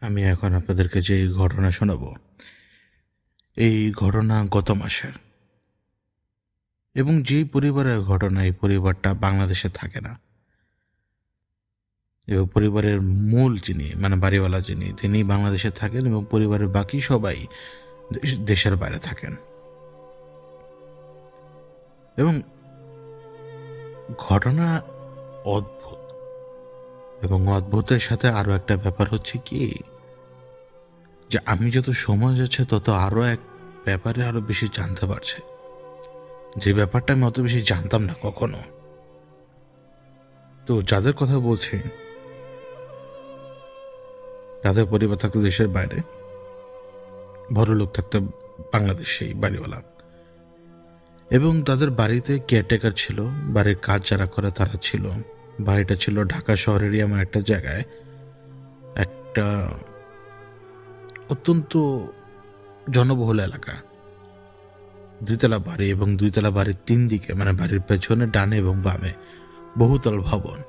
আমি এখন আপনাদেরকে যে ঘটনা শোনাবো, এই ঘটনা গত মাসের, এবং যেই পরিবারের ঘটনা, এই পরিবারটা বাংলাদেশে থাকে না। এবং পরিবারের মূল যিনি, মানে বাড়িওয়ালা যিনি, তিনি বাংলাদেশে থাকেন এবং পরিবারের বাকি সবাই দেশের বাইরে থাকেন। এবং ঘটনা অদ্ভুত, এবং অদ্ভুতের সাথে আরো একটা ব্যাপার হচ্ছে কি, যে আমি যত সময় যাচ্ছে তত আরো এক ব্যাপারে আরো বেশি জানতে পারছি, যে ব্যাপারটা আমি অত বেশি জানতাম না কখনো। তো যাদের কথা বলছি, তাদের পরিবার থাকতো দেশের বাইরে, বড়লোক থাকতো বাংলাদেশে বাড়িওয়ালা, এবং তাদের বাড়িতে কেয়ারটেকার ছিল, বাড়ির কাজ যারা করে তারা ছিল। বাড়িটা ছিল ঢাকা শহরেরই এমন একটা জায়গায়, একটা অত্যন্ত জনবহুল এলাকা, দুইতলা বাড়ি, এবং দুইতলা বাড়ির তিন দিকে, মানে বাড়ির পেছনে ডানে এবং বামে বহুতল ভবন।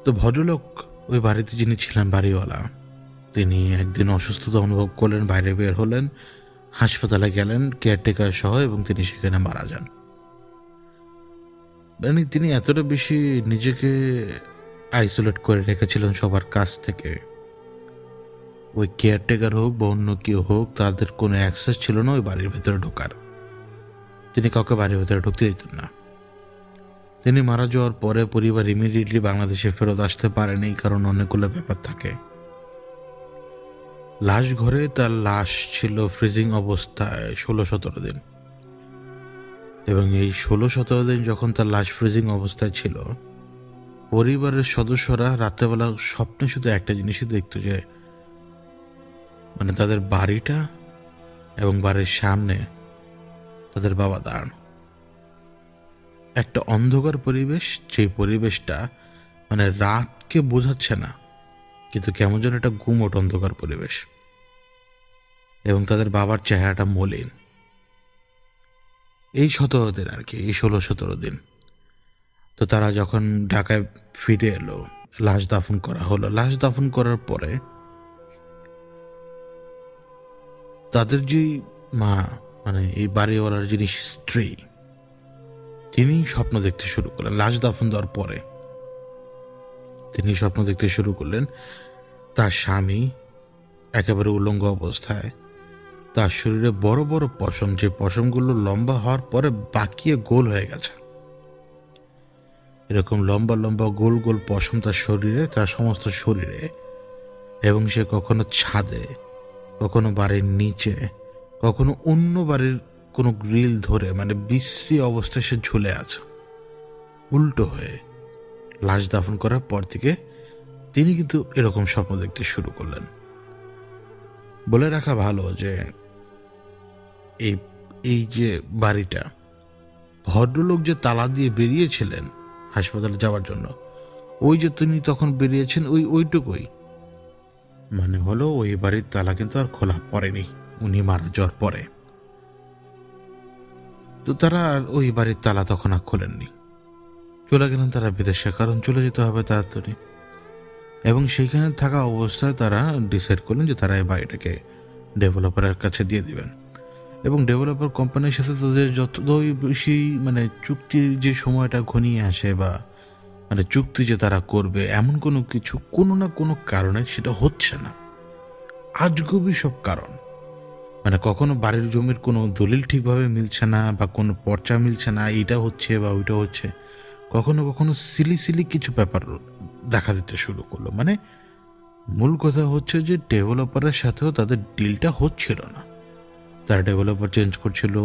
তো ভদ্রলোক, ওই বাড়িতে যিনি ছিলেন বাড়িওয়ালা, তিনি একদিন অসুস্থতা অনুভব করলেন, বাইরে বের হলেন, হাসপাতালে গেলেন কেয়ারটেকার সহ, এবং তিনি সেখানে মারা যান। মানে তিনি এতটা বেশি নিজেকে আইসোলেট করে রেখেছিলেন সবার কাছ থেকে, ওই কেয়ারটেকার হোক বা অন্য কেউ হোক, তাদের কোনো অ্যাক্সেস ছিল না ওই বাড়ির ভেতরে ঢোকার। তিনি কাউকে বাড়ির ভেতরে ঢুকতে দিতেন না। তিনি মারা যাওয়ার পরে পরিবার ইমিডিয়েটলি বাংলাদেশে ফেরত আসতে পারেনি, কারণ অনেকগুলো ব্যাপার থাকে। লাশ ঘরে তার লাশ ছিল ফ্রিজিং অবস্থায় 16-17 দিন, এবং এই 16-17 দিন যখন তার লাশ ফ্রিজিং অবস্থায় ছিল, পরিবারের সদস্যরা রাত্রেবেলা স্বপ্নে শুধু একটা জিনিসই দেখত, যে মানে তাদের বাড়িটা এবং বাড়ির সামনে তাদের বাবা দাঁড়ানো, একটা অন্ধকার পরিবেশ, যে পরিবেশটা মানে রাতকে বোঝাচ্ছে না, কিন্তু কেমন যেন একটা গুমোট অন্ধকার পরিবেশ, এবং তাদের বাবার চেহারাটা মলিন। এই 17 দিন আর কি, এই 16-17 দিন। তো তারা যখন ঢাকায় ফিরে এলো, লাশ দাফন করা হলো। লাশ দাফন করার পরে তাদের যে মা, মানে এই বাড়িওয়ালার যিনি স্ত্রী, তিনি স্বপ্ন দেখতে শুরু করলেন। লাশ দাফন দেওয়ার পরে তিনি স্বপ্ন দেখতে শুরু করলেন তার স্বামী একেবারে উলঙ্গ অবস্থায়, তার শরীরে বড় বড় পশম, যে পশমগুলো লম্বা হওয়ার পরে বাঁকিয়ে গোল হয়ে গেছে, এরকম লম্বা লম্বা গোল গোল পশম তার শরীরে, তার সমস্ত শরীরে। এবং সে কখনো ছাদে, কখনো বাড়ির নিচে, কখনো অন্য বাড়ির কোনো গ্রিল ধরে, মানে বিশ্রী অবস্থায় সে ঝুলে আছে উল্টো হয়ে। লাশ দাফন করার পর থেকে তিনি কিন্তু এরকম স্বপ্ন দেখতে শুরু করলেন। বলে রাখা ভালো যে এই যে বাড়িটা, ভদ্রলোক যে তালা দিয়ে বেরিয়েছিলেন হাসপাতালে যাওয়ার জন্য, ওই যে তিনি তখন বেরিয়েছেন, ওইটুকুই মানে হলো, ওই বাড়ির তালা কিন্তু আর খোলা পড়েনি উনি মারা যাওয়ার পরে। তো তারা আর ওই বাড়ির তালা তখন আর খোলেননি, চলে গেলেন তারা বিদেশে, কারণ চলে যেতে হবে তাড়াতাড়ি। এবং সেইখানে থাকা অবস্থায় তারা ডিসাইড করলেন যে তারা এই বাড়িটাকে ডেভেলপারের কাছে দিয়ে দিবেন, এবং ডেভেলপার কোম্পানির সাথে তাদের যতই বেশি মানে চুক্তির যে সময়টা ঘনিয়ে আসে, বা মানে চুক্তি যে তারা করবে এমন কোনো কিছু, কোনো না কোনো কারণে সেটা হচ্ছে না। আজগুবি সব কারণ, মানে কখনো বাড়ির জমির কোনো দলিল ঠিকভাবে মিলছে না, বা কোনো পর্চা মিলছে না, এইটা হচ্ছে বা ওইটা হচ্ছে। কখনো কখনো সিলি সিলি কিছু ব্যাপার দেখা দিতে শুরু করলো। মানে মূল কথা হচ্ছে যে ডেভেলপারের সাথেও তাদের ডিলটা হচ্ছিল না। তারা ডেভেলপার চেঞ্জ করছিল,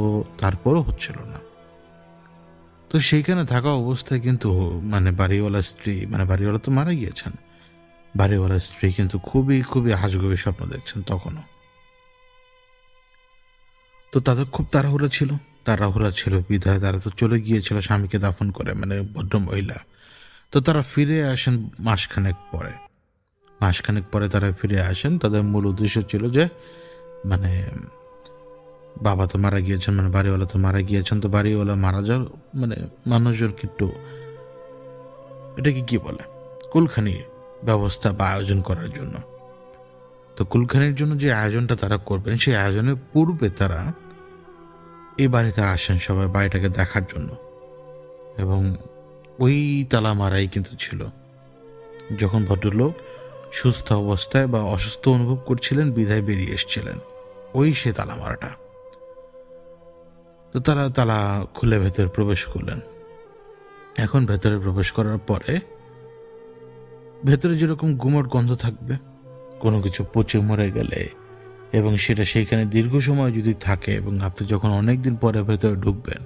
তারপরও হচ্ছিল না। তো সেইখানে থাকা অবস্থায় কিন্তু মানে বাড়িওয়ালার স্ত্রী, মানে বাড়িওয়ালা তো মারা গিয়েছেন, বাড়িওয়ালার স্ত্রী কিন্তু খুবই খুবই হাজগবি স্বপ্ন দেখছেন তখনও। তো তাদের খুব তাড়াহুড়া ছিল বিধায় তারা তো চলে গিয়েছিল স্বামীকে দাফন করে, মানে ভদ্র মহিলা। তো তারা ফিরে আসেন মাসখানেক পরে তারা ফিরে আসেন। তাদের মূল উদ্দেশ্য ছিল যে মানে বাবা তো মারা গিয়েছেন, মানে বাড়িওয়ালা তো মারা গিয়েছেন, তো বাড়িওয়ালা মারা যাওয়ার মানে মানুষজন একটু, এটাকে কি বলে, কুলখানি ব্যবস্থা বা আয়োজন করার জন্য। তো কুলখানির জন্য যে আয়োজনটা তারা করবেন, সেই আয়োজনের পূর্বে তারা এই বাড়িতে আসেন সবাই বাড়িটাকে দেখার জন্য। এবং ওই তালা মারাই কিন্তু ছিল। যখন ভদ্রলোক সুস্থ অবস্থায় বা অসুস্থ অনুভব করছিলেন বিধায় বেরিয়ে এসেছিলেন, ওই সে তালা মারাটা। তো তারা তালা খুলে ভেতরে প্রবেশ করলেন। এখন ভেতরে প্রবেশ করার পরে ভেতরে যেরকম গুমট গন্ধ থাকবে কোনো কিছু পচে মরে গেলে, এবং সেটা সেইখানে দীর্ঘ সময় যদি থাকে, এবং আপনি যখন অনেকদিন পরে ভেতরে ঢুকবেন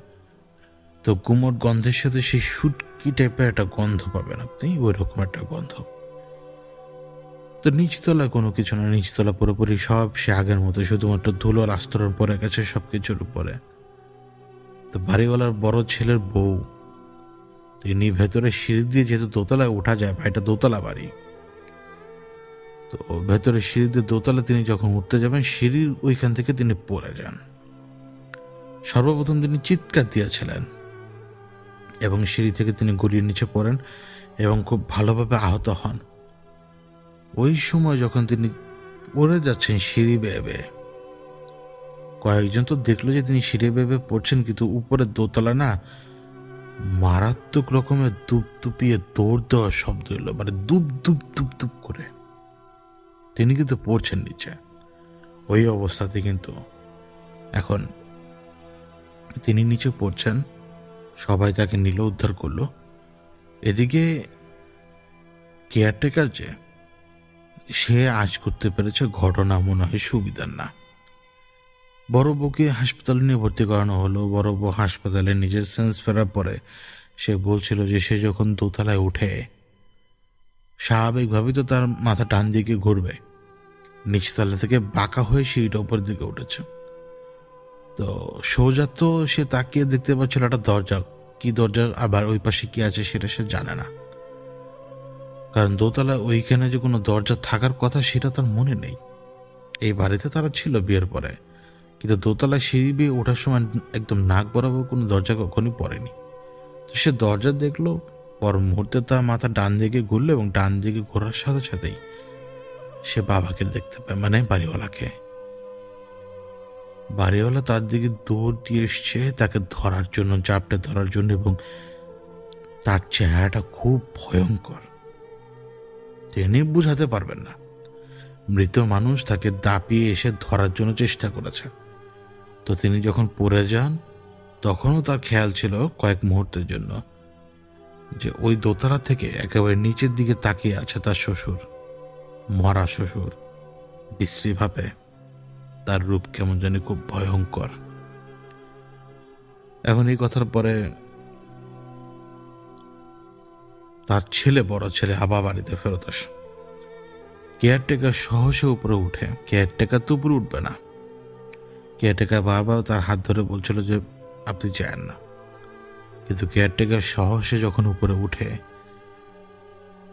তো গুমট গন্ধের সাথে সেই শুটকি টাইপের একটা গন্ধ পাবেন আপনি, ওই রকম একটা গন্ধ। তো নিচতলা কোনো কিছু না, নিচতলা পুরোপুরি সব সে আগের মতো, শুধুমাত্র ধুলোর আস্তরণ পড়ে গেছে সবকিছুর উপরে। তো বাড়িওয়ালার বড় ছেলের বউ, তিনি ভেতরে সিঁড়ি দিয়ে যেহেতু দোতলায় ওঠা যায়, ভাইটা দোতলা বাড়ি, তো ভেতরে সিঁড়ি দিয়ে দোতলা তিনি যখন উঠতে যাবেন সিঁড়ির ওইখান থেকে তিনি পড়ে যান। সর্বপ্রথম তিনি চিৎকার দিয়েছিলেন এবং সিঁড়ি থেকে তিনি গড়িয়ে নিচে পড়েন এবং খুব ভালোভাবে আহত হন। ওই সময় যখন তিনি পড়ে যাচ্ছেন সিঁড়ি বেয়ে বেয়ে, কয়েকজন তো দেখলো যে তিনি সিঁড়ি বেয়ে বেয়ে পড়ছেন, কিন্তু উপরে দোতলা না মারাত্মক রকমের দুপ দুপিয়ে দৌড় দেওয়ার শব্দ এলো, মানে দুপ দুপ দুপ দুপ করে। তিনি কিন্তু পড়ছেন নিচে ওই অবস্থাতে, কিন্তু এখন তিনি নিচে পড়ছেন, সবাই তাকে নিল, উদ্ধার করলো। এদিকে কেয়ারটেকার যে সে আজ করতে পেরেছে ঘটনা মনে হয় সুবিধার না। বড় বউকে হাসপাতালে নিয়ে ভর্তি করানো হলো। বড় বউ হাসপাতালে নিজের সেন্স ফেরার পরে সে বলছিল যে সে যখন দোতলায় উঠে স্বাভাবিকভাবেই তো তার মাথা ডান দিকে ঘুরবে, নিচতলা থেকে বাঁকা হয়ে সিঁড়িটা উপর দিকে উঠেছে। তো সোজা তো সে তাকিয়ে দেখতে পাচ্ছিল একটা দরজা, কি দরজা আবার ওই পাশে কি আছে সেটা সে জানে না, কারণ দোতলা ওইখানে যে কোনো দরজা থাকার কথা সেটা তার মনে নেই। এই বাড়িতে তারা ছিল বিয়ের পরে, কিন্তু দোতলায় সিঁড়ি বেয়ে ওঠার সময় একদম নাক বরাবর কোনো দরজা কখনই পড়েনি। তো সে দরজা দেখলো, পর মুহূর্তে তার মাথা ডান দিকে ঘুরলো এবং ডান দিকে ঘোরার সাথে সাথেই সে বাবাকে দেখতে পায়, মানে বাড়িওয়ালাকে। বাড়িওয়ালা তার দিকে দৌড় দিয়ে এসছে তাকে ধরার জন্য, চাপটে ধরার জন্য, এবং তার চেহারাটা খুব ভয়ঙ্কর। তিনি বুঝাতে পারবেন না, মৃত মানুষ তাকে দাপিয়ে এসে ধরার জন্য চেষ্টা করেছে। তো তিনি যখন পড়ে যান তখনও তার খেয়াল ছিল কয়েক মুহূর্তের জন্য যে ওই দোতলা থেকে একেবারে নিচের দিকে তাকিয়ে আছে তার শ্বশুর, মরা শ্বশুর, বিশ্রীভাবে। তার রূপ কেমন জানি খুব ভয়ঙ্কর। এখন এই কথার পরে তার ছেলে, বড় ছেলে আবার বাড়িতে ফেরত আসে। কেয়ারটেকার সহসে উপরে উঠে, কেয়ারটেকার তো উপরে উঠবে না, কেয়ারটেকার বারবার তার হাত ধরে বলছিল যে আপনি চান না, কিন্তু কেয়ারটেকার সাহসে যখন উপরে উঠে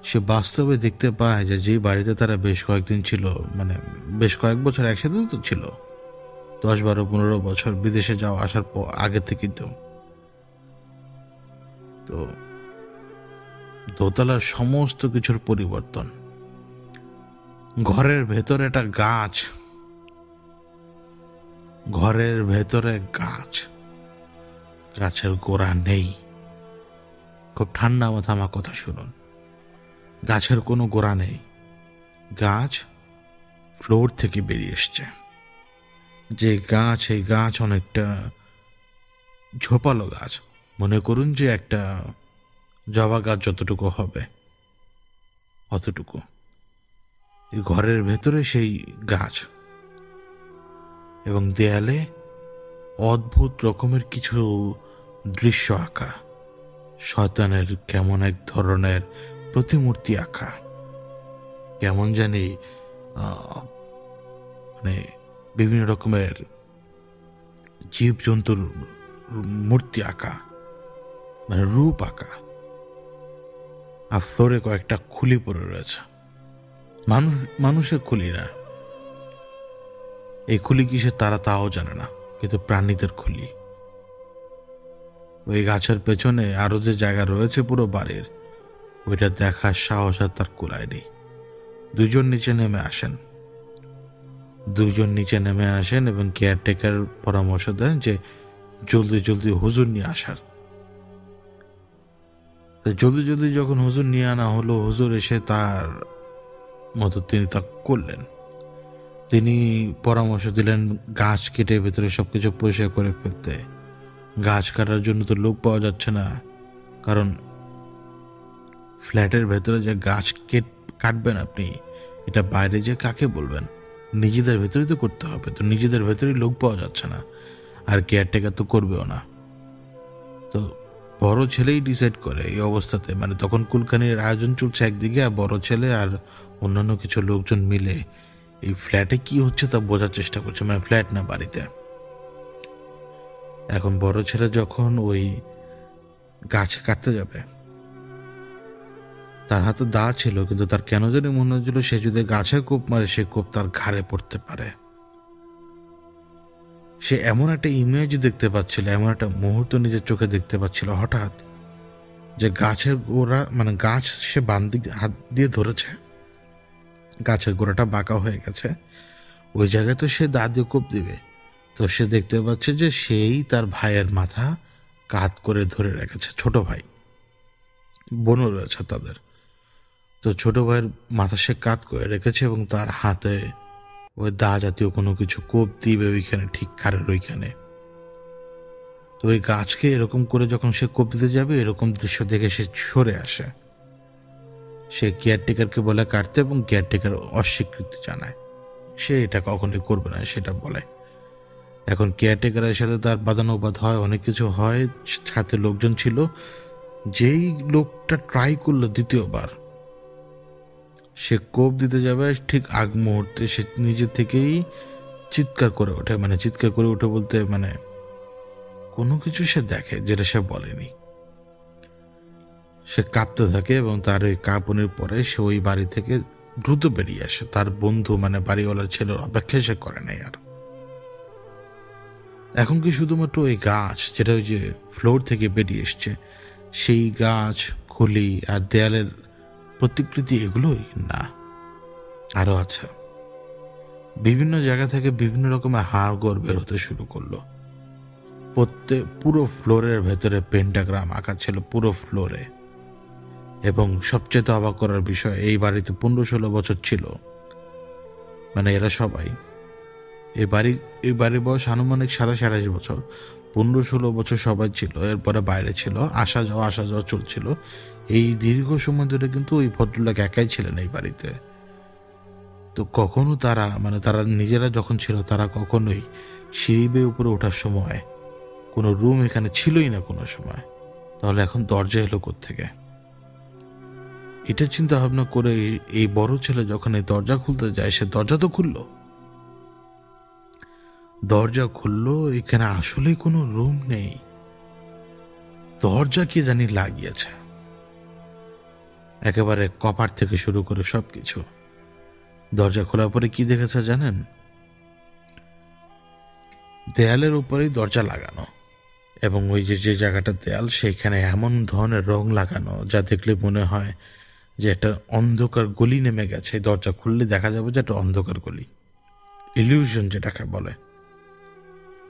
সে বাস্তবে দেখতে পায় যে যে বাড়িতে তারা বেশ কয়েকদিন ছিল, মানে বেশ কয়েক বছর একসাথে তো ছিল, 10, 12, 15 বছর বিদেশে যাওয়া আসার পর আগে থেকেই তো দোতলার সমস্ত কিছুর পরিবর্তন। ঘরের ভেতরে একটা গাছ, ঘরের ভেতরে গাছ, গাছের গোড়া নেই। খুব ঠান্ডা মাথা আমার কথা শুনুন, গাছের কোনো গোড়া নেই, গাছ ফ্লোর থেকে বেরিয়ে এসছে। যে গাছ, এই গাছ অনেকটা ঝোপালো গাছ, মনে করুন যে একটা জবা গাছ যতটুকু হবে অতটুকু। এই ঘরের ভেতরে সেই গাছ, এবং দেয়ালে অদ্ভুত রকমের কিছু দৃশ্য আঁকা, শয়তানের কেমন এক ধরনের প্রতিমূর্তি আঁকা, কেমন জানি মানে বিভিন্ন রকমের জীবজন্তুর মূর্তি আঁকা, মানে রূপ আঁকা। আর ফ্লোরে কয়েকটা খুলি পড়ে রয়েছে, মানুষের খুলি না, এই খুলি কিসে তারা তাও জানে না, কিন্তু প্রাণীদের খুলি। ওই গাছের পেছনে আরো যে জায়গা রয়েছে পুরো বাড়ির, ওইটা দেখার সাহস আর তার কুলায়নি। দুজন নিচে নেমে আসেন এবং কেয়ারটেকার পরামর্শ দেন যে জলদি জলদি হুজুর নিয়ে আসার। তো জলদি যখন হুজুর নিয়ে আনা হলো, হুজুর এসে তার মতো তিনি তা করলেন। তিনি পরামর্শ দিলেন গাছ কেটে ভেতরে সবকিছু পরিষ্কার করে ফেলতে। গাছ কাটার জন্য তো লোক পাওয়া যাচ্ছে না, কারণ ফ্ল্যাটের ভেতরে যে গাছ কাটবেন আপনি, এটা বাইরে যে কাকে বলবেন? নিজেদের ভেতরেই তো করতে হবে। তো নিজেদের ভেতরেই লোক পাওয়া যাচ্ছে না, আর কেয়ারটেকার তো করবেও না। তো বড় ছেলেই ডিসাইড করে এই অবস্থাতে, মানে তখন কুলখানির আয়োজন চলছে একদিকে, আর বড় ছেলে আর অন্যান্য কিছু লোকজন মিলে এই ফ্ল্যাটে কি হচ্ছে তা বোঝার চেষ্টা করছে, মানে ফ্ল্যাট না বাড়িতে। এখন বড় ছেলে যখন ওই গাছ কাটতে যাবে, তার হাতে দা ছিল, কিন্তু তার কেন জানি মনে হচ্ছিল সে যদি গাছে কোপ মারে সে কোপ তার ঘাড়ে পড়তে পারে। সে এমন একটা ইমেজ দেখতে পাচ্ছিল, এমন একটা মুহূর্ত নিজের চোখে দেখতে পাচ্ছিল হঠাৎ, যে গাছের গোড়া, মানে গাছ সে বাম দিক হাত দিয়ে ধরেছে, গাছের গোড়াটা বাঁকা হয়ে গেছে, ওই জায়গায় তো সে দা দিয়ে কোপ দিবে। তো সে দেখতে পাচ্ছে যে সেই তার ভাইয়ের মাথা কাত করে ধরে রেখেছে। ছোট ভাই, বোনও রয়েছে তাদের। তো ছোট ভাইয়ের মাথা সে কাত করে রেখেছে এবং তার হাতে ওই দা জাতীয় কোনো কিছু কোপ দিবে ওইখানে, ঠিক ঘাড়ের ওইখানে। তো ওই গাছকে এরকম করে যখন সে কোপ দিতে যাবে, এরকম দৃশ্য দেখে সে সরে আসে। সে কেয়ারটেকারকে বলে কাটতে, এবং কেয়ারটেকার অস্বীকৃতি জানায়, সে এটা কখনোই করবে না সেটা বলে। এখন কেয়ারটেকারের সাথে তার বাদানুবাদ হয়, অনেক কিছু হয়, সাথে লোকজন ছিল। যেই লোকটা ট্রাই করলো দ্বিতীয়বার, সে কোপ দিতে যাবে, ঠিক আগ মুহূর্তে সে নিজে থেকেই চিৎকার করে ওঠে। মানে চিৎকার করে ওঠে বলতে, মানে কোনো কিছু সে দেখে যেটা সে বলেনি। সে কাঁপতে থাকে এবং তার ওই কাঁপুনির পরে সে ওই বাড়ি থেকে দ্রুত বেরিয়ে আসে। তার বন্ধু, মানে বাড়িওয়ালার ছেলের অপেক্ষা সে করে নাই আর। এখন কি শুধুমাত্র ওই গাছ, যেটা ওই যে ফ্লোর থেকে বেরিয়ে এসছে, সেই গাছ, খুলি আর দেয়ালের প্রতিকৃতি, এগুলোই না, আরো আছে। বিভিন্ন জায়গা থেকে বিভিন্ন রকমের হাড়গোড় বের হতে শুরু করলো। পুরো ফ্লোরের ভেতরে পেন্টাগ্রাম আঁকা ছিল, পুরো ফ্লোরে। এবং সবচেয়ে অবাক করার বিষয়, এই বাড়িতে 15-16 বছর ছিল, মানে এরা সবাই, এই বাড়ির বয়স আনুমানিক 27-28 বছর। 15-16 বছর সবাই ছিল, এরপরে বাইরে ছিল, আসা যাওয়া চলছিল। এই দীর্ঘ সময় ধরে কিন্তু ওই ভদ্রলোক একাই ছিলেন এই বাড়িতে। তো কখনো তারা, মানে তারা নিজেরা যখন ছিল, তারা কখনোই সিঁড়ি বেয়ে উপরে ওঠার সময় কোনো রুম এখানে ছিলই না কোনো সময়। তাহলে এখন দরজা এলো কোত্থেকে? এটা চিন্তা ভাবনা করে এই বড় ছেলে যখন এই দরজা খুলতে যায়, সে দরজা তো খুললো, এখানে আসলেই কোনো রুম নেই। দরজা কে জানি লাগিয়েছে, একেবারে কপাট থেকে শুরু করে সবকিছু। দরজা খোলার পরে কি দেখেছে জানেন? দেয়ালের উপরেই দরজা লাগানো, এবং ওই যে জায়গাটা দেয়াল, সেইখানে এমন ধরনের রং লাগানো যা দেখলে মনে হয় যে একটা অন্ধকার গলি নেমে গেছে। দরজা খুললে দেখা যাবে যে একটা অন্ধকার গলি, ইলিউশন যেটাকে বলে।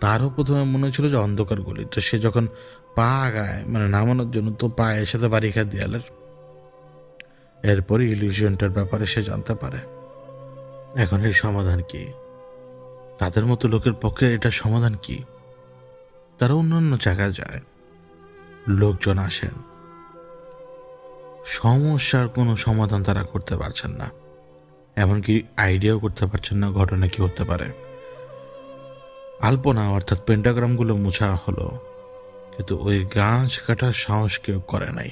তারও প্রথমে মনে হচ্ছিল যে অন্ধকার গলি। তো সে যখন পা আগায়, মানে নামানোর জন্য, তো পায়ের সাথে বাড়ি খায় দেয়ালের। এরপরে ইলিউশনটার ব্যাপারে সে জানতে পারে। এখন এই সমাধান কি? তাদের মতো লোকের পক্ষে এটা সমাধান কি? তারা অন্যান্য জায়গায় যায়, লোকজন আসেন, সমস্যার কোনো সমাধান তারা করতে পারছেন না, এমনকি আইডিয়াও করতে পারছেন না ঘটনা কি হতে পারে। আলপনা অর্থাৎ পেন্টাগ্রামগুলো মোছা হলো, কিন্তু ওই গাছ কাটার সাহস কেউ করে নাই।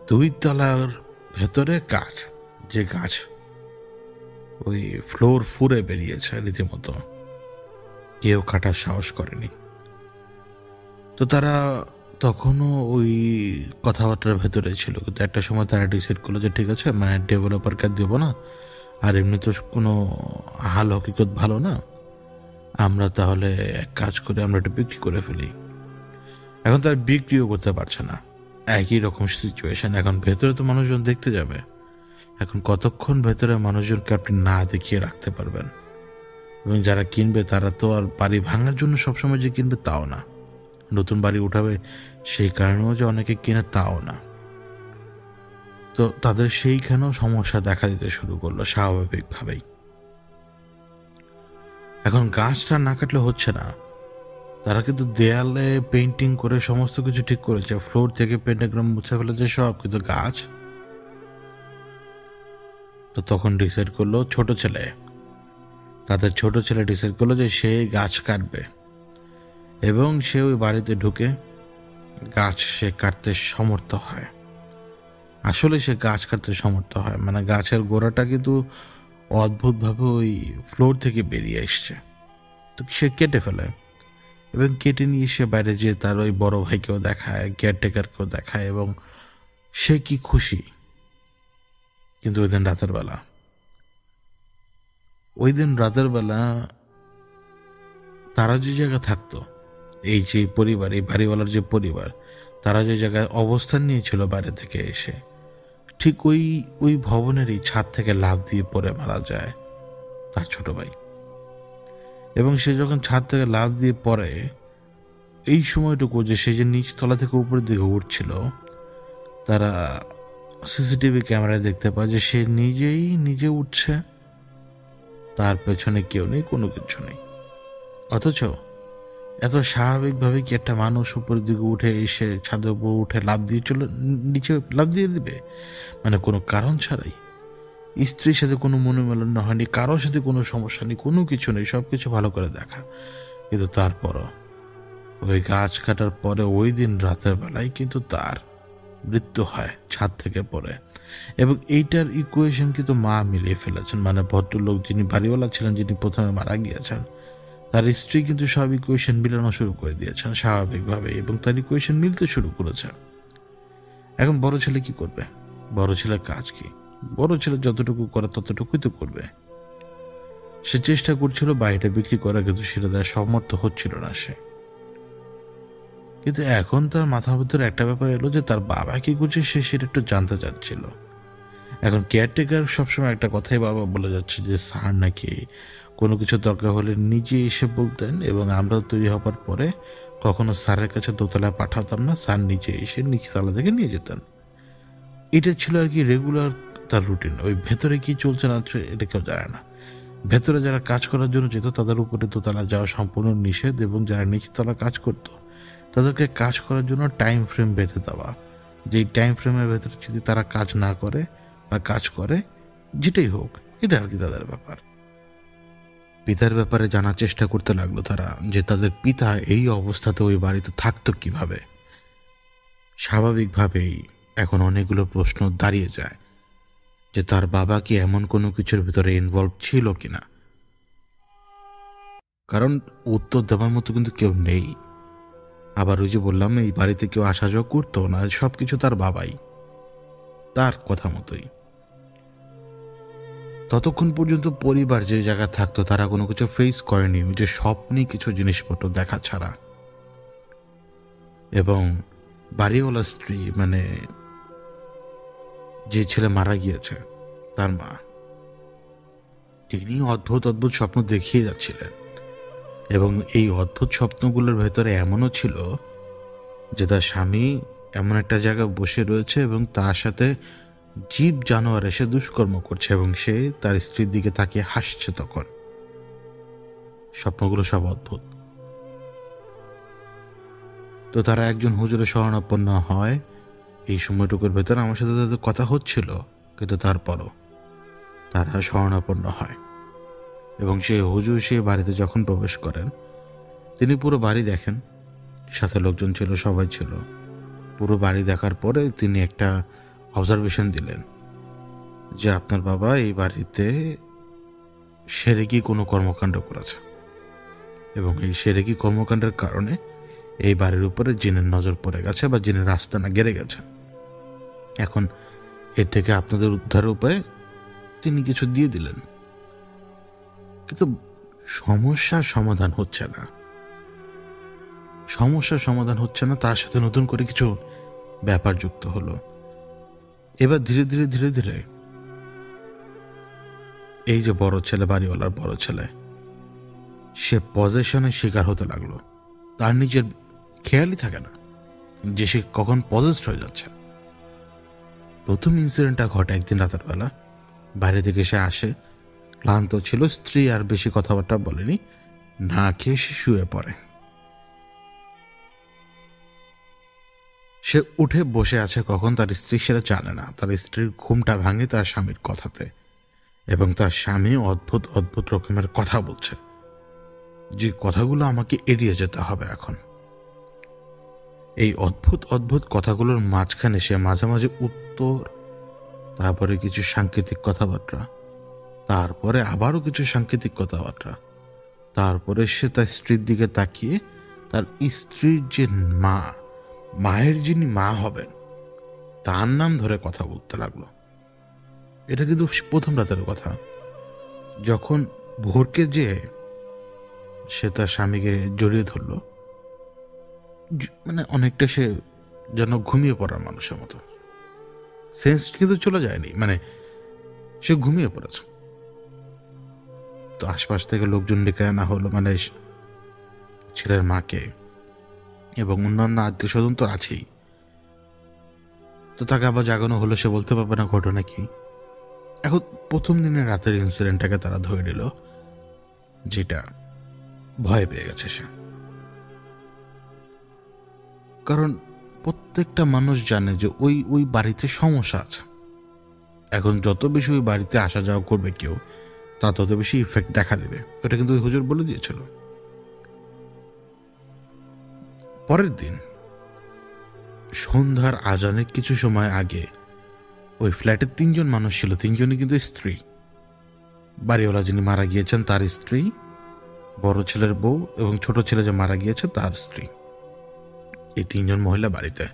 2 তলার ভেতরে গাছ, যে গাছ ওই ফ্লোর ফুরে বেরিয়েছে রীতিমতো, কেউ কাটার সাহস করেনি। তো তারা তখনও ওই কথাবার্তার ভেতরে ছিল, কিন্তু একটা সময় তারা ডিসাইড করলো যে ঠিক আছে, মানে ডেভেলপারকে দেব না, আর এমনি তো কোনো হাল হকিকত ভালো না, আমরা তাহলে এক কাজ করে আমরা এটা বিক্রি করে ফেলি। এখন তার বিক্রিও করতে পারছে না, একই রকম সিচুয়েশন। এখন ভেতরে তো মানুষজন দেখতে যাবে, এখন কতক্ষণ ভেতরে মানুষজনকে আপনি না দেখিয়ে রাখতে পারবেন? এবং যারা কিনবে তারা তো আর বাড়ি ভাঙার জন্য সবসময় যে কিনবে তাও না, নতুন বাড়ি উঠাবে সেই কারণেও যে অনেকে কিনে তাও না। তো তাদের সেইখানেও সমস্যা দেখা দিতে শুরু করলো স্বাভাবিকভাবেই। এখন গাছটা না কাটলে হচ্ছে না। তারা কিন্তু দেয়ালে পেন্টিং করে সমস্ত কিছু ঠিক করেছে, ফ্লোর থেকে পেন্টাগ্রাম মুছে ফেলেছে সব, কিন্তু গাছ। তো তখন ডিসাইড করলো ছোট ছেলে, তাদের ছোট ছেলে ডিসাইড করলো যে সে গাছ কাটবে, এবং সে ওই বাড়িতে ঢুকে গাছ সে কাটতে সমর্থ হয়। আসলে সে গাছ কাটতে সমর্থ হয়, মানে গাছের গোড়াটা কিন্তু অদ্ভুতভাবে ওই ফ্লোর থেকে বেরিয়ে এসছে। তো সে কেটে ফেলে, এবং কেটে নিয়ে সে বাইরে যেয়ে তার ওই বড় ভাইকেও দেখায়, কেয়ারটেকারকেও দেখায়, এবং সে কি খুশি। কিন্তু ওই দিন রাতের বেলা তারা যে জায়গা থাকতো, এই যে পরিবার, এই বাড়িওয়ালার যে পরিবার, তারা যে জায়গায় অবস্থান নিয়েছিল বাইরে থেকে এসে, ঠিক ওই ওই ভবনেরই ছাদ থেকে লাফ দিয়ে পড়ে মারা যায় তার ছোট ভাই। এবং সে যখন ছাদ থেকে লাফ দিয়ে পড়ে, এই সময়টুকু যে সে যে নিচ তলা থেকে উপরের দিকে উঠছিল, তারা সিসিটিভি ক্যামেরায় দেখতে পায় যে সে নিজে উঠছে, তার পেছনে কেউ নেই, কোনো কিছু নেই। অথচ এত স্বাভাবিকভাবে কি একটা মানুষ উপরের দিকে উঠে এসে ছাদের উপর উঠে লাফ দিয়ে নিচে লাফ দিয়ে দিবে, মানে কোনো কারণ ছাড়াই? স্ত্রীর সাথে কোনো মনোমালিন্য হয়নি, কারোর সাথে কোনো সমস্যা নেই, কোনো কিছু নেই, সবকিছু ভালো করে দেখা। কিন্তু তারপরও ওই গাছ কাটার পরে ওই দিন রাতের বেলায় কিন্তু তার মৃত্যু হয় ছাদ থেকে পড়ে। এবং এইটার ইকুয়েশন কিন্তু মা মিলিয়ে ফেলেছেন, মানে ভদ্রলোক যিনি বাড়িওয়ালা ছিলেন, যিনি প্রথমে মারা গিয়েছেন, তার স্ত্রী কিন্তু সব ইকুয়েশন মিলানো শুরু করে দিয়েছেন স্বাভাবিকভাবে, এবং তার ইকুয়েশন মিলতে শুরু করেছে। এখন বড় ছেলে কি করবে? বড় ছেলের কাজ কি? বড় ছেলে যতটুকু করে ততটুকুই তো করবে। সে চেষ্টা করছিল বাড়িটা বিক্রি করা, কিন্তু সেটা তার সমর্থ হচ্ছিল না সে। কিন্তু এখন তার মাথার ভিতরে একটা ব্যাপার এলো যে তার বাবা কি করছে সে সেটা একটু জানতে চাচ্ছিল। এখন কেয়ারটেকার সবসময় একটা কথাই বাবা বলে যাচ্ছে যে স্যার নাকি কোনো কিছু দরকার হলে নিজে এসে বলতেন, এবং আমরা তৈরি হবার পরে কখনো স্যারের কাছে দোতলায় পাঠাতাম না, স্যার নিজে এসে নিচতলা থেকে নিয়ে যেতেন। এটা ছিল আর কি রেগুলার তার রুটিন। ওই ভেতরে কি চলছে না এটা কেউ জানে না। ভেতরে যারা কাজ করার জন্য যেত তাদের উপরে দোতলা যাওয়া সম্পূর্ণ নিষেধ, এবং যারা নিচতলা কাজ করতো তাদেরকে কাজ করার জন্য টাইম ফ্রেম বেঁধে দেওয়া, যেই টাইম ফ্রেমের ভেতরে যদি তারা কাজ না করে বা কাজ করে, যেটাই হোক, এটা আর কি তাদের ব্যাপার। পিতার ব্যাপারে জানার চেষ্টা করতে লাগলো তারা, যে তাদের পিতা এই অবস্থাতে ওই বাড়িতে থাকতো কিভাবে। স্বাভাবিকভাবেই এখন অনেকগুলো প্রশ্ন দাঁড়িয়ে যায় যে তার বাবা কি এমন কোনো কিছুর ভিতরে ইনভলভ ছিল কিনা। কারণ উত্তর দেওয়ার মতো কিন্তু কেউ নেই। আবার ওই যে বললাম, এই বাড়িতে কেউ আসা যাওয়া করতো না, সবকিছু তার বাবাই, তার কথা মতোই। ততক্ষণ পর্যন্ত পরিবার যে জায়গায় থাকতো তারা কোনো কিছু ফেস করেনি, ওই যে স্বপ্নে কিছু জিনিসপত্র দেখা ছাড়া। এবং বাড়িওয়ালা স্ত্রী, মানে যে ছেলে মারা গিয়েছে তার মা, তিনি অদ্ভুত অদ্ভুত স্বপ্ন দেখিয়ে যাচ্ছিলেন। এবং এই অদ্ভুত স্বপ্নগুলোর ভেতরে এমনও ছিল যে তার স্বামী এমন একটা জায়গায় বসে রয়েছে এবং তার সাথে জীব জানোয়ার এসে দুষ্কর্ম করছে, এবং সে তার স্ত্রীর দিকে তাকিয়ে হাসছে। তখন স্বপ্নগুলো সব অদ্ভুত। তো তারা একজন হুজুরে শরণাপন্ন হয়। এই সময়টুকুর ভেতরে আমার সাথে তাদের কথা হচ্ছিল, কিন্তু তারপরও তারা শরণাপন্ন হয়। এবং সেই হুজুর সেই বাড়িতে যখন প্রবেশ করেন, তিনি পুরো বাড়ি দেখেন, সাথে লোকজন ছিল, সবাই ছিল। পুরো বাড়ি দেখার পরে তিনি একটা অবজারভেশন দিলেন যে আপনার বাবা এই বাড়িতে সেরেকি কোনো কর্মকাণ্ড করেছে, এবং এই সেরেকি কর্মকাণ্ডের কারণে এই বাড়ির উপরে জিনের নজর পড়ে গেছে বা জিনের আস্তানা গেড়ে গেছে। এখন এর থেকে আপনাদের উদ্ধার উপায় তিনি কিছু দিয়ে দিলেন, কিন্তু সমস্যার সমাধান হচ্ছে না। তার সাথে নতুন করে কিছু ব্যাপার যুক্ত হলো। এবার ধীরে ধীরে ধীরে ধীরে এই যে বড় ছেলে, বাড়িওয়ালার বড় ছেলে, সে পজেশনের শিকার হতে লাগলো। তার নিজের খেয়ালই থাকে না যে সে কখন পজেসড হয়ে যাচ্ছে। প্রথম ইনসিডেন্টটা ঘটে একদিন রাতের বেলা। বাইরে থেকে সে আসে, ক্লান্ত ছিল, স্ত্রী আর বেশি কথাবার্তা বলেনি, না খেয়ে সে শুয়ে পড়ে। সে উঠে বসে আছে কখন তার স্ত্রী সেটা জানে না। তার স্ত্রীর ঘুমটা ভাঙে তার স্বামীর কথাতে, এবং তার স্বামী অদ্ভুত অদ্ভুত রকমের কথা বলছে, যে কথাগুলো আমাকে এড়িয়ে যেতে হবে এখন। এই অদ্ভুত অদ্ভুত কথাগুলোর মাঝখানে সে মাঝে মাঝে উত্তর, তারপরে কিছু সাংকেতিক কথাবার্তা, তারপরে আবারও কিছু সাংকেতিক কথাবার্তা, তারপরে সে তার স্ত্রীর দিকে তাকিয়ে তার স্ত্রীর যে মায়ের যিনি মা হবেন তার নাম ধরে কথা বলতে লাগলো। এটা কিন্তু প্রথম রাতের কথা। যখন ভোরকে যে সে তার স্বামীকে জড়িয়ে ধরল, মানে অনেকটা সে যেন ঘুমিয়ে পড়ার মানুষের মতো। সেন্স কিন্তু চলে যায়নি, মানে সে ঘুমিয়ে পড়েছে। তো আশপাশ থেকে লোকজন ডেকে আনা হলো, মানে ছেলের মাকে, এবং অন্যান্য আত্মীয় স্বজন তো আছেই। তো তাকে আবার জাগানো হলো, সে বলতে পারবে না ঘটনা কি। এখন প্রথম দিনের রাতের ইনসিডেন্টটাকে তারা ধরে নিল, যেটা ভয় পেয়ে গেছে সে। কারণ প্রত্যেকটা মানুষ জানে যে ওই ওই বাড়িতে সমস্যা আছে। এখন যত বেশি ওই বাড়িতে আসা যাওয়া করবে কেউ, তা তত বেশি ইফেক্ট দেখা দেবে। এটা কিন্তু ওই হুজুর বলে দিয়েছিল। পরের দিন সন্ধ্যার আজানের কিছু সময় আগে ওই ফ্ল্যাটের 3 জন মানুষ ছিল, 3 জনই কিন্তু স্ত্রী। বাড়িওয়ালা যিনি মারা গিয়েছেন তার স্ত্রী, বড় ছেলের বউ, এবং ছোট ছেলে যে মারা গিয়েছে তার স্ত্রী। এই 3 জন মহিলা বাড়িতে।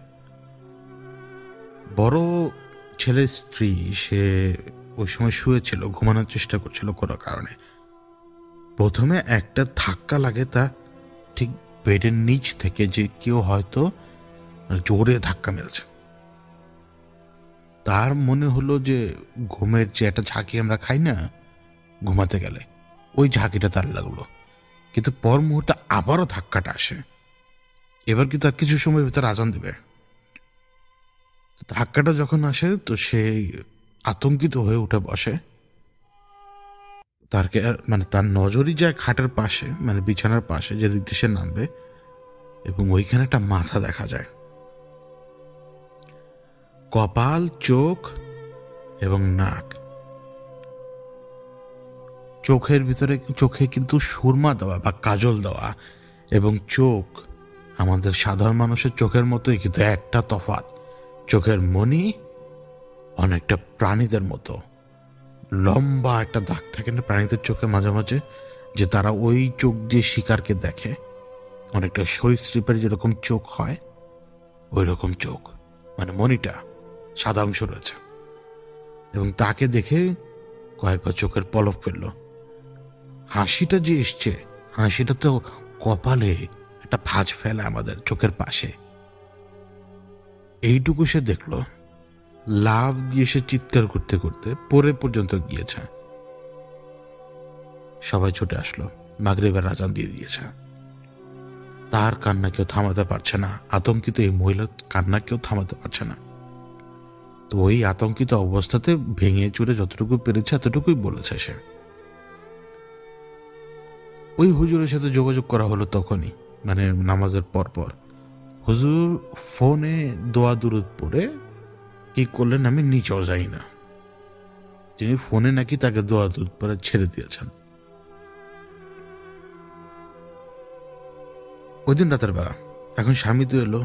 বড় ছেলের স্ত্রী সে ওই সময় শুয়েছিল, ঘুমানোর চেষ্টা করছিল কোনো কারণে। প্রথমে একটা ধাক্কা লাগে তা ঠিক বেডের নিচ থেকে, যে কেউ হয়তো জোরে ধাক্কা মেরেছে। তার মনে হলো যে ঘুমের যে একটা ঝাঁকি আমরা খাই না ঘুমাতে গেলে, ওই ঝাঁকিটা তার লাগলো। কিন্তু পর মুহূর্তে আবারও ধাক্কাটা আসে। এবার কি তার কিছু সময়ের ভিতরে আজান দেবে। ধাক্কাটা যখন আসে তো সে আতঙ্কিত হয়ে উঠে বসে। মানে তার নজরই যায় খাটের পাশে, মানে বিছানার পাশে, যেদিক দিয়ে সে নামবে, এবং ওইখানে একটা মাথা দেখা যায়। কপাল, চোখ এবং নাক। চোখে কিন্তু সুরমা দেওয়া বা কাজল দেওয়া, এবং চোখ আমাদের সাধারণ মানুষের চোখের মতোই, কিন্তু একটা তফাৎ, চোখের মণি অনেকটা প্রাণীদের মতো লম্বা একটা দাগ থাকে না প্রাণীদের চোখে মাঝে মাঝে, যে তারা ওই চোখ দিয়ে শিকারকে দেখে। অনেকটা সরীসৃপের যেরকম চোখ হয় ওই রকম চোখ, মানে মণিটা সাদা অংশ রয়েছে। এবং তাকে দেখে কয়েকবার চোখের পলক ফেলল। হাসিটা যে এসছে, হাসিটা তো কপালে একটা ভাঁজ ফেলে আমাদের চোখের পাশে। এইটুকু সে দেখলো। লাভ দিয়ে সে চিৎকার করতে করতে পরে পর্যন্ত গিয়েছে। সবাই ছুটে আসলো, মাগরিবের আজান দিয়ে দিয়েছে। তার কান্না কেউ থামাতে পারছে না। আতঙ্কিত এই মহিলার কান্না কেউ থামাতে পারছে না। তো ওই আতঙ্কিত অবস্থাতে ভেঙে চুরে যতটুকু পেরেছে এতটুকুই বলেছে সে। ওই হুজুরের সাথে যোগাযোগ করা হলো তখনই, মানে নামাজের পর পর। হুজুর ফোনে দোয়া দুরুদ পড়ে কি করলেন আমি নিচেও যাই না। তিনি ফোনে নাকি তাকে দোয়া দুরুদ পড়ে ছেড়ে দিয়েছেন। ওই দিন রাতের বেলা এখন স্বামী তো এলো।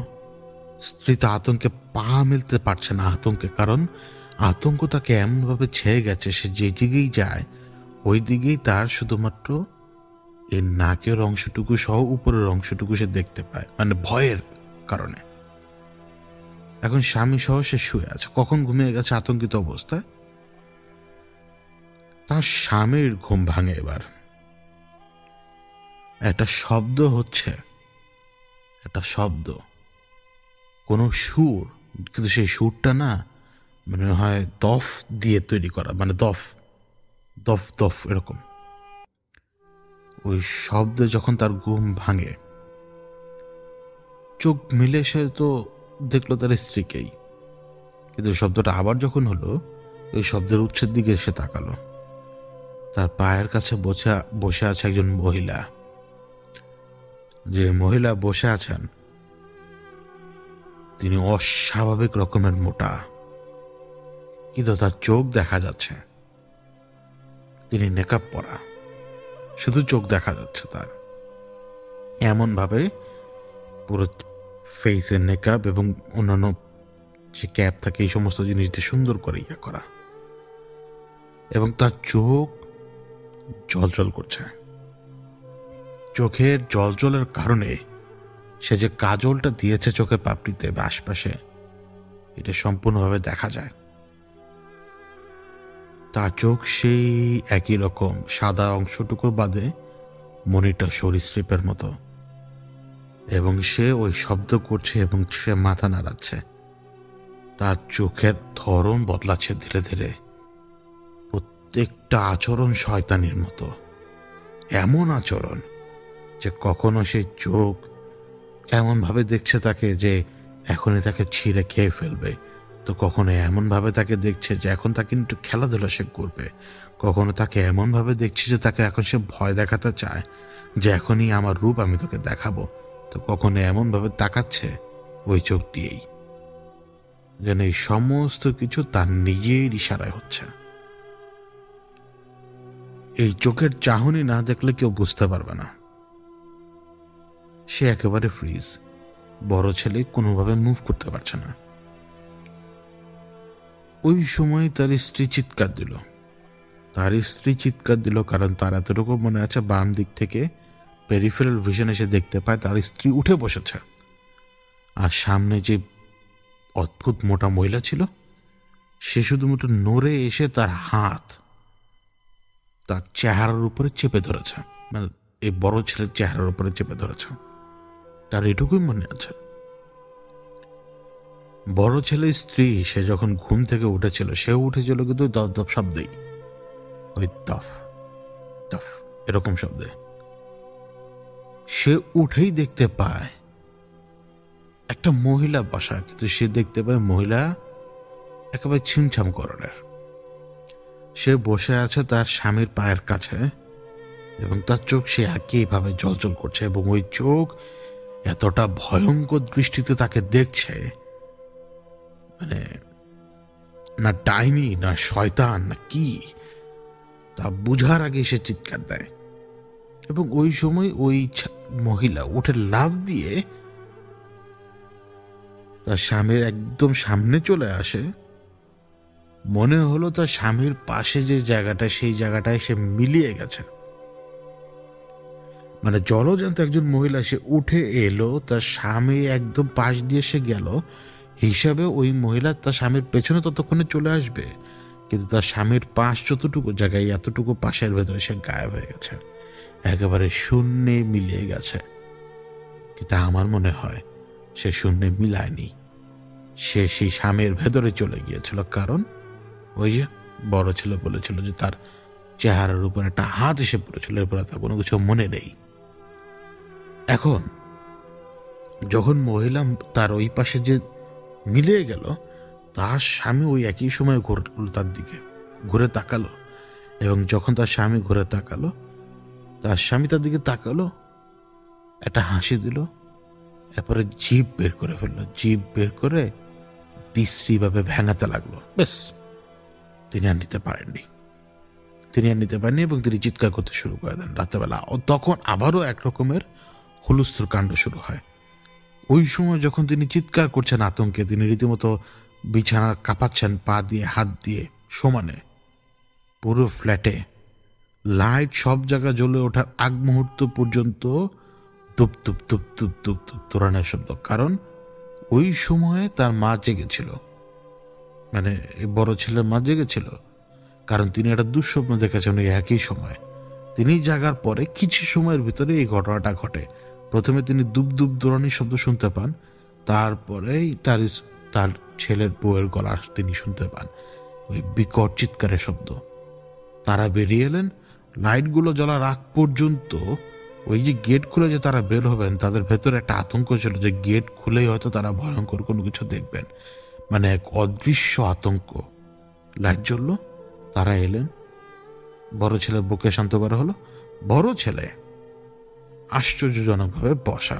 স্ত্রী তো আতঙ্কে পা মেলতে পারছে না আতঙ্কে, কারণ আতঙ্ক তাকে এমনভাবে ছেয়ে গেছে, সে যে দিকেই যায় ওই দিকেই তার শুধুমাত্র এই নাকের অংশটুকু সহ উপরের অংশটুকু সে দেখতে পায়, মানে ভয়ের কারণে। এখন স্বামী সহ সে শুয়ে আছে, কখন ঘুমিয়ে গেছে আতঙ্কিত অবস্থায়। তার স্বামীর ঘুম ভাঙে। এবার একটা শব্দ হচ্ছে, একটা শব্দ, কোনো সুর কিন্তু সেই সুরটা না মনে হয় দফ দিয়ে তৈরি করা, মানে দফ দফ দফ এরকম। ওই শব্দে যখন তার ঘুম ভাঙে, চোখ মিলে সে তো দেখলো তার স্ত্রীকেই, কিন্তু শব্দটা আবার যখন হলো ওই শব্দের উৎসের দিকে এসে তাকালো। তার পায়ের কাছে বসে আছে একজন মহিলা। যে মহিলা বসে আছেন তিনি অস্বাভাবিক রকমের মোটা, কিন্তু তার চোখ দেখা যাচ্ছে। তিনি নেকআপ পরা, শুধু চোখ দেখা যাচ্ছে তার। এমন ভাবে পুরো ফেসে নেকআপ এবং অন্যান্য যে ক্যাপ থাকে এই সমস্ত জিনিস দিয়ে সুন্দর করে ইয়ে করা, এবং তার চোখ জলজল করছে। চোখের জলজলের কারণে সে যে কাজলটা দিয়েছে চোখের পাপড়িতে বা আশপাশে, এটা সম্পূর্ণভাবে দেখা যায়। তার চোখ সেই একই রকম, সাদা অংশটুকু বাদে মনিটা সরীসৃপের মতো, এবং সে ওই শব্দ করছে এবং সে মাথা নাড়াচ্ছে। তার চোখের ধরন বদলাচ্ছে ধীরে ধীরে, প্রত্যেকটা আচরণ শয়তানির মতো। এমন আচরণ যে কখনো সে চোখ এমন ভাবে দেখছে তাকে যে এখনই তাকে ছিঁড়ে খেয়ে ফেলবে, তো কখনো এমন ভাবে তাকে দেখছে যে এখন তাকে একটু খেলাধুলা সে করবে, কখনো তাকে এমন ভাবে দেখছে যে তাকে এখন সে ভয় দেখাতে চায় যে এখনই আমার রূপ আমি তোকে দেখাবো, তো কখনো এমন ভাবে তাকাচ্ছে ওই চোখ দিয়েই যেন এই সমস্ত কিছু তার নিজের ইশারায় হচ্ছে। এই চোখের চাহনি না দেখলে কেউ বুঝতে পারবে না। সে একেবারে ফ্রিজ। বড় ছেলে কোনোভাবে মুভ করতে পারছে না। ওই সময় তার স্ত্রী চিৎকার দিল, কারণ তার এতটুকু মনে আছে বাম দিক থেকে পেরিফেরাল ভিশন এসে দেখতে পায় তার স্ত্রী উঠে বসেছে, আর সামনে যে অদ্ভুত মোটা মহিলা ছিল সে শুধুমাত্র নড়ে এসে তার হাত তার চেহারার উপরে চেপে ধরেছে, মানে এই বড় ছেলের চেহারার উপরে চেপে ধরেছে। তার এটুকুই মনে আছে। বড় ছেলের স্ত্রী সে যখন ঘুম থেকে উঠেছিল, সেও উঠেছিল কিন্তু দপ দপ শব্দেই, ওই দফ দফ এরকম শব্দে। সে উঠেই দেখতে পায় একটা মহিলা বসা, কিন্তু সে দেখতে পায় মহিলা একেবারে ছিমছাম করণের। সে বসে আছে তার স্বামীর পায়ের কাছে, এবং তার চোখ সে একইভাবে জলজল করছে, এবং ওই চোখ এতটা ভয়ঙ্কর দৃষ্টিতে তাকে দেখছে, মানে না ডাইনি না শয়তান না কি তা বুঝার আগে সে চিৎকার দেয়। এবং ওই সময় ওই মহিলা উঠে লাফ দিয়ে তার স্বামীর একদম সামনে চলে আসে। মনে হলো তার স্বামীর পাশে যে জায়গাটা সেই জায়গাটায় সে মিলিয়ে গেছে, মানে জলজান্ত একজন মহিলা সে উঠে এলো, তার স্বামী একদম পাশ দিয়ে সে গেল হিসাবে ওই মহিলা তার স্বামীর পেছনে ততক্ষণে চলে আসবে, কিন্তু তার স্বামীর পাশ যতটুকু জায়গায় এতটুকু পাশের ভেতরে সে গায়েব হয়ে গেছে, একেবারে শূন্যে মিলিয়ে গেছে। কিন্তু আমার মনে হয় সে শূন্যে মিলায়নি, সে সেই স্বামীর ভেতরে চলে গিয়েছিল। কারণ ওই যে বড় ছেলে বলেছিল যে তার চেহারার উপর একটা হাত এসে পড়েছিল, এরপরে তার কোনো কিছু মনে নেই। এখন যখন মহিলা তার ওই পাশে যে মিলিয়ে গেল, তার স্বামী ওই একই সময় তার দিকে ঘুরে তাকালো, এবং যখন তার স্বামী ঘুরে তাকালো, তার স্বামী তার দিকে তাকালো, একটা হাসি দিল, এরপরে জিভ বের করে ফেললো, জিভ বের করে বিশ্রীভাবে ভেঙাতে লাগলো। বেশ, তিনি আর নিতে পারেননি এবং তিনি চিৎকার করতে শুরু করে দেন রাতেবেলা। তখন আবারও একরকমের হুলস্থুল কাণ্ড শুরু হয়। ওই সময় যখন তিনি চিৎকার করছেন আতঙ্কে, তিনি রীতিমতো বিছানা কাঁপাচ্ছেন পা দিয়ে হাত দিয়ে সমানে। পুরো ফ্ল্যাটে লাইট সব জায়গা জ্বলে ওঠার আগ মুহূর্ত পর্যন্ত তুপ তুপ তুপ তুপ তুপ তুপ তোরানের শব্দ। কারণ ওই সময়ে তার মা জেগেছিল, মানে এই বড় ছেলের মা জেগেছিল, কারণ তিনি একটা দুঃস্বপ্ন দেখেছেন ওই একই সময়। তিনি জাগার পরে কিছু সময়ের ভিতরে এই ঘটনাটা ঘটে। প্রথমে তিনি দুপ দুপ দৌড়ানির শব্দ শুনতে পান, তারপরেই তার ছেলের বউয়ের গলা তিনি শুনতে পান, ওই বিকট চিৎকারের শব্দ। তারা বেরিয়ে এলেন। লাইটগুলো জ্বলার আগ পর্যন্ত ওই যে গেট খুলে যে তারা বের হবেন, তাদের ভেতরে একটা আতঙ্ক ছিল যে গেট খুলেই হয়তো তারা ভয়ঙ্কর কোনো কিছু দেখবেন, মানে এক অদৃশ্য আতঙ্ক। লাইট জ্বললো, তারা এলেন। বড় ছেলের বুকে শান্ত করা হলো। বড় ছেলে আশ্চর্যজনকভাবে বসা,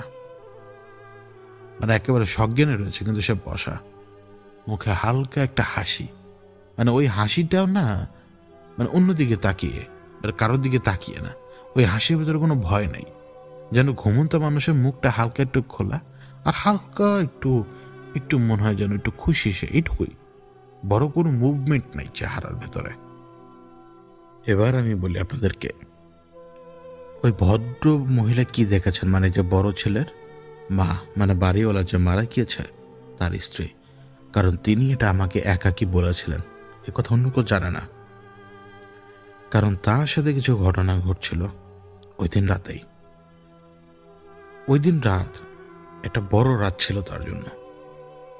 মানে একেবারে সজ্ঞানে রয়েছে, কিন্তু সে বসা, মুখে হালকা একটা হাসি। মানে ওই হাসিটাও না, মানে অন্যদিকে তাকিয়ে, কারোর দিকে তাকিয়ে না, ওই হাসির ভেতরে কোনো ভয় নেই, যেন ঘুমন্ত মানুষের মুখটা হালকা একটু খোলা আর হালকা একটু একটু মনে হয় যেন একটু খুশি, সে এইটুকুই, বড় কোনো মুভমেন্ট নাই চেহারার ভেতরে। এবার আমি বলি আপনাদেরকে, ওই ভদ্র মহিলা কি দেখেছেন, মানে যে বড় ছেলের মা, মানে বাড়িওয়ালা যে মারা গিয়েছে তার স্ত্রী, কারণ তিনি এটা আমাকে একাকি বলেছিলেন, এ কথা অন্য কেউ জানে না, কারণ তার সাথে কিছু ঘটনা ঘটছিল ওই দিন রাতেই। ওই দিন রাত একটা বড় রাত ছিল তার জন্য।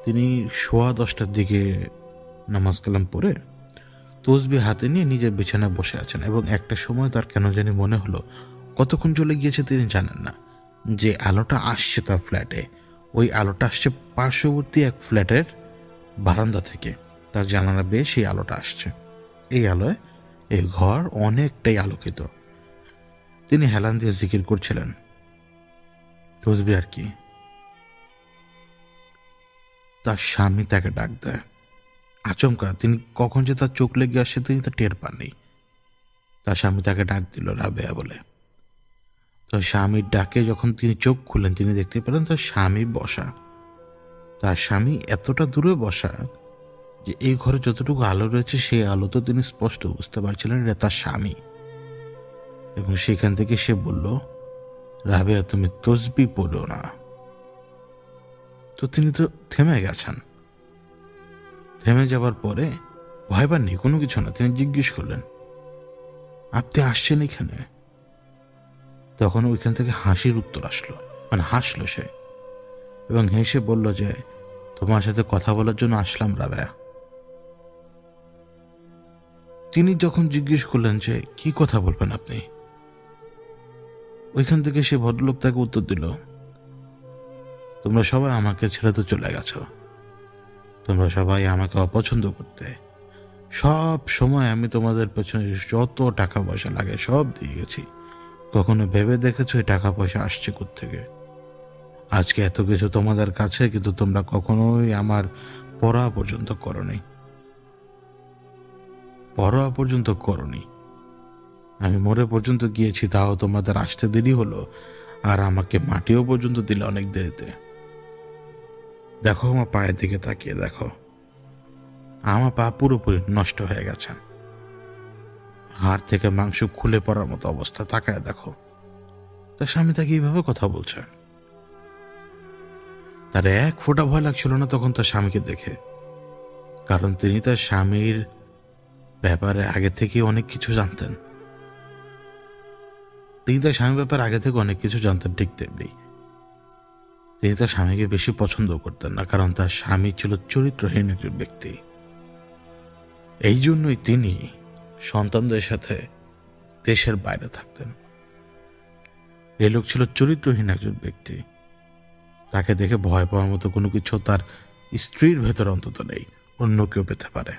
তিনি 10:15টার দিকে নামাজ কালাম পড়ে তসবিহ হাতে নিয়ে নিজের বিছানায় বসে আছেন, এবং একটা সময় তার কেন জানি মনে হলো, কতক্ষণ চলে গিয়েছে তিনি জানেন না, যে আলোটা আসছে তার ফ্ল্যাটে, ওই আলোটা আসছে পার্শ্ববর্তী এক ফ্ল্যাটের বারান্দা থেকে, তার জানালা বেয়ে সেই আলোটা আসছে। এই আলোয় এই ঘর অনেকটাই আলোকিত। তিনি হেলান দিয়ে জিকির করছিলেন, তসবিহ আর কি। তার স্বামী তাকে ডাক দেয়। আচমকা তিনি কখন যে তার চোখ লেগে আসছে তিনি তা টের পাননি। তার স্বামী তাকে ডাক দিল রাবেয়া বলে। তার স্বামীর ডাকে যখন তিনি চোখ খুললেন, তিনি দেখতে পেলেন তার স্বামী বসা। তার স্বামী এতটা দূরে বসা যে এই ঘরে যতটুকু আলো রয়েছে সেই আলো তো তিনি স্পষ্ট বুঝতে পারছিলেন এটা তার স্বামী। এবং সেখান থেকে সে বলল, রাবেয়া তুমি তসবিহ পড়ো না। তো তিনি তো থেমে গেছেন। থেমে যাবার পরে ভয় পাননি, কোনো কিছু না, তিনি জিজ্ঞেস করলেন, আপনি আসছেন এখানে? তখন ওইখান থেকে হাসির উত্তর আসলো, মানে হাসলো সে, এবং হেসে বলল যে তোমার সাথে কথা বলার জন্য আসলাম রাবেয়া। তিনি যখন জিজ্ঞেস করলেন যে কি কথা বলবেন আপনি, ওইখান থেকে সে ভদ্রলোক তাকে উত্তর দিল, তোমরা সবাই আমাকে ছেড়ে তো চলে গেছ, তোমরা সবাই আমাকে অপছন্দ করতে, সব সময় আমি তোমাদের পেছনে যত টাকা পয়সা লাগে সব দিয়ে গেছি, কখনো ভেবে দেখেছো এই টাকা পয়সা আসছে কোত্থেকে? আজকে এত কিছু তোমাদের কাছে, কিন্তু তোমরা কখনোই আমার পরোয়া পর্যন্ত করোনি, পরোয়া পর্যন্ত করোনি। আমি মরে পর্যন্ত গিয়েছি, তাও তোমাদের আসতে দেরি হলো, আর আমাকে মাটিও পর্যন্ত দিলে অনেক দেরিতে। দেখো আমার পায়ের দিকে তাকিয়ে দেখো, আমার পা পুরোপুরি নষ্ট হয়ে গেছে, হাড় থেকে মাংস খুলে পড়ার মতো অবস্থা, তাকায় দেখো। তার স্বামী তাকে এইভাবে কথা বলছে। তার এক ফোঁটা ভয় লাগছিল না তখন তার স্বামীকে দেখে, কারণ তিনি তার স্বামীর ব্যাপারে আগে থেকে অনেক কিছু জানতেন। তিনি তার স্বামীর ব্যাপারে আগে থেকে অনেক কিছু জানতেন। ঠিক তেমনি তিনি তার স্বামীকে বেশি পছন্দ করতেন না, কারণ তার স্বামী ছিল চরিত্রহীন একজন ব্যক্তি। এই জন্যই তিনি সন্তানদের সাথে দেশের বাইরে থাকতেন। এই লোক ছিল চরিত্রহীন একজন ব্যক্তি। তাকে দেখে ভয় পাওয়ার মতো কোনো কিছু তার স্ত্রীর ভেতরে অন্তত নেই, অন্য কেউ পেতে পারে।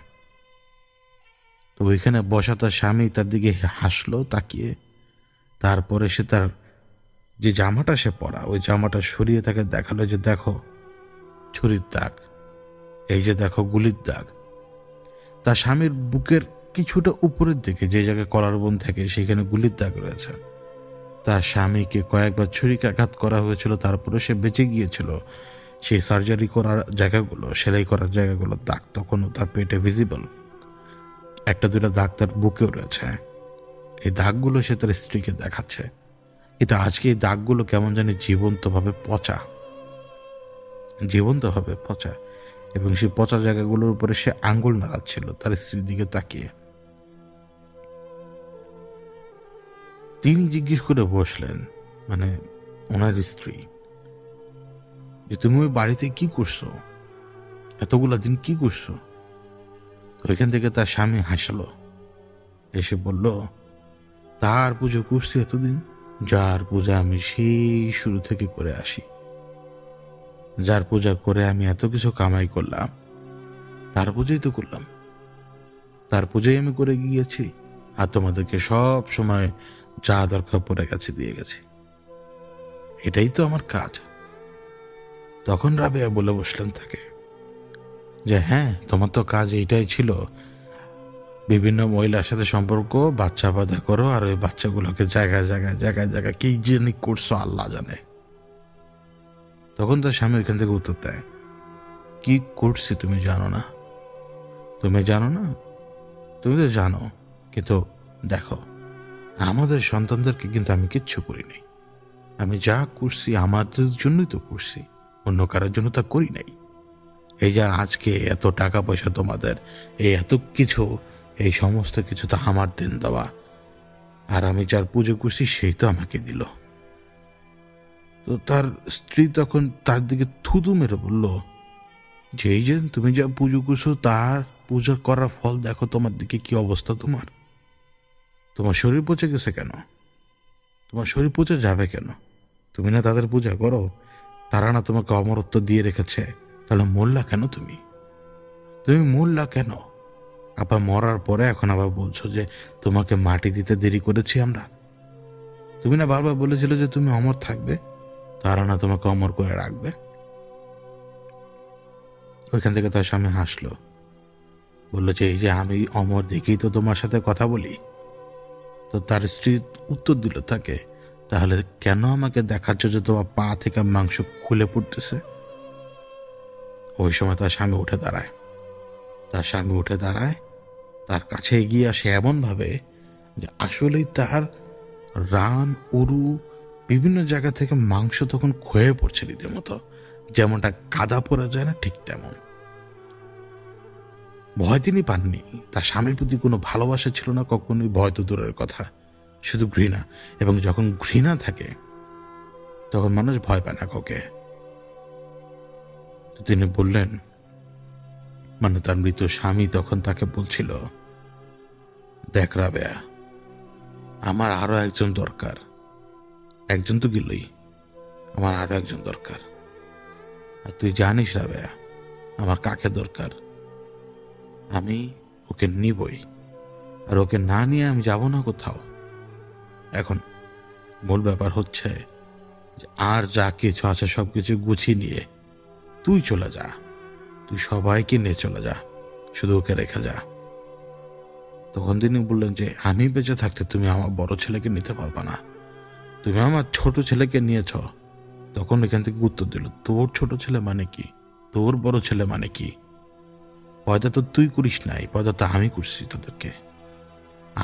তো ওইখানে বসা তার স্বামী তার দিকে হাসলো তাকিয়ে, তারপরে সে তার যে জামাটা সে পরা, ওই জামাটা সরিয়ে তাকে দেখালো যে দেখো ছুরির দাগ, এই যে দেখো গুলির দাগ। তার স্বামীর বুকের কিছুটা উপরের দিকে যে জায়গায় কলার বোন থাকে সেখানে গুলির দাগ রয়েছে। তার স্বামীকে কয়েকবার ছুরিকাঘাত করা হয়েছিল, তারপরে সে বেঁচে গিয়েছিল। সেই সার্জারি করার জায়গাগুলো, সেলাই করার জায়গাগুলো দাগ তখনও তার পেটে ভিজিবল। একটা দুটা দাগ তার বুকেও রয়েছে। এই দাগগুলো সে তার স্ত্রীকে দেখাচ্ছে, কিন্তু আজকে এই দাগগুলো কেমন জানি জীবন্তভাবে পচা, এবং সেই পচা জায়গাগুলোর উপরে সে আঙ্গুল নাড়াচ্ছিল তার স্ত্রীর দিকে তাকিয়ে। তিনি জিজ্ঞেস করে বসলেন, মানে ওনার স্ত্রী, যে তুমি ওই বাড়িতে কি করছো? এতগুলা দিন কি করছো? ওইখান থেকে তার স্বামী হাসলো, এসে বলল, তার পুজো করছি এতদিন, যার পূজা আমি সেই শুরু থেকে করে আসি, যার পূজা করে আমি এত কিছু কামাই করলাম, তার পুজোই তো করলাম, তার পুজোই আমি করে গিয়েছি, আর তোমাদেরকে সব সময় যা দরকার পড়ে গেছে দিয়ে গেছি, এটাই তো আমার কাজ। তখন রাবেয়া বলে বসলেন তাকে যে, হ্যাঁ, তোমার তো কাজ এইটাই ছিল, বিভিন্ন মহিলার সাথে সম্পর্ক, বাচ্চা বাঁধা করো, আর ওই বাচ্চাগুলোকে জায়গায় জায়গায় জায়গায় জায়গায় কি জানি করছো আল্লাহ জানে। তখন তার স্বামী ওইখান থেকে উত্তর দেয়, কি করছি তুমি জানো না? তুমি জানো না? তুমি তো জানো, কিন্তু দেখো, আমাদের সন্তানদেরকে কিন্তু আমি কিচ্ছু করিনি। আমি যা করছি আমাদের জন্যই তো করছি, অন্য কারোর জন্য তা করি নাই। এই যা আজকে এত টাকা পয়সা তোমাদের, এই এত কিছু, এই সমস্ত কিছু তো আমার দেন দেওয়া, আর আমি যার পুজো করছি সেই তো আমাকে দিল। তো তার স্ত্রী তখন তার দিকে থুতু মেরে বলল যে, এই যে তুমি যা পুজো করছো তার পূজা করার ফল দেখো, তোমার দিকে কি অবস্থা, তোমার শরীর পচে গেছে কেন? তোমার শরীর পচে যাবে কেন? তুমি না তাদের পূজা করো, তারা না তোমাকে অমরত্ব দিয়ে রেখেছে, তাহলে মরলা কেন? তুমি মরলা কেন? আবার মরার পরে এখন আবার বলছো যে তোমাকে মাটি দিতে দেরি করেছি আমরা। তুমি না বারবার বলেছিলে যে তুমি অমর থাকবে, তারা না তোমাকে অমর করে রাখবে। ওইখান থেকে তার স্বামী হাসলো, বললো যে, এই যে আমি অমর দেখেই তো তোমার সাথে কথা বলি। তো তার স্ত্রী উত্তর দিল তাকে, তাহলে কেন আমাকে দেখাচ্ছ যে তোমার পা থেকে মাংস খুলে পড়তেছে? ওই সময় তার স্বামী উঠে দাঁড়ায়, তার কাছে এগিয়ে আসে এমন ভাবে যে আসলেই তার রান, উরু, বিভিন্ন জায়গা থেকে মাংস তখন ক্ষয়ে পড়ছে রীতিমতো, যেমনটা কাদা পড়া যায় না, ঠিক তেমন। ভয় তিনি পাননি, তার স্বামীর প্রতি কোনো ভালোবাসা ছিল না কখনোই, ভয় তো দূরের কথা, শুধু ঘৃণা। এবং যখন ঘৃণা থাকে তখন মানুষ ভয় পায় না কাউকে। তিনি বললেন, মানে তার মৃত স্বামী তখন তাকে বলছিল, দেখ রাবেয়া, আমার আরো একজন দরকার, একজন তো গেলই, আমার আরো একজন দরকার। আর তুই জানিস রাবেয়া আমার কাকে দরকার? আমি ওকে নিবই, আর ওকে না নিয়ে আমি যাব না কোথাও। এখন মূল ব্যাপার হচ্ছে যে আর যা কিছু আছে সবকিছু গুছিয়ে নিয়ে তুই চলে যা, তুই সবাইকে নিয়ে চলে যা, শুধু ওকে রেখে যা। তখন তিনি বললেন যে, আমি বেঁচে থাকতে তুমি আমার বড় ছেলেকে নিতে পারবা না, তুমি আমার ছোট ছেলেকে নিয়েছ। তখন এখান থেকে উত্তর দিল, তোর ছোট ছেলে মানে কি, তোর বড় ছেলে মানে কি? পয়দা তো তুই করিস নাই, পয়দা তো আমি করছি তোদেরকে,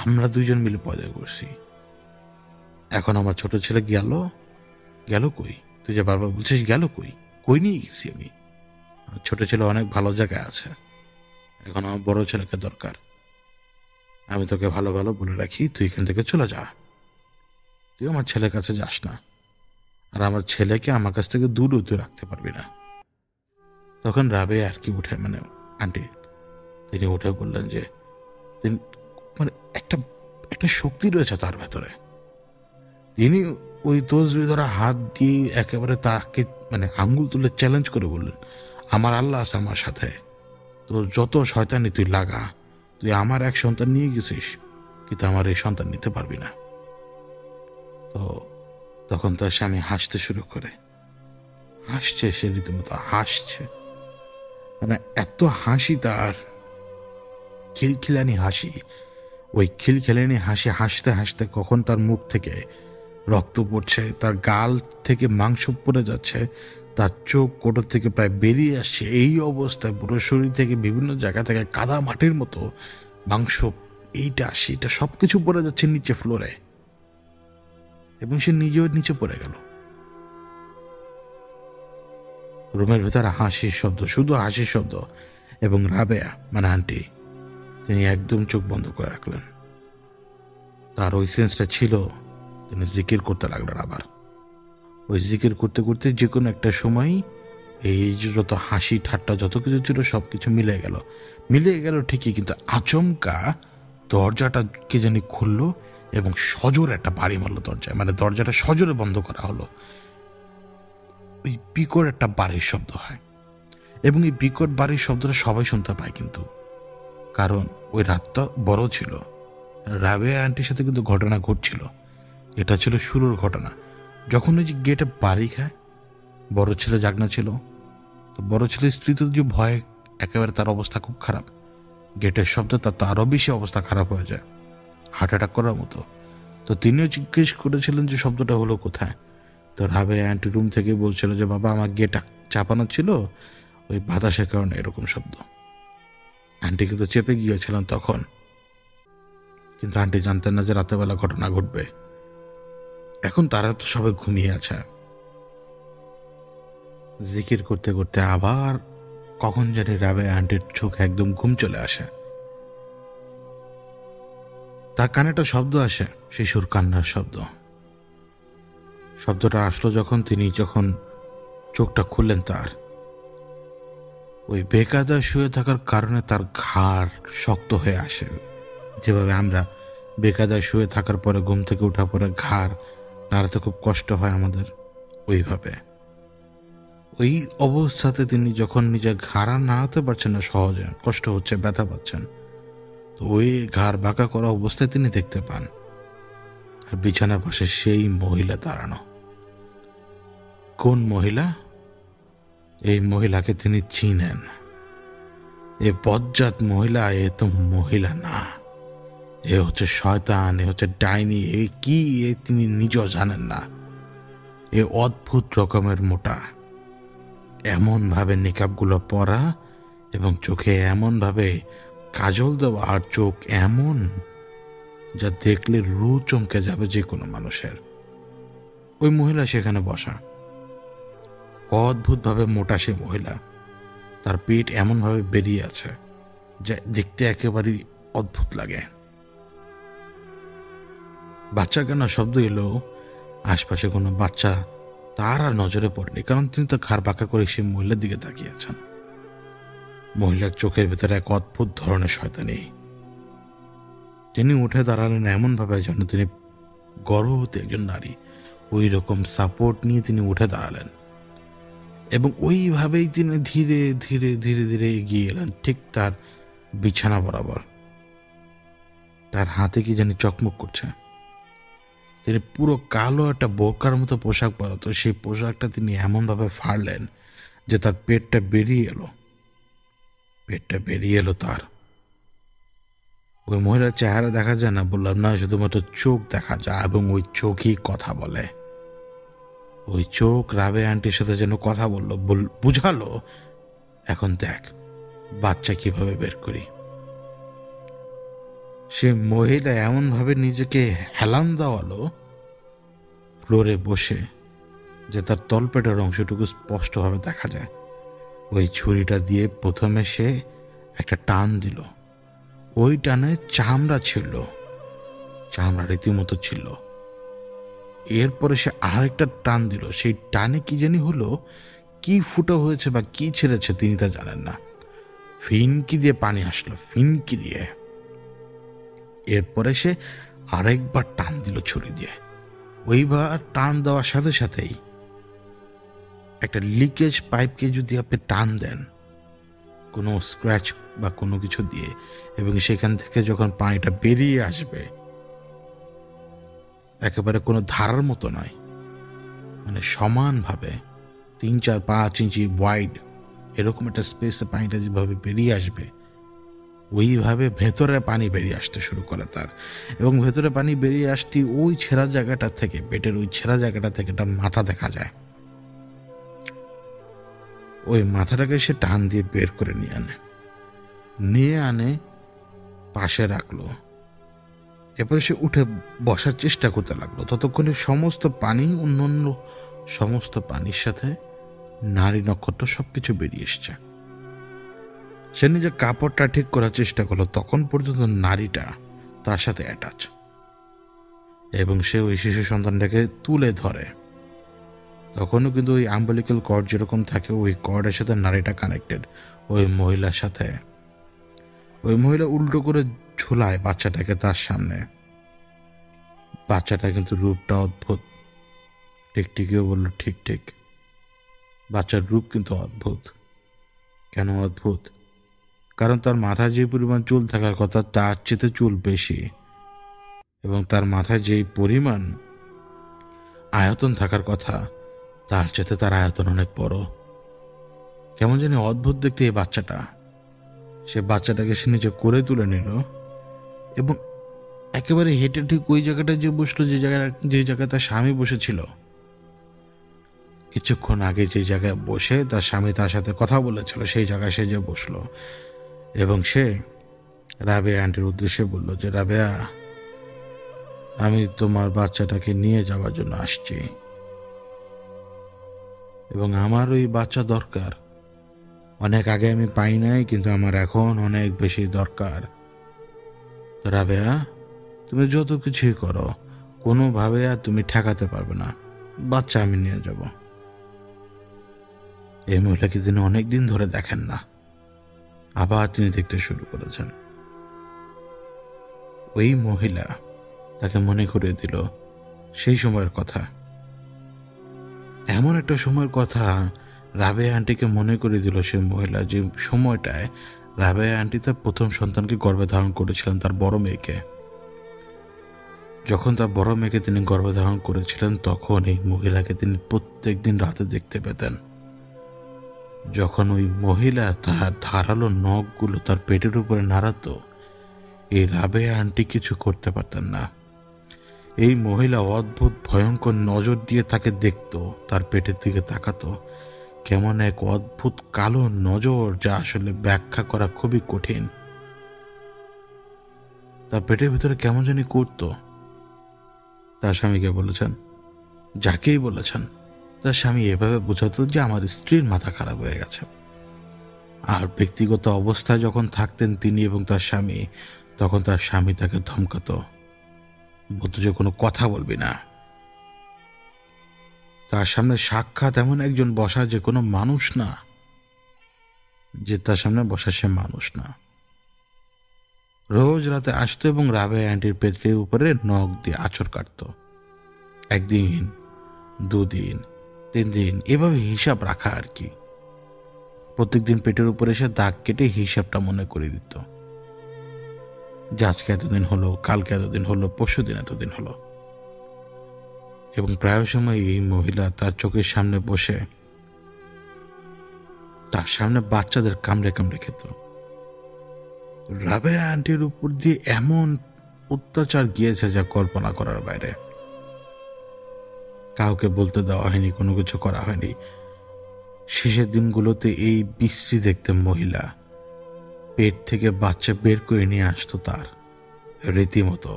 আমরা দুইজন মিলে পয়দা করছি। এখন আমার ছোট ছেলে গেল কই? তুই যে বারবার বলছিস গেল কই, কই নিয়ে গেছি আমি? ছোট ছেলে অনেক ভালো জায়গায় আছে, এখন আমার বড় ছেলেকে দরকার। আমি তোকে ভালো ভালো বলে রাখি, তুই এখান থেকে চলে যা, তুই আমার ছেলের কাছে যাস না, আর আমার ছেলেকে আমার কাছ থেকে দূরেও তুই রাখতে পারবি না। তখন রাবে আর কি উঠে, মানে আন্টি, তিনি উঠে বললেন যে, তিনি মানে একটা একটা শক্তি রয়েছে তার ভেতরে। তিনি ওই তসবিহ ধরা হাত দিয়ে একেবারে তাকে মানে আঙ্গুল তুলে চ্যালেঞ্জ করে বললেন, আমার আল্লাহ আছে আমার সাথে, তো যত শয়তানি তুই লাগা, তুই আমার এক সন্তান নিয়ে গেছিস, কিন্তু আমার এই সন্তান নিতে পারবি না। তো তখন তার স্বামী হাসতে শুরু করে, হাসছে, সে রীতিমতো হাসছে, মানে এত হাসি তার, খিলখিলানি হাসি। ওই খিলখিলানি হাসি হাসতে হাসতে কখন তার মুখ থেকে রক্ত পড়ছে, তার গাল থেকে মাংস পড়ে যাচ্ছে, তার চোখ কোটর থেকে প্রায় বেরিয়ে আসছে। এই অবস্থায় পুরো শরীর থেকে বিভিন্ন জায়গা থেকে কাদা মাটির মতো মাংস, এইটা সেটা সবকিছু পড়ে যাচ্ছে নিচে ফ্লোরে, এবং সে নিজেও নিচে পড়ে গেল। রুমের ভেতরে হাসির শব্দ, শুধু হাসির শব্দ, এবং রাবেয়া মানে আন্টি, তিনি একদম চোখ বন্ধ করে রাখলেন। তার ওই সেন্সটা ছিল, তিনি জিকির করতে লাগলেন। আবার ওই জিকির করতে করতে যে কোনো একটা সময় এই যে যত হাসি ঠাট্টা যত কিছু ছিল সবকিছু মিলে গেল ঠিকই, কিন্তু আচমকা দরজাটা কে জানি খুললো এবং সজোরে একটা বাড়ি মারলো দরজায়, মানে দরজাটা সজোরে বন্ধ করা হলো। ওই বিকট একটা বাড়ির শব্দ হয় এবং এই বিকট বাড়ির শব্দটা সবাই শুনতে পায়, কিন্তু কারণ ওই রাতটা বড় ছিল, রাবেয়া আন্টির সাথে কিন্তু ঘটনা ঘটছিল। এটা ছিল শুরুর ঘটনা। যখন ওই যে গেটে বাড়ি খায়, বড় ছেলে জাগনা ছিল, তো বড় ছেলের স্ত্রী তো যে ভয়ে একেবারে তার অবস্থা খুব খারাপ, গেটের শব্দে তার আরও বেশি অবস্থা খারাপ হয়ে যায়, হার্ট অ্যাটাক করার মতো। তো তিনিও জিজ্ঞেস করেছিলেন যে শব্দটা হলো কোথায়। তো রাবেয়া আন্টি রুম থেকে বলছিল যে বাবা আমার গেট চাপানো ছিল, ওই বাতাসের কারণে এরকম শব্দ। আন্টি কিন্তু চেপে গিয়েছিলেন তখন, কিন্তু আন্টি জানতেন না যে রাতেরবেলা ঘটনা ঘটবে। এখন তারা তো সবাই ঘুমিয়ে আছে। জিকির করতে করতে আবার কখন জানি রাবেয়া আন্টির চোখে একদম ঘুম চলে আসে। তার কানে একটা শব্দ আসে, শিশুর কান্নার শব্দ। শব্দটা আসলো যখন তিনি চোখটা খুললেন, তার ওই বেকায়দা শুয়ে থাকার কারণে তার ঘাড় শক্ত হয়ে আসে। যেভাবে আমরা বেকায়দা শুয়ে থাকার পরে ঘুম থেকে ওঠার পরে ঘাড় নাড়াতে খুব কষ্ট হয় আমাদের, ওইভাবে ওই অবস্থাতে তিনি যখন নিজের ঘাড় নাড়াতে পারছেন না, সহজে কষ্ট হচ্ছে, ব্যথা পাচ্ছেন, তো ওই ঘাড় বাঁকা করা অবস্থায় তিনি দেখতে পান আর বিছানার পাশে সেই মহিলা দাঁড়ানো। কোন মহিলা? এই মহিলাকে তিনি চিনেন। এ বজ্জাত মহিলা, এ তো মহিলা না, এ হচ্ছে শয়তান, এ হচ্ছে ডাইনি, এ কি এ তিনি নিজেও জানেন না। এ অদ্ভুত রকমের মোটা, এমন ভাবে নিকাবগুলো পরা এবং চোখে এমন ভাবে কাজল দেওয়া, আর চোখ এমন যা দেখলে রু চমকে যাবে যে কোনো মানুষের। ওই মহিলা সেখানে বসা, অদ্ভুতভাবে মোটা সে মহিলা, তার পেট এমন ভাবে বেরিয়ে আছে যা দেখতে একেবারেই অদ্ভুত লাগে। বাচ্চা কান্নার শব্দ এলো, আশপাশে কোনো বাচ্চা তার আর নজরে পড়েনি, কারণ তিনি তো ঘাড় বাঁকা করে সেই মহিলার দিকে তাকিয়েছেন। মহিলার চোখের ভেতরে এক অদ্ভুত ধরনের শয়তানি। তিনি উঠে দাঁড়ালেন এমন ভাবে যেন তিনি গর্ভবতী একজন নারী। ওই রকম সাপোর্ট নিয়ে তিনি উঠে দাঁড়ালেন এবং ওইভাবেই তিনি ধীরে ধীরে ধীরে ধীরে এগিয়ে এলেন ঠিক তার বিছানা বরাবর। তার হাতে কি জানি চকমক করছে। তিনি পুরো কালো একটা বোরকার মতো পোশাক পরা, তো সেই পোশাকটা তিনি এমনভাবে ফাড়লেন যে তার পেটটা বেরিয়ে এলো তার। ওই মহিলার চেহারা দেখা যায় না, বললাম না, শুধুমাত্র চোখ দেখা যায় এবং ওই চোখই কথা বলে। ওই চোখ রাবেয়া আন্টির সাথে যেন কথা বললো, বুঝালো এখন দেখ বাচ্চা কিভাবে বের করি। সে মহিলা এমন ভাবে নিজেকে হেলান দেওয়ালো ফ্লোরে বসে যে তার তলপেটের অংশটুকু স্পষ্টভাবে দেখা যায়। ওই ছুরিটা দিয়ে প্রথমে সে একটা টান দিল, ওই টানে চামড়া রীতিমতো ছিল। এরপরে সে আরেকটা টান দিল, সেই টানে কি জানি হলো, কি ফুটো হয়েছে বা কি ছেড়েছে তিনি তা জানেন না। ফিনকি দিয়ে পানি আসলো, ফিনকি দিয়ে। এরপরে সে আরেকবার টান দিল ছুরি দিয়ে। ওইবার টান দেওয়ার সাথে সাথেই একটা লিকেজ পাইপকে যদি আপনি টান দেন কোনো স্ক্র্যাচ বা কোনো কিছু দিয়ে, এবং সেখান থেকে যখন পানিটা বেরিয়ে আসবে একেবারে কোনো ধারার মতো নয়, মানে সমানভাবে 3, 4, 5 ইঞ্চি ওয়াইড এরকম একটা স্পেসে পানিটা যেভাবে বেরিয়ে আসবে, ওইভাবে ভেতরে পানি বেরিয়ে আসতে শুরু করে তার। এবং ভেতরে পানি বেরিয়ে আসতে ওই ছেঁড়া জায়গাটা থেকে, পেটের ওই ছেঁড়া জায়গাটা থেকে একটা মাথা দেখা যায়। ওই মাথাটাকে সে টান দিয়ে বের করে নিয়ে আনে পাশে রাখলো। এরপরে সে উঠে বসার চেষ্টা করতে লাগলো। ততক্ষণে সমস্ত পানি, অন্যান্য সমস্ত পানির সাথে নারী নক্ষত্র সবকিছু বেরিয়ে এসছে। সে নিজের কাপড়টা ঠিক করার চেষ্টা করলো, তখন পর্যন্ত নারীটা তার সাথে অ্যাটাচ, এবং সে ওই শিশু সন্তানটাকে তুলে ধরে। তখনও কিন্তু ওই আম্বিলিক্যাল কর্ড যেরকম থাকে ওই কর্ডের সাথে নারীটা কানেক্টেড ওই মহিলার সাথে। ওই মহিলা উল্টো করে ঝুলায় বাচ্চাটাকে তার সামনে। বাচ্চাটা কিন্তু রূপটা অদ্ভুত। টিকটিকিও বলল ঠিক ঠিক, বাচ্চার রূপ কিন্তু অদ্ভুত। কেন অদ্ভুত? কারণ তার মাথায় যে পরিমাণ চুল থাকার কথা তার চেয়ে চুল বেশি, এবং তার মাথায় যেই পরিমাণ আয়তন থাকার কথা তার চেয়ে তার আয়তন অনেক বড়। কেমন জানি অদ্ভুত দেখতে এই বাচ্চাটা। সে বাচ্চাটাকে সে নিচে করে তুলে নিল এবং একেবারে হেঁটে ঠিক ওই জায়গাটায় যে বসলো যে জায়গায় তার স্বামী বসেছিল। কিছুক্ষণ আগে যে জায়গায় বসে তার স্বামী তার সাথে কথা বলেছিল সেই জায়গায় সে যে বসলো এবং সে রাবেয়া আন্টির উদ্দেশ্যে বলল যে, রাবেয়া, আমি তোমার বাচ্চাটাকে নিয়ে যাওয়ার জন্য আসছি এবং আমার ওই বাচ্চা দরকার। অনেক আগে আমি পাই নাই, কিন্তু আমার এখন অনেক বেশি দরকার। তো রাবেয়া, তুমি যত কিছুই করো কোনোভাবে আর তুমি ঠেকাতে পারবে না, বাচ্চা আমি নিয়ে যাব। এই মহিলাকে তিনি অনেকদিন ধরে দেখেন না, আবার তিনি দেখতে শুরু করেছেন। ওই মহিলা তাকে মনে করিয়ে দিল সেই সময়ের কথা। এমন একটা সময়ের কথা রাবেয়া আন্টিকে মনে করিয়ে দিল সেই মহিলা, যে সময়টায় রাবেয়া আন্টি তার প্রথম সন্তানকে গর্ভে ধারণ করেছিলেন, তার বড় মেয়েকে। যখন তার বড় মেয়েকে তিনি গর্ভে ধারণ করেছিলেন তখন এই মহিলাকে তিনি প্রত্যেক দিন রাতে দেখতে পেতেন। যখন ওই মহিলা তার ধারালো নখগুলো তার পেটের উপরে নাড়াতো, এই রাবেয়া আন্টি কিছু করতে পারতেন না। এই মহিলা অদ্ভুত ভয়ঙ্কর নজর দিয়ে তাকে দেখতো, তার পেটের দিকে তাকাতো। কেমন এক অদ্ভুত কালো নজর, যা আসলে ব্যাখ্যা করা খুবই কঠিন। তার পেটের ভিতরে কেমন জানি করতো। তার স্বামীকে বলেছেন, যাকেই বলেছেন, তার স্বামী এভাবে বোঝাতো যে আমার স্ত্রীর মাথা খারাপ হয়ে গেছে। আর ব্যক্তিগত অবস্থায় যখন থাকতেন তিনি এবং তার স্বামী, তখন তার স্বামী তাকে ধমকাতো, বলতো যে কোনো কথা বলবি না। তার সামনে সাক্ষাৎ এমন একজন বসা যে কোনো মানুষ না, যে তার সামনে বসা সে মানুষ না। রোজ রাতে আসতো এবং রাবেয়া আন্টির পেটের উপরে নখ দিয়ে আঁচড় কাটত। একদিন, 2 দিন, 3 দিন, এভাবে হিসাব রাখা আর কি। প্রত্যেকদিন পেটের উপরে এসে দাগ কেটে হিসাবটা মনে করে দিত, যে আজকে এতদিন হলো, কালকে এতদিন হলো, পরশু দিন এতদিন হলো। এবং প্রায় সময় এই মহিলা তার চোখের সামনে বসে তার সামনে বাচ্চাদের কামড়ে কামড়ে খেত। রাবেয়া আন্টির উপর দিয়ে এমন অত্যাচার গিয়েছে যা কল্পনা করার বাইরে। কাউকে বলতে দেওয়া হয়নি, কোনো কিছু করা হয়নি। শেষের দিনগুলোতে এই বিশ্রী দেখতে মহিলা পেট থেকে বাচ্চা বের করে নিয়ে আসতো তার, রীতিমতো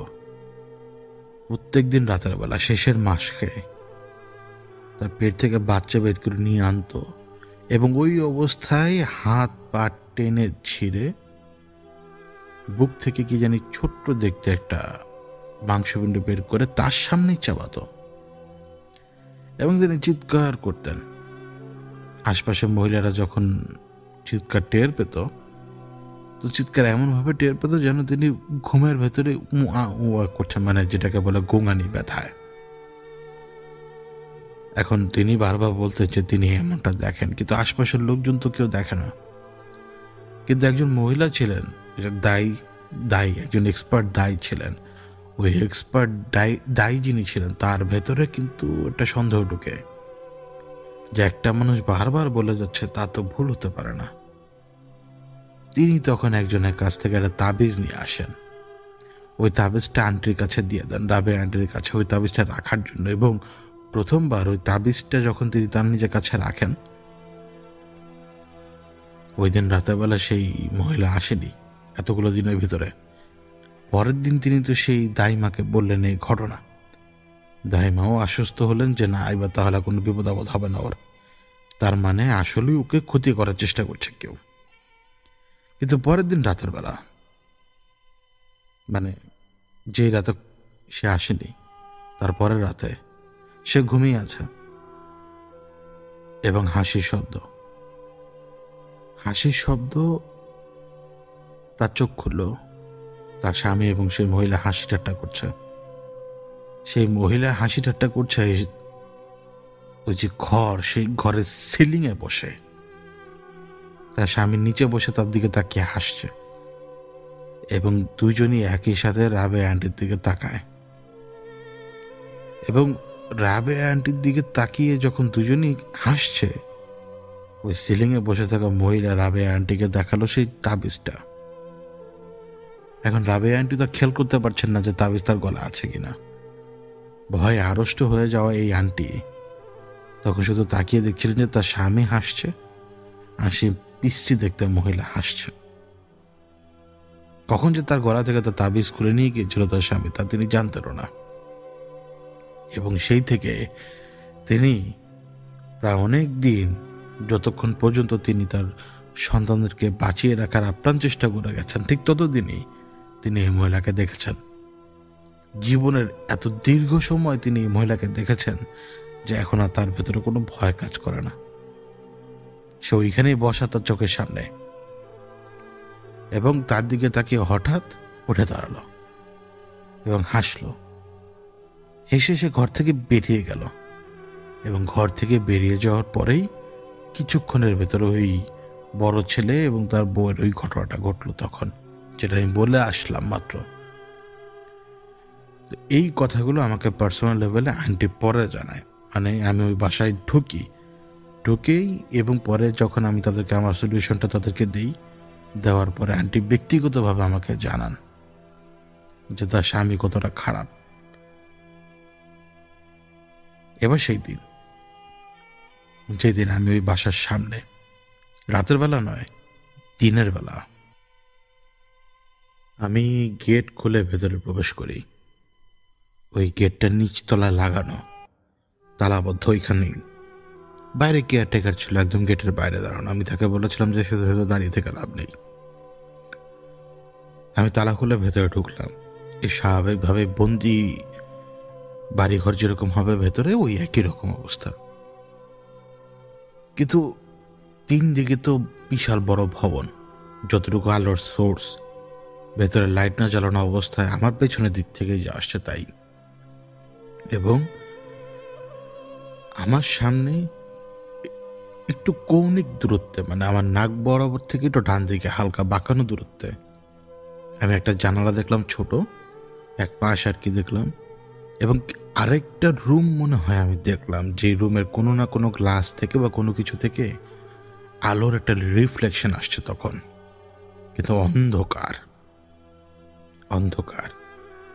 প্রত্যেক দিন রাতের বেলা শেষের মাসকে তার পেট থেকে বাচ্চা বের করে নিয়ে আনতো এবং ওই অবস্থায় হাত পা টেনে ছিঁড়ে বুক থেকে কি জানি ছোট্ট দেখতে একটা মাংসপিণ্ড বের করে তার সামনেই চাবাতো এবং তিনি চিৎকার করতেন। আশপাশের মহিলারা যখন চিৎকার টের পেত, তো চিৎকার এমনভাবে টের পেত যেন তিনি ঘুমের ভেতরে করছেন, মানে যেটাকে বলে গোঙানি ব্যথায়। এখন তিনি বারবার বলতেন যে তিনি এমনটা দেখেন, কিন্তু আশপাশের লোকজন তো কেউ দেখে না। কিন্তু একজন মহিলা ছিলেন, দায়ী একজন এক্সপার্ট দায়ী ছিলেন। ওই এক্সপার্ট দায়ী যিনি ছিলেন তার ভেতরে কিন্তু একটা সন্দেহ ঢুকে, যে একটা মানুষ বারবার বলে যাচ্ছে তা তো ভুল হতে পারে না। তিনি তখন একজনের কাছ থেকে একটা তাবিজ নিয়ে আসেন। ওই তাবিজটা আন্টির কাছে দিয়ে দেন, রাবেয়া আন্টির কাছে ওই তাবিজটা রাখার জন্য। এবং প্রথমবার ওই তাবিজটা যখন তিনি তার নিজের কাছে রাখেন, ওই দিন রাতেরবেলা সেই মহিলা আসেনি এতগুলো দিনের ভিতরে। পরের দিন তিনি তো সেই দাইমাকে বললেন এই ঘটনা। দাইমাও আশ্বস্ত হলেন যে না, এবার তাহলে কোনো বিপদ আপদ হবে না ওর, তার মানে আসলেই ওকে ক্ষতি করার চেষ্টা করছে কেউ। কিন্তু পরের দিন রাতের বেলা, মানে যেই রাতে সে আসেনি তার পরের রাতে সে ঘুমিয়ে আছে। এবং হাসির শব্দ। তার চোখ খুলল। তার স্বামী এবং সেই মহিলা হাসি ঠাট্টা করছে। সেই মহিলা হাসি ঠাট্টা করছে ওই যে ঘর, সেই ঘরের সিলিং এ বসে। তার স্বামীর নিচে বসে তার দিকে তাকিয়ে হাসছে এবং দুইজনই একই সাথে রাবেয়া আন্টির দিকে তাকায়। এবং রাবেয়া আন্টির দিকে তাকিয়ে যখন দুজনই হাসছে, ওই সিলিং এ বসে থাকা মহিলা রাবেয়া আন্টিকে দেখালো সেই তাবিজটা। এখন রাবেয়া আন্টি তো খেয়াল করতে পারছেন না যে তাবিজ তার গলা আছে কিনা। ভয়ে আড়ষ্ট হয়ে যাওয়া এই আন্টি তখন শুধু তাকিয়ে দেখছিলেন যে তার স্বামী হাসছে আর সেই পিস্টি দেখতে মহিলা হাসছে। কখন যে তার গলা থেকে তার তাবিজ খুলে নিয়ে গিয়েছিল তার স্বামী, তা তিনি জানতেনও না। এবং সেই থেকে তিনি প্রায় অনেক দিন, যতক্ষণ পর্যন্ত তিনি তার সন্তানদেরকে বাঁচিয়ে রাখার আপ্রাণ চেষ্টা করে গেছেন, ঠিক ততদিনই তিনি এই মহিলাকে দেখেছেন। জীবনের এত দীর্ঘ সময় তিনি এই মহিলাকে দেখেছেন যে এখন আর তার ভেতরে কোনো ভয় কাজ করে না। সে ওইখানেই বসা তার চোখের সামনে এবং তার দিকে তাকিয়ে হঠাৎ উঠে দাঁড়ালো এবং হাসলো। হেসে সে ঘর থেকে বেরিয়ে গেল এবং ঘর থেকে বেরিয়ে যাওয়ার পরেই কিছুক্ষণের ভেতরে ওই বড় ছেলে এবং তার বউয়ের ওই ঘটনাটা ঘটলো তখন, যেটা আমি বলে আসলাম মাত্র। এই কথাগুলো আমাকে পার্সোনাল লেভেলে আন্টি পরে জানায়। মানে আমি ওই বাসায় ঢুকেই এবং পরে যখন আমি তাদেরকে আমার সলিউশনটা তাদেরকে দেওয়ার পরে আন্টি ব্যক্তিগতভাবে আমাকে জানান যে তার স্বামী কতটা খারাপ। এবার সেই দিন, যেদিন আমি ওই বাসার সামনে, রাতের বেলা নয়, দিনের বেলা, আমি গেট খুলে ভেতরে প্রবেশ করি। ওই গেটটা নিচতলায় লাগানো, তালাবদ্ধ। ওইখানেই বাইরে কেয়ারটেকার ছিল, একদম গেটের বাইরে দাঁড়ানো। আমি তাকে বলেছিলাম যে শুধু শুধু দাঁড়িয়ে থেকে লাভ নেই। আমি তালা খুলে ভেতরে ঢুকলাম। এই স্বাভাবিকভাবে বন্দি বাড়িঘর যেরকম হবে ভেতরে, ওই একই রকম অবস্থা। কিন্তু তিন দিকে তো বিশাল বড় ভবন, যতটুকু আলোর সোর্স, ভেতরে লাইট না জ্বালানো অবস্থায় আমার পেছনের দিক থেকে যা আসছে তাই। এবং আমার সামনে একটু কৌণিক দূরত্বে, মানে আমার নাক বরাবর থেকে একটু ডান দিকে হালকা বাঁকানো দূরত্বে আমি একটা জানালা দেখলাম, ছোট এক পাশ আর কি দেখলাম। এবং আরেকটা রুম মনে হয় আমি দেখলাম, যে রুমের কোনো না কোনো গ্লাস থেকে বা কোনো কিছু থেকে আলোর একটা রিফ্লেকশন আসছে তখন, কিন্তু অন্ধকার।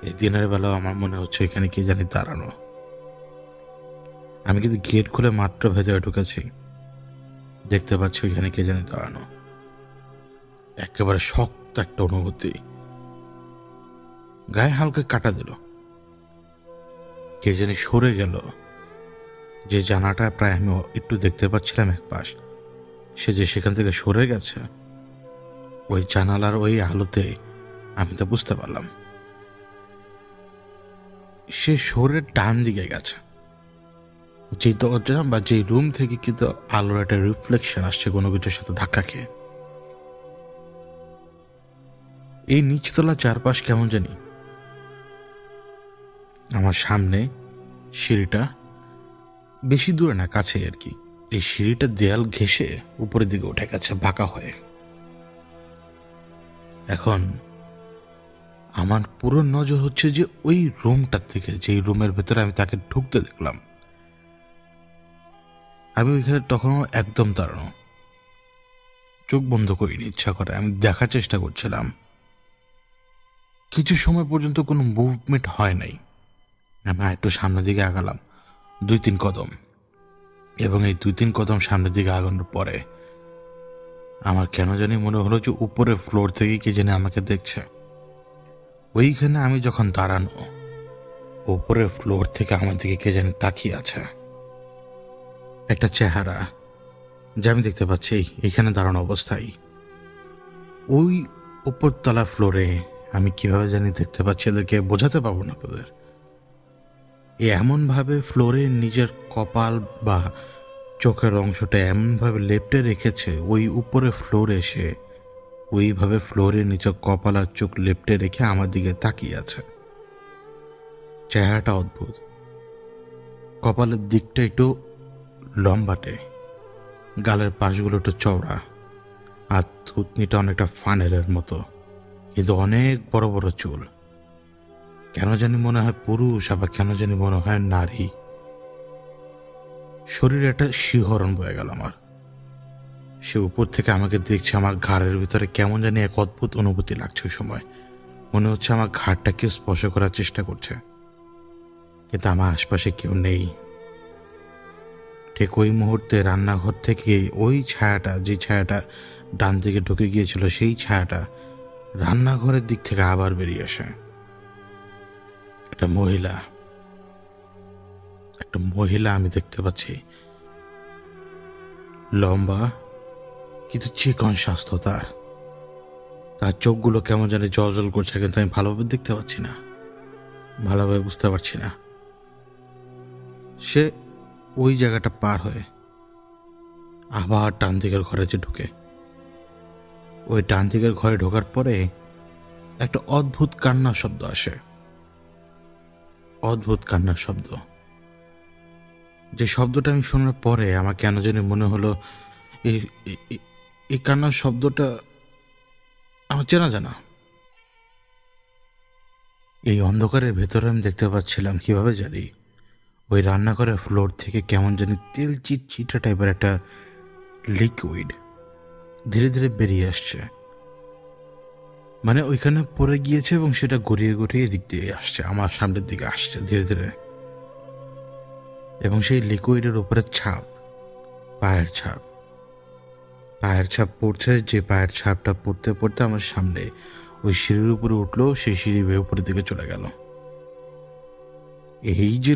এই দিনের বেলাও আমার মনে হচ্ছে এখানে কে জানি দাঁড়ানো। আমি কিন্তু গেট খুলে মাত্র ভেতরে ঢুকেছি, দেখতে পাচ্ছি ওইখানে কে জানি দাঁড়ানো। একেবারে শক্ত একটা অনুভূতি, গায়ে হালকা কাটা দিল। কে জানি সরে গেল, যে জানাটা প্রায় আমি একটু দেখতে পাচ্ছিলাম এক পাশ, সে যে সেখান থেকে সরে গেছে, ওই জানালার ওই আলোতে আমি তা বুঝতে পারলাম। সে সরে ডান দিকে গেছে, যে দরজা বা যে রুম থেকে কিন্তু আলোর একটা রিফ্লেকশন আসছে কোনো কিছুর সাথে ধাক্কা খেয়ে। এই নিচতলা চারপাশ কেমন জানি। আমার সামনে সিঁড়িটা, বেশি দূরে না, কাছে আর কি। এই সিঁড়িটা দেয়াল ঘেঁষে উপরের দিকে উঠে গেছে বাঁকা হয়ে। এখন আমার পুরো নজর হচ্ছে যে ওই রুমটার দিকে, যেই রুমের ভেতরে আমি তাকে ঢুকতে দেখলাম। আমি ওইখানে তখনও একদম দাঁড়ানো, চোখ বন্ধ করিনি ইচ্ছা করে। আমি দেখার চেষ্টা করছিলাম। কিছু সময় পর্যন্ত কোনো মুভমেন্ট হয় নাই। আমি একটু সামনের দিকে আগালাম 2-3 কদম, এবং এই 2-3 কদম সামনের দিকে আগানোর পরে আমার কেন জানি মনে হলো যে উপরের ফ্লোর থেকে কে জানি আমাকে দেখছে। ওইখানে আমি যখন দাঁড়ানো, উপরের ফ্লোর থেকে আমার দিকে কে জানি তাকিয়ে আছে। একটা চেহারা যা আমি দেখতে পাচ্ছি এইখানে দাঁড়ানো অবস্থায়। ওই উপরতলা ফ্লোরে আমি কিভাবে জানি দেখতে পাচ্ছি, এদেরকে বোঝাতে পারবো না আপনাদের। এমনভাবে ফ্লোরে নিজের কপাল বা চোখের অংশটা এমনভাবে লেপ্টে রেখেছে ওই উপরে ফ্লোরে এসে ওইভাবে ফ্লোরের নিচে কপাল আর চোখ লেপ্টে রেখে আমার দিকে তাকিয়ে আছে। চেহারাটা অদ্ভুত। কপালের দিকটা একটু লম্বাটে, গালের পাশগুলো একটু চওড়া, আর থুতনিটা অনেকটা ফানেলের মতো, কিন্তু অনেক বড় বড় চুল। কেন জানি মনে হয় পুরুষ, আবার কেন জানি মনে হয় নারী। শরীরে একটা শিহরণ বয়ে গেল আমার। সে উপর থেকে আমাকে দেখছে, আমার ঘাড়ের ভিতরে কেমন জানি এক অদ্ভুত অনুভূতি লাগছে। ওই সময় মনে হচ্ছে আমার ঘাড়টাকে স্পর্শ করার চেষ্টা করছে, কিন্তু আমার আশপাশে কেউ নেই। ঠিক ওই মুহূর্তে রান্নাঘর থেকে ওই ছায়াটা, যে ছায়াটা ডান দিকে ঢুকে গিয়েছিল, সেই ছায়াটা রান্নাঘরের দিক থেকে আবার বেরিয়ে আসে। একটা মহিলা আমি দেখতে পাচ্ছি। লম্বা, কিন্তু চিকন স্বাস্থ্য তার। তার চোখগুলো কেমন জানি জল জল করছে, কিন্তু আমি ভালোভাবে দেখতে পাচ্ছি না, ভালোভাবে বুঝতে পারছি না। সে ওই জায়গাটা পার হয়ে আবার ডান দিকের ঘরে যে ঢুকে, ওই ডান দিকের ঘরে ঢোকার পরে একটা অদ্ভুত কান্নার শব্দ আসে। অদ্ভুত কান্নার শব্দ, যে শব্দটা আমি শোনার পরে আমার কেন জানি মনে হলো এই কান্নার শব্দটা আমার চেনা জানা। এই অন্ধকারের ভেতরে আমি দেখতে পাচ্ছিলাম কিভাবে জানি ওই রান্নাঘরের ফ্লোর থেকে কেমন জানি তেল চিটচিটা টাইপের একটা লিকুইড ধীরে ধীরে বেরিয়ে আসছে। মানে ওইখানে পড়ে গিয়েছে এবং সেটা গড়িয়ে গড়িয়ে এদিক দিয়ে আসছে, আমার সামনের দিকে আসছে ধীরে ধীরে। এবং সেই লিকুইডের উপরে ছাপ, পায়ের ছাপ পড়ছে। যে পায়ের ছাপটা পড়তে পড়তে আমার সামনে ওই সিঁড়ির উপরে উঠলো, সেই সিঁড়ি বেয়ে উপরের দিকে চলে গেল। এই যে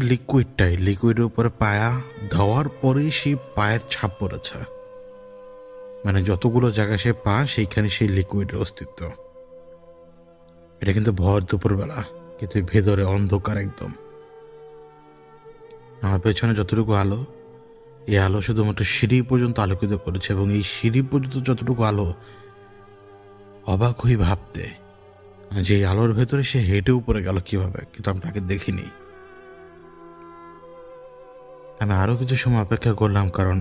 লিকুইডের উপরে পায়া দেওয়ার পরেই সেই পায়ের ছাপ পড়েছে। মানে যতগুলো জায়গা সে পা, সেইখানে সেই লিকুইডের অস্তিত্ব। এটা কিন্তু ভর দুপুরবেলা, কিন্তু ভেতরে অন্ধকার একদম। আমার পেছনে যতটুকু আলো, এই আলো শুধুমাত্র সিঁড়ি পর্যন্ত আলোকিত করেছে, এবং এই সিঁড়ি পর্যন্ত যতটুকু আলো, অবাক হয়ে ভাবতে যে এই আলোর ভেতরে সে হেঁটে উপরে গেল কিভাবে, কিন্তু আমি তাকে দেখিনি। আমি আরো কিছু সময় অপেক্ষা করলাম, কারণ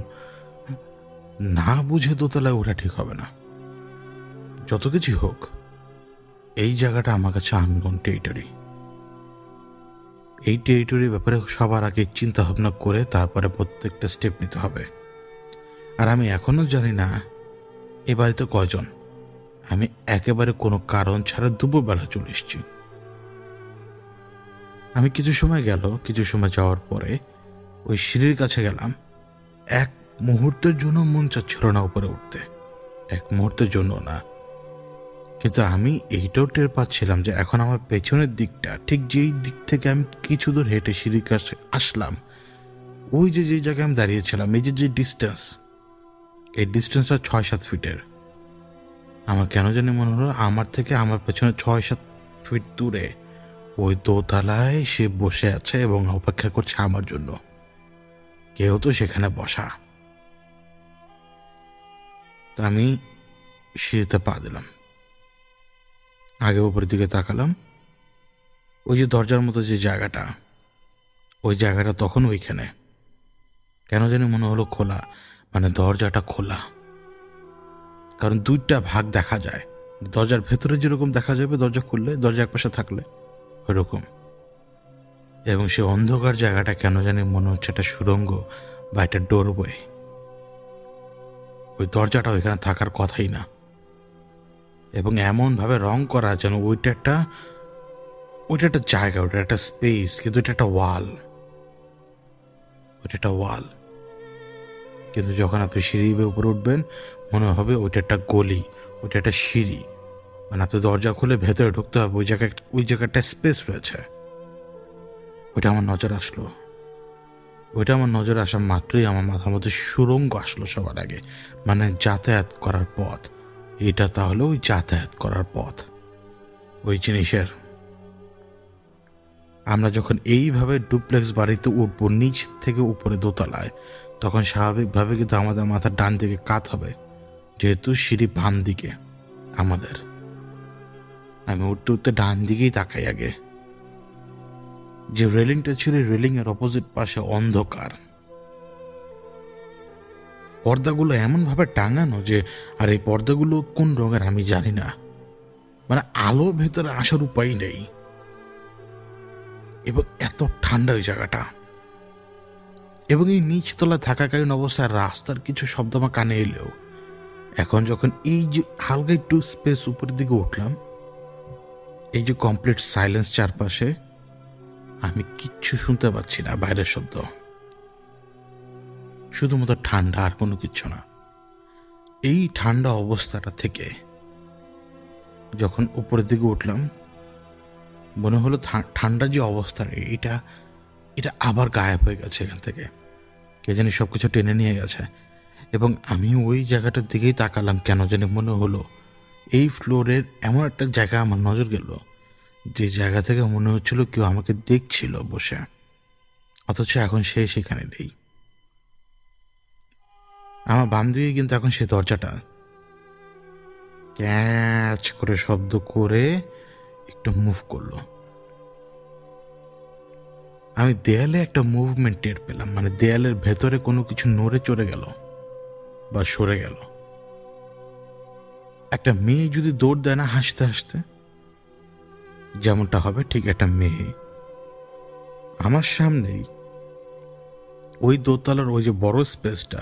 না বুঝে দোতলায় ওঠা ঠিক হবে না। যত কিছু হোক, এই জায়গাটা আমার কাছে আননোন টেরিটরি। এই টেরিটরির ব্যাপারে সবার আগে চিন্তা ভাবনা করে তারপরে প্রত্যেকটা স্টেপ নিতে হবে। আর আমি এখনো জানি না এ বাড়িতে কয়জন। আমি একেবারে কোনো কারণ ছাড়া দুপুরবেলা চলে এসেছি। আমি কিছু সময় যাওয়ার পরে ওই সিঁড়ির কাছে গেলাম। এক মুহূর্তের জন্য মন চাচ্ছিল না উপরে উঠতে, এক মুহূর্তের জন্য না। কিন্তু আমি এইটাও টের পাচ্ছিলাম যে এখন আমার পেছনের দিকটা, ঠিক যেই দিক থেকে আমি কিছু দূর হেঁটে সিঁড়ির কাছে আসলাম, ওই যে জায়গায় আমি দাঁড়িয়েছিলাম, এই যে ডিস্টেন্স, এই ডিস্টেন্সটা 6-7 ফিটের। আমার কেন জানি মনে হলো আমার থেকে আমার পেছনে 6-7 ফিট দূরে ওই দোতলায় সে বসে আছে এবং অপেক্ষা করছে আমার জন্য। কেউ তো সেখানে বসা। আমি সিঁড়িতে পা দিলাম, আগে উপরের দিকে তাকালাম। ওই যে দরজার মতো যে জায়গাটা, ওই জায়গাটা তখন ওইখানে। কেন জানি মনে হলো খোলা, মানে দরজাটা খোলা। কারণ দুইটা ভাগ দেখা যায়, দরজার ভেতরে যেরকম দেখা যাবে দরজা খুললে, দরজা একপাশে থাকলে ওইরকম। এবং সে অন্ধকার জায়গাটা কেন জানি মনে হচ্ছে একটা সুড়ঙ্গ বা একটা ডোরওয়ে। ওই দরজাটা ওইখানে থাকার কথাই না। এবং এমন ভাবে রং করা যেন ওইটা একটা জায়গা, ওটা একটা স্পেস, কিন্তু এটা একটা ওয়াল। কিন্তু যখন আপনি সিঁড়ি বেয়ে উপরে উঠবেন, মনে হবে ওইটা একটা গলি, ওইটা একটা সিঁড়ি। মানে আপনি দরজা খুলে ভেতরে ঢুকতে হবে, ওই জায়গাটা স্পেস রয়েছে। ওইটা আমার নজর আসা মাত্রই আমার মাথার মধ্যে সুড়ঙ্গ আসলো সবার আগে, মানে যাতায়াত করার পথ। এটা তাহলে ওই যাতায়াত করার পথ ওই জিনিসের। আমরা যখন এইভাবে ডুপ্লেক্স বাড়িতে উঠবো নিচ থেকে উপরে দোতলায়, তখন স্বাভাবিকভাবে কিন্তু আমাদের মাথার ডান দিকে কাত হবে, যেহেতু সিঁড়ি বাম দিকে আমাদের। আমি উঠতে উঠতে ডান দিকেই তাকাই আগে। যে রেলিংটা ছিল, রেলিং এর অপোজিট পাশে অন্ধকার। পর্দাগুলো এমন ভাবে টাঙানো যে, আর এই পর্দাগুলো কোন রঙের আমি জানি না, মানে আলো ভেতরে আসার উপায় নেই। এবং এত ঠান্ডা ওই জায়গাটা, এবং এই নিচতলা থাকাকালীন অবস্থায় রাস্তার কিছু শব্দ আমার কানে এলেও, এখন যখন এই যে হালকা একটু স্পেস উপরের দিকে উঠলাম, এই যে কমপ্লিট সাইলেন্স চারপাশে, আমি কিচ্ছু শুনতে পাচ্ছি না, বাইরের শব্দ শুধুমাত্র ঠান্ডা, আর কোনো কিচ্ছু না। এই ঠান্ডা অবস্থাটা থেকে যখন উপরের দিকে উঠলাম, মনে হলো ঠান্ডা যে অবস্থা, এটা এটা আবার গায়েব হয়ে গেছে এখান থেকে। কে জানি সবকিছু টেনে নিয়ে গেছে। এবং আমি ওই জায়গাটার দিকেই তাকালাম, কেন জানি মনে হলো এই ফ্লোরের এমন একটা জায়গা আমার নজর গেল, যে জায়গা থেকে মনে হচ্ছিল কেউ আমাকে দেখছিল বসে, অথচ এখন সে সেখানে নেই। আমার বাম দিকে কিন্তু এখন সে দরজাটা ক্যাচ করে শব্দ করে একটু মুভ করলো। আমি দেয়ালে একটা মুভমেন্ট টের পেলাম, মানে দেয়ালের ভেতরে কোনো কিছু নড়ে চড়ে গেল বা সরে গেল। একটা মেয়ে যদি দৌড় দেয় না হাসতে হাসতে, যেমনটা হবে ঠিক একটা মেয়ে আমার সামনেই, ওই দোতলার ওই যে বড় স্পেসটা,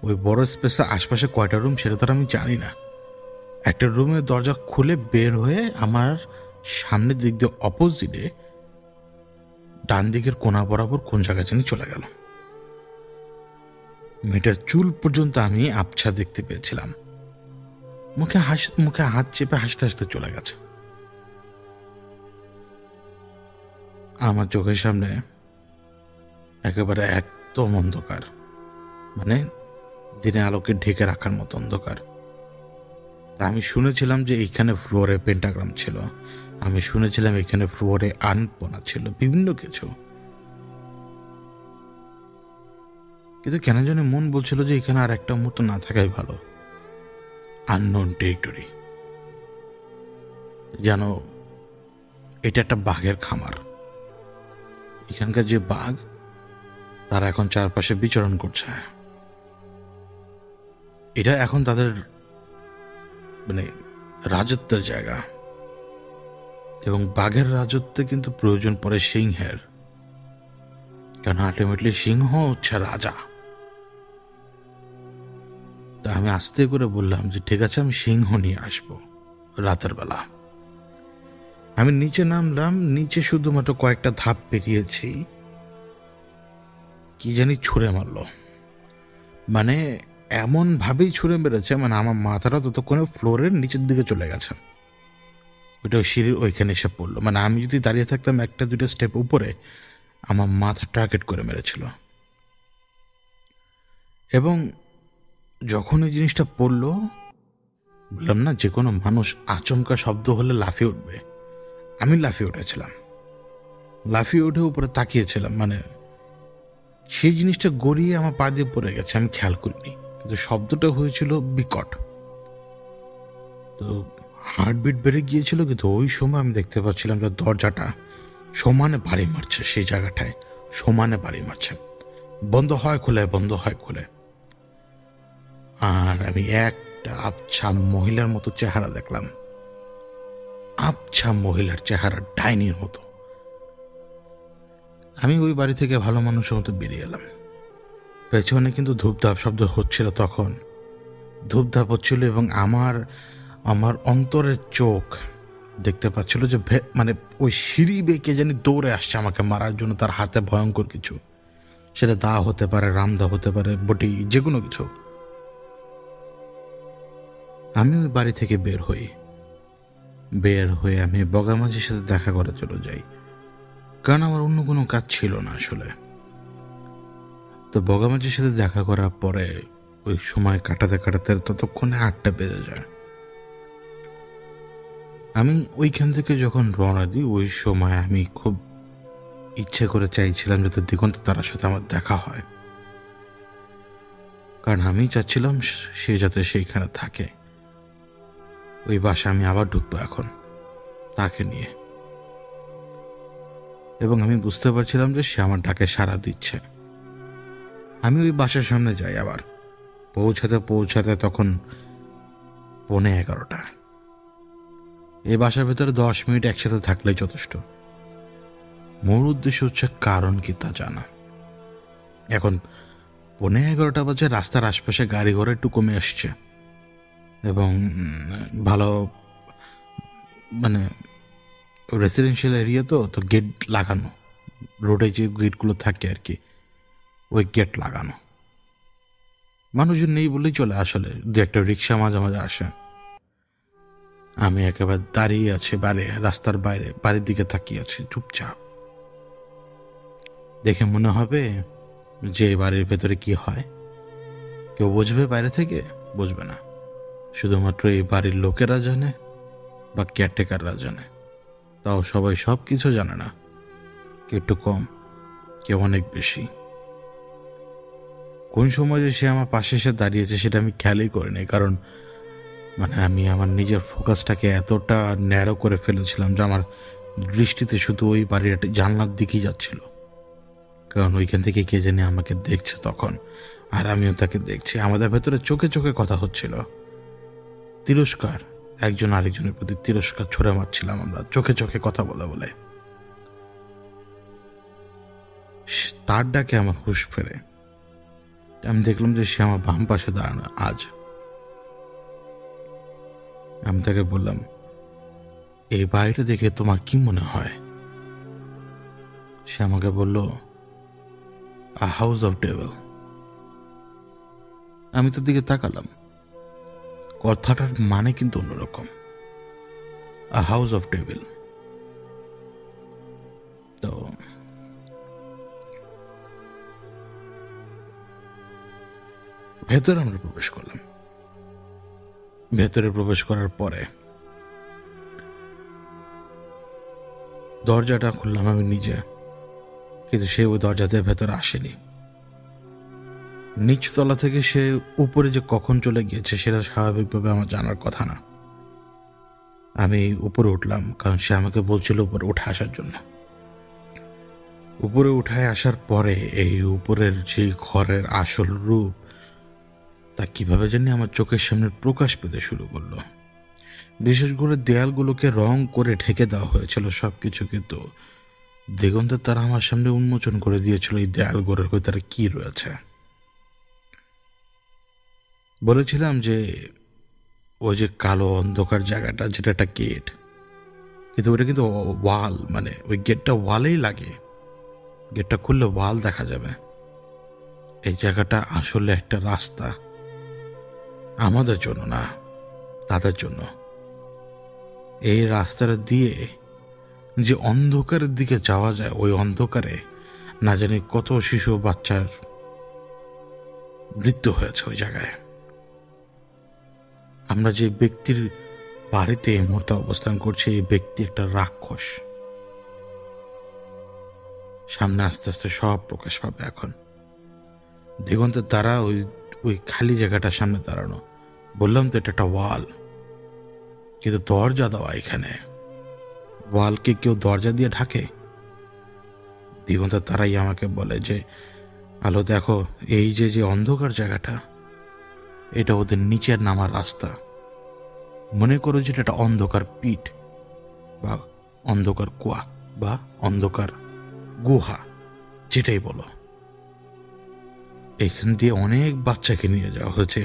ওই বড় স্পেসের আশপাশে কয়টা রুম সেটা তো আমি জানি না, একটা রুমের দরজা খুলে বের হয়ে আমার সামনের দিক দিয়ে অপোজিটে ডান দিকের কোণা বরাবর কোন জায়গা জানি চলে গেল। মেয়েটার চুল পর্যন্ত আমি আবছা দেখতে পেয়েছিলাম। মুখে হাত চেপে হাসতে হাসতে চলে গেছে। আমার চোখের সামনে একেবারে একদম অন্ধকার, মানে দিনে আলোকে ঢেকে রাখার মতো অন্ধকার। আমি শুনেছিলাম যে এইখানে ফ্লোরে পেন্টাগ্রাম ছিল, আমি শুনেছিলাম এখানে ফ্লোরে আনপনা ছিল, বিভিন্ন কিছু, কিন্তু কেন জানি মন বলছিল যে এখানে আর একটা মুহূর্ত না থাকাই ভালো। আননোন টেরিটরি, যেন এটা একটা বাঘের খামার। এখানকার যে বাঘ, তারা এখন চারপাশে বিচরণ করছে। এটা এখন তাদের মানে রাজত্বের জায়গা, এবং বাঘের রাজত্বে কিন্তু প্রয়োজন পড়ে সিংহের, কারণ আলটিমেটলি সিংহ হচ্ছে রাজা। তা আমি আস্তে করে বললাম যে ঠিক আছে, আমি সিংহ নিয়ে আসবো রাতের বেলা। আমি নিচে নামলাম, নিচে শুধুমাত্র কয়েকটা ধাপ পেরিয়েছি, কি জানি ছুঁড়ে মারলো, মানে এমন ভাবেই ছুঁড়ে মেরেছে, মানে আমার মাথাটা ততক্ষণে ফ্লোরের নিচের দিকে চলে গেছে, ওইটা সিঁড়ির ওইখানে এসে পড়লো। মানে আমি যদি দাঁড়িয়ে থাকতাম একটা দুইটা স্টেপ উপরে, আমার মাথা টার্গেট করে মেরেছিল। এবং যখন ওই জিনিসটা পড়লো, বললাম না যে কোনো মানুষ আচমকা শব্দ হলে লাফিয়ে উঠবে, আমি লাফিয়ে উঠেছিলাম। লাফিয়ে উঠে উপরে তাকিয়েছিলাম, মানে সেই জিনিসটা গড়িয়ে আমার পা দিয়ে পড়ে গেছে, আমি খেয়াল করিনি, কিন্তু শব্দটা হয়েছিল বিকট। তো হার্টবিট বেড়ে গিয়েছিল, কিন্তু ওই সময় আমি দেখতে পাচ্ছিলাম যে দরজাটা সমানে বাড়ি মারছে, সেই জায়গাটায় সমানে বাড়ি মারছে, বন্ধ হয় খুলে, বন্ধ হয় খুলে। আর আমি একটা আবছা মহিলার মতো চেহারা দেখলাম, আবছা মহিলার চেহারা, ডাইনির মতো। আমি ওই বাড়ি থেকে ভালো মানুষের মতো বেরিয়ে এলাম। পেছনে কিন্তু ধূপধাপ শব্দ হচ্ছিল, তখন ধূপধাপ হচ্ছিল, এবং আমার অন্তরের চোখ দেখতে পাচ্ছিল যে মানে ওই সিঁড়ি বেঁকে জানি দৌড়ে আসছে আমাকে মারার জন্য। তার হাতে ভয়ঙ্কর কিছু, সেটা দা হতে পারে, রামদা হতে পারে, বটি, যে কোনো কিছু। আমি ওই বাড়ি থেকে বের হয়ে আমি বগামাঝির সাথে দেখা করে চলে যাই, কারণ আমার অন্য কোনো কাজ ছিল না আসলে। তো বগামাঝির সাথে দেখা করার পরে ওই সময় কাটাতে কাটাতে ততক্ষণে 8টা বেজে যায়। আমি ওইখান থেকে যখন রওনা দিই, ওই সময় আমি খুব ইচ্ছে করে চাইছিলাম যাতে দিগন্ত তারার সাথে আমার দেখা হয়, কারণ আমি চাচ্ছিলাম সে যাতে সেইখানে থাকে। ওই বাসা আমি আবার ঢুকবো এখন তাকে নিয়ে, এবং আমি বুঝতে পারছিলাম যে সে আমার ডাকে সাড়া দিচ্ছে। আমি ওই বাসার সামনে যাই, আবার পৌঁছাতে তখন 11:15। এই বাসার ভেতরে 10 মিনিট একসাথে থাকলেই যথেষ্ট। মূল উদ্দেশ্য হচ্ছে কারণ কি তা জানা। এখন 11:15 বাজে, রাস্তার আশপাশে গাড়ি ঘোড়া একটু কমে আসছে, এবং ভালো মানে রেসিডেন্সিয়াল এরিয়া তো গেট লাগানো, রোডে যে গেটগুলো থাকে আর কি, ওই গেট লাগানো। মানুষজন নেই বলেই চলে, আসলে দু একটা রিক্সা মাঝে মাঝে আসে। আমি একেবারে দাঁড়িয়ে আছি রাস্তার বাইরে, বাড়ির দিকে তাকিয়ে আছি চুপচাপ। দেখে মনে হবে যে বাড়ির ভেতরে কি হয় কেউ বুঝবে, বাইরে থেকে বুঝবে না। শুধুমাত্র এই বাড়ির লোকেরা জানে বা কেয়ারটেকাররা জানে। তাও সবাই সব কিছু জানে না, কেউ একটু কম, কেউ অনেক বেশি। কোন সময় যে সে আমার পাশে এসে দাঁড়িয়েছে সেটা আমি খেয়ালই করিনি, কারণ আমি আমার নিজের ফোকাসটাকে এতটা ন্যারো করে ফেলেছিলাম যে আমার দৃষ্টিতে শুধু ওই বাড়ির একটা জানলার দিকেই যাচ্ছিল। কারণ ওইখান থেকে কে জানি আমাকে দেখছে তখন, আর আমিও তাকে দেখছি। আমাদের ভেতরে চোখে চোখে কথা হচ্ছিল, তিরস্কার, একজন আরেকজনের প্রতি তিরস্কার ছড়ে মারছিলাম আমরা চোখে চোখে কথা বলে বলে। তার ডাকে আমার হুঁশ ফেরে। আমি দেখলাম যে সে আমার বাম পাশে দাঁড়ানো আজ। আমি তাকে বললাম, এই বাড়িটা দেখে তোমার কি মনে হয়? সে আমাকে বলল, আ হাউস অফ ডেভিল। আমি তার দিকে তাকালাম, কথাটার মানে কিন্তু অন্যরকম। A house of devil. তো ভেতরে আমরা প্রবেশ করলাম। ভেতরে প্রবেশ করার পরে দরজাটা খুললাম আমি নিজে, কিন্তু সে ওই দরজা দিয়ে ভেতরে আসেনি। নিচতলা থেকে সে উপরে যে কখন চলে গিয়েছে সেটা স্বাভাবিকভাবে আমার জানার কথা না। আমি উপরে উঠলাম, কারণ সে আমাকে বলছিল উপরে উঠে আসার জন্য। উপরে উঠে আসার পরে এই উপরের যে ঘরের আসল রূপ তা কিভাবে জানি আমার চোখের সামনে প্রকাশ পেতে শুরু করলো। বিশেষ করে দেয়ালগুলোকে রং করে ঢেকে দেওয়া হয়েছিল সবকিছু, কিন্তু দিগন্তের তারা আমার সামনে উন্মোচন করে দিয়েছিল এই দেয়ালগুলোর ভেতরে কি রয়েছে। বলেছিলাম যে ওই যে কালো অন্ধকার জায়গাটা, যেটা একটা গেট, কিন্তু ওইটা কিন্তু ওয়াল, ওই গেটটা ওয়ালেই লাগে। গেটটা খুললে ওয়াল দেখা যাবে। এই জায়গাটা আসলে একটা রাস্তা, আমাদের জন্য না, তাদের জন্য। এই রাস্তাটা দিয়ে যে অন্ধকারের দিকে যাওয়া যায়, ওই অন্ধকারে না জানি কত শিশু বাচ্চার মৃত্যু হয়েছে ওই জায়গায়। আমরা যে ব্যক্তির বাড়িতে এই মুহূর্তে অবস্থান করছি, এই ব্যক্তি একটা রাক্ষস। সামনে আস্তে আস্তে সব প্রকাশ পাবে। এখন দিগন্তের তারা ওই খালি জায়গাটার সামনে দাঁড়ানো। বললাম তো এটা একটা ওয়াল, কিন্তু দরজা দেওয়া এখানে। ওয়ালকে কেউ দরজা দিয়ে ঢাকে? দিগন্তের তারাই আমাকে বলে যে, আলো দেখো, এই যে অন্ধকার জায়গাটা, এটা ওদের নিচের নামার রাস্তা। মনে করো যে এটা অন্ধকার পিট বা অন্ধকার কুয়া বা অন্ধকার গুহা, যেটাই বলো। এখান দিয়ে অনেক বাচ্চাকে নিয়ে যাওয়া হয়েছে।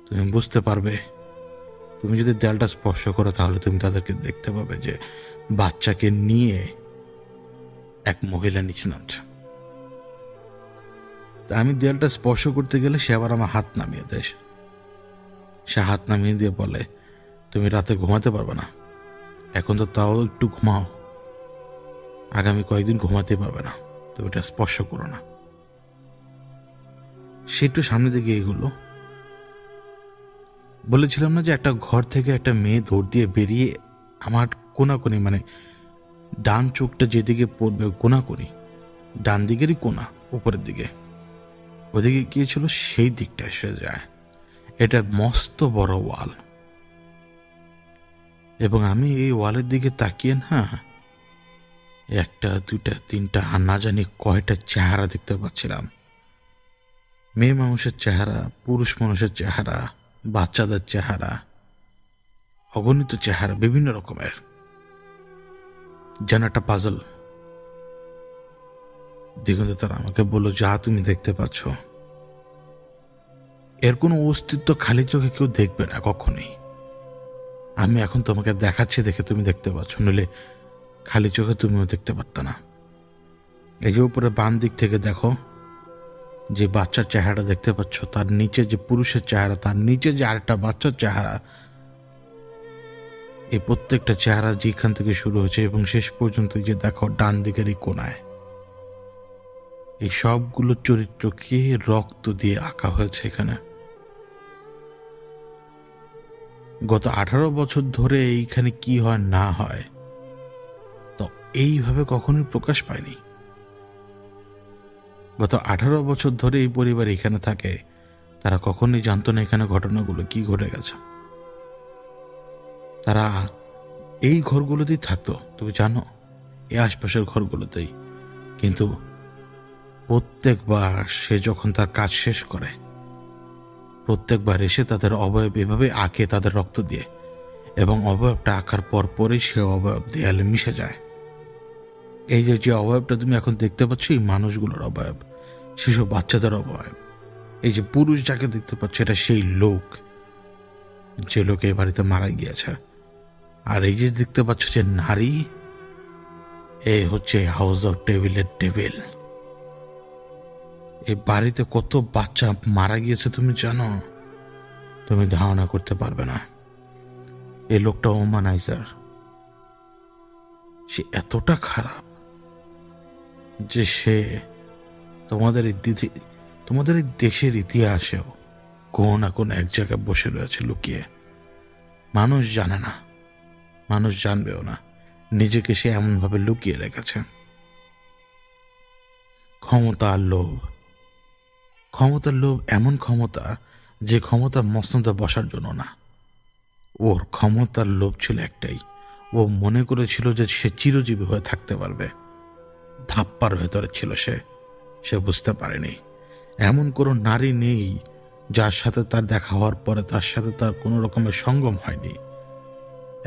তুমি বুঝতে পারবে, তুমি যদি দেয়ালটা স্পর্শ করো তাহলে তুমি তাদেরকে দেখতে পাবে যে বাচ্চাকে নিয়ে এক মহিলা নিচে নামছে। তা আমি দেয়ালটা স্পর্শ করতে গেলে সে আবার আমার হাত নামিয়ে দেয়। সে হাত নামিয়ে দিয়ে বলে, তুমি রাতে ঘুমাতে পারবে না, এখন তো তাও একটু ঘুমাও, আগামী কয়েকদিন ঘুমাতে পারবে না, তুমি এটা স্পর্শ করো না। সে একটু সামনে দিকে এগুলো। বলেছিলাম না যে একটা ঘর থেকে একটা মেয়ে দৌড় দিয়ে বেরিয়ে আমার কোনাকুনি, ডান চোখটা যেদিকে পড়বে কোনাকুনি, ডান দিকেরই কোনা উপরের দিকে, ওদিকে গিয়েছিল সেই দিকটা এসে যায়। এটা মস্ত বড় ওয়াল, এবং আমি এই ওয়ালের দিকে তাকিয়ে না একটা দুইটা তিনটা আর না জানি কয়টা চেহারা দেখতে পাচ্ছিলাম। মেয়ে মানুষের চেহারা, পুরুষ মানুষের চেহারা, বাচ্চাদের চেহারা, অগণিত চেহারা, বিভিন্ন রকমের, যেন একটা পাজল। দিগন্ত তারা আমাকে বলল, যা তুমি দেখতে পাচ্ছ এর কোনো অস্তিত্ব খালি চোখে কেউ দেখবে না কখনোই। আমি এখন তোমাকে দেখাচ্ছি দেখে তুমি দেখতে পাচ্ছ, নইলে খালি চোখে তুমিও দেখতে পারত না। এই যে উপরে বাম দিক থেকে দেখো, যে বাচ্চার চেহারা দেখতে পাচ্ছ, তার নিচে যে পুরুষের চেহারা, তার নিচে যে আরেকটা বাচ্চার চেহারা, এই প্রত্যেকটা চেহারা যেখান থেকে শুরু হয়েছে এবং শেষ পর্যন্ত যে দেখো ডান দিকের এই কোনায়, এই সবগুলো চরিত্রকে রক্ত দিয়ে আঁকা হয়েছে এখানে। গত 18 বছর ধরে এইখানে কি হয় না হয় তো এইভাবে কখনোই প্রকাশ পায়নি। গত 18 বছর ধরে এই পরিবার এখানে থাকে, তারা কখনোই জানতো না এখানে ঘটনাগুলো কি ঘটে গেছে। তারা এই ঘরগুলোতেই থাকতো, তুমি জানো, এই আশপাশের ঘরগুলোতেই। কিন্তু প্রত্যেকবার সে যখন তার কাজ শেষ করে, প্রত্যেকবার এসে তাদের অবয়ব এভাবে আঁকে তাদের রক্ত দিয়ে, এবং অবয়বটা আঁকার পর পরই সে অবয়ব দেয়ালে মিশে যায়। এই যে অবয়বটা তুমি এখন দেখতে পাচ্ছ, এই মানুষগুলোর অবয়ব, শিশু বাচ্চাদের অবয়ব। এই যে পুরুষ যাকে দেখতে পাচ্ছ, এটা সেই লোক, যে লোক এই বাড়িতে মারা গিয়েছে। আর এই যে দেখতে পাচ্ছ যে নারী, এ হচ্ছে হাউস অফ টেবিলের টেবিল। এই বাড়িতে কত বাচ্চা মারা গিয়েছে তুমি জানো? তুমি ধারণা করতে পারবে না। এই লোকটা ওমানাইজার, সে এতটা খারাপ যে সে তোমাদের এই দেশের ইতিহাসেও কোন না কোন এক জায়গায় বসে রয়েছে লুকিয়ে। মানুষ জানে না, মানুষ জানবেও না, নিজেকে সে এমনভাবে লুকিয়ে রেখেছে। ক্ষমতার লোভ, ক্ষমতার লোভ এমন ক্ষমতা যে ক্ষমতা মসনদে বসার জন্য না। ওর ক্ষমতার লোভ ছিল একটাই, ও মনে করেছিল যে সে চিরজীবী হয়ে থাকতে পারবে। ধাপ্পার ভেতরে ছিল সে বুঝতে পারেনি এমন কোনো নারী নেই যার সাথে তার দেখা হওয়ার পরে তার সাথে তার কোনো রকমের সঙ্গম হয়নি।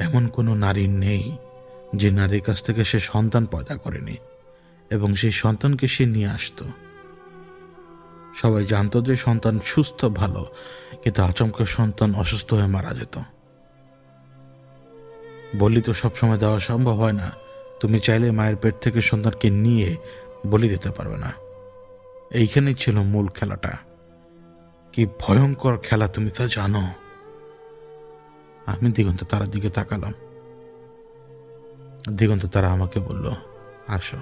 এমন কোনো নারী নেই যে নারীর কাছ থেকে সে সন্তান পয়দা করেনি, এবং সেই সন্তানকে সে নিয়ে আসতো। সবাই জানতো যে সন্তান সুস্থ ভালো, কিন্তু আচমকা সন্তান অসুস্থ হয়ে মারা যেত। বলি তো সবসময় দেওয়া সম্ভব হয় না। তুমি চাইলে মায়ের পেট থেকে সন্তানকে নিয়ে বলি দিতে পারবে না। এইখানেই ছিল মূল খেলাটা। কি ভয়ঙ্কর খেলা তুমি তা জানো? আমি দিগন্ত তারার দিকে তাকালাম। দিগন্ত তারা আমাকে বলল, আসো।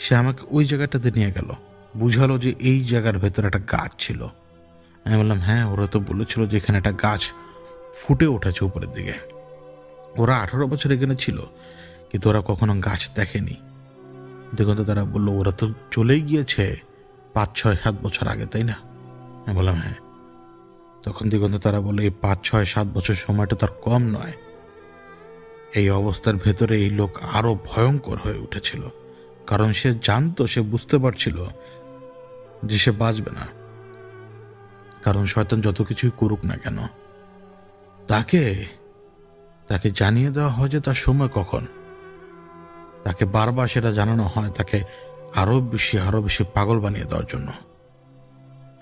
সে আমাকে ওই জায়গাটাতে নিয়ে গেল, বুঝালো যে এই জায়গার ভেতরে একটা গাছ ছিল। আমি বললাম, হ্যাঁ, ওরা তো বলেছিল যে এখানে একটা গাছ ফুটে উঠেছে উপরের দিকে। ওরা 18 বছর এখানে ছিল, কিন্তু ওরা কখনো গাছ দেখেনি। দিগন্ত তারা বললো, ওরা তো চলেই গিয়েছে 5, 6, 7 বছর আগে, তাই না? আমি বললাম, হ্যাঁ। তখন দিগন্ত তারা বললো, এই 5, 6, 7 বছর সময়টা তার কম নয়। এই অবস্থার ভেতরে এই লোক আরো ভয়ঙ্কর হয়ে উঠেছিল, কারণ সে জানতো, সে বুঝতে পারছিল যে সে বাঁচবে না। কারণ শয়তান যত কিছুই করুক না কেন, তাকে জানিয়ে দেওয়া হয় যে তার সময় কখন। তাকে বারবার সেটা জানানো হয়, তাকে আরো বেশি পাগল বানিয়ে দেওয়ার জন্য।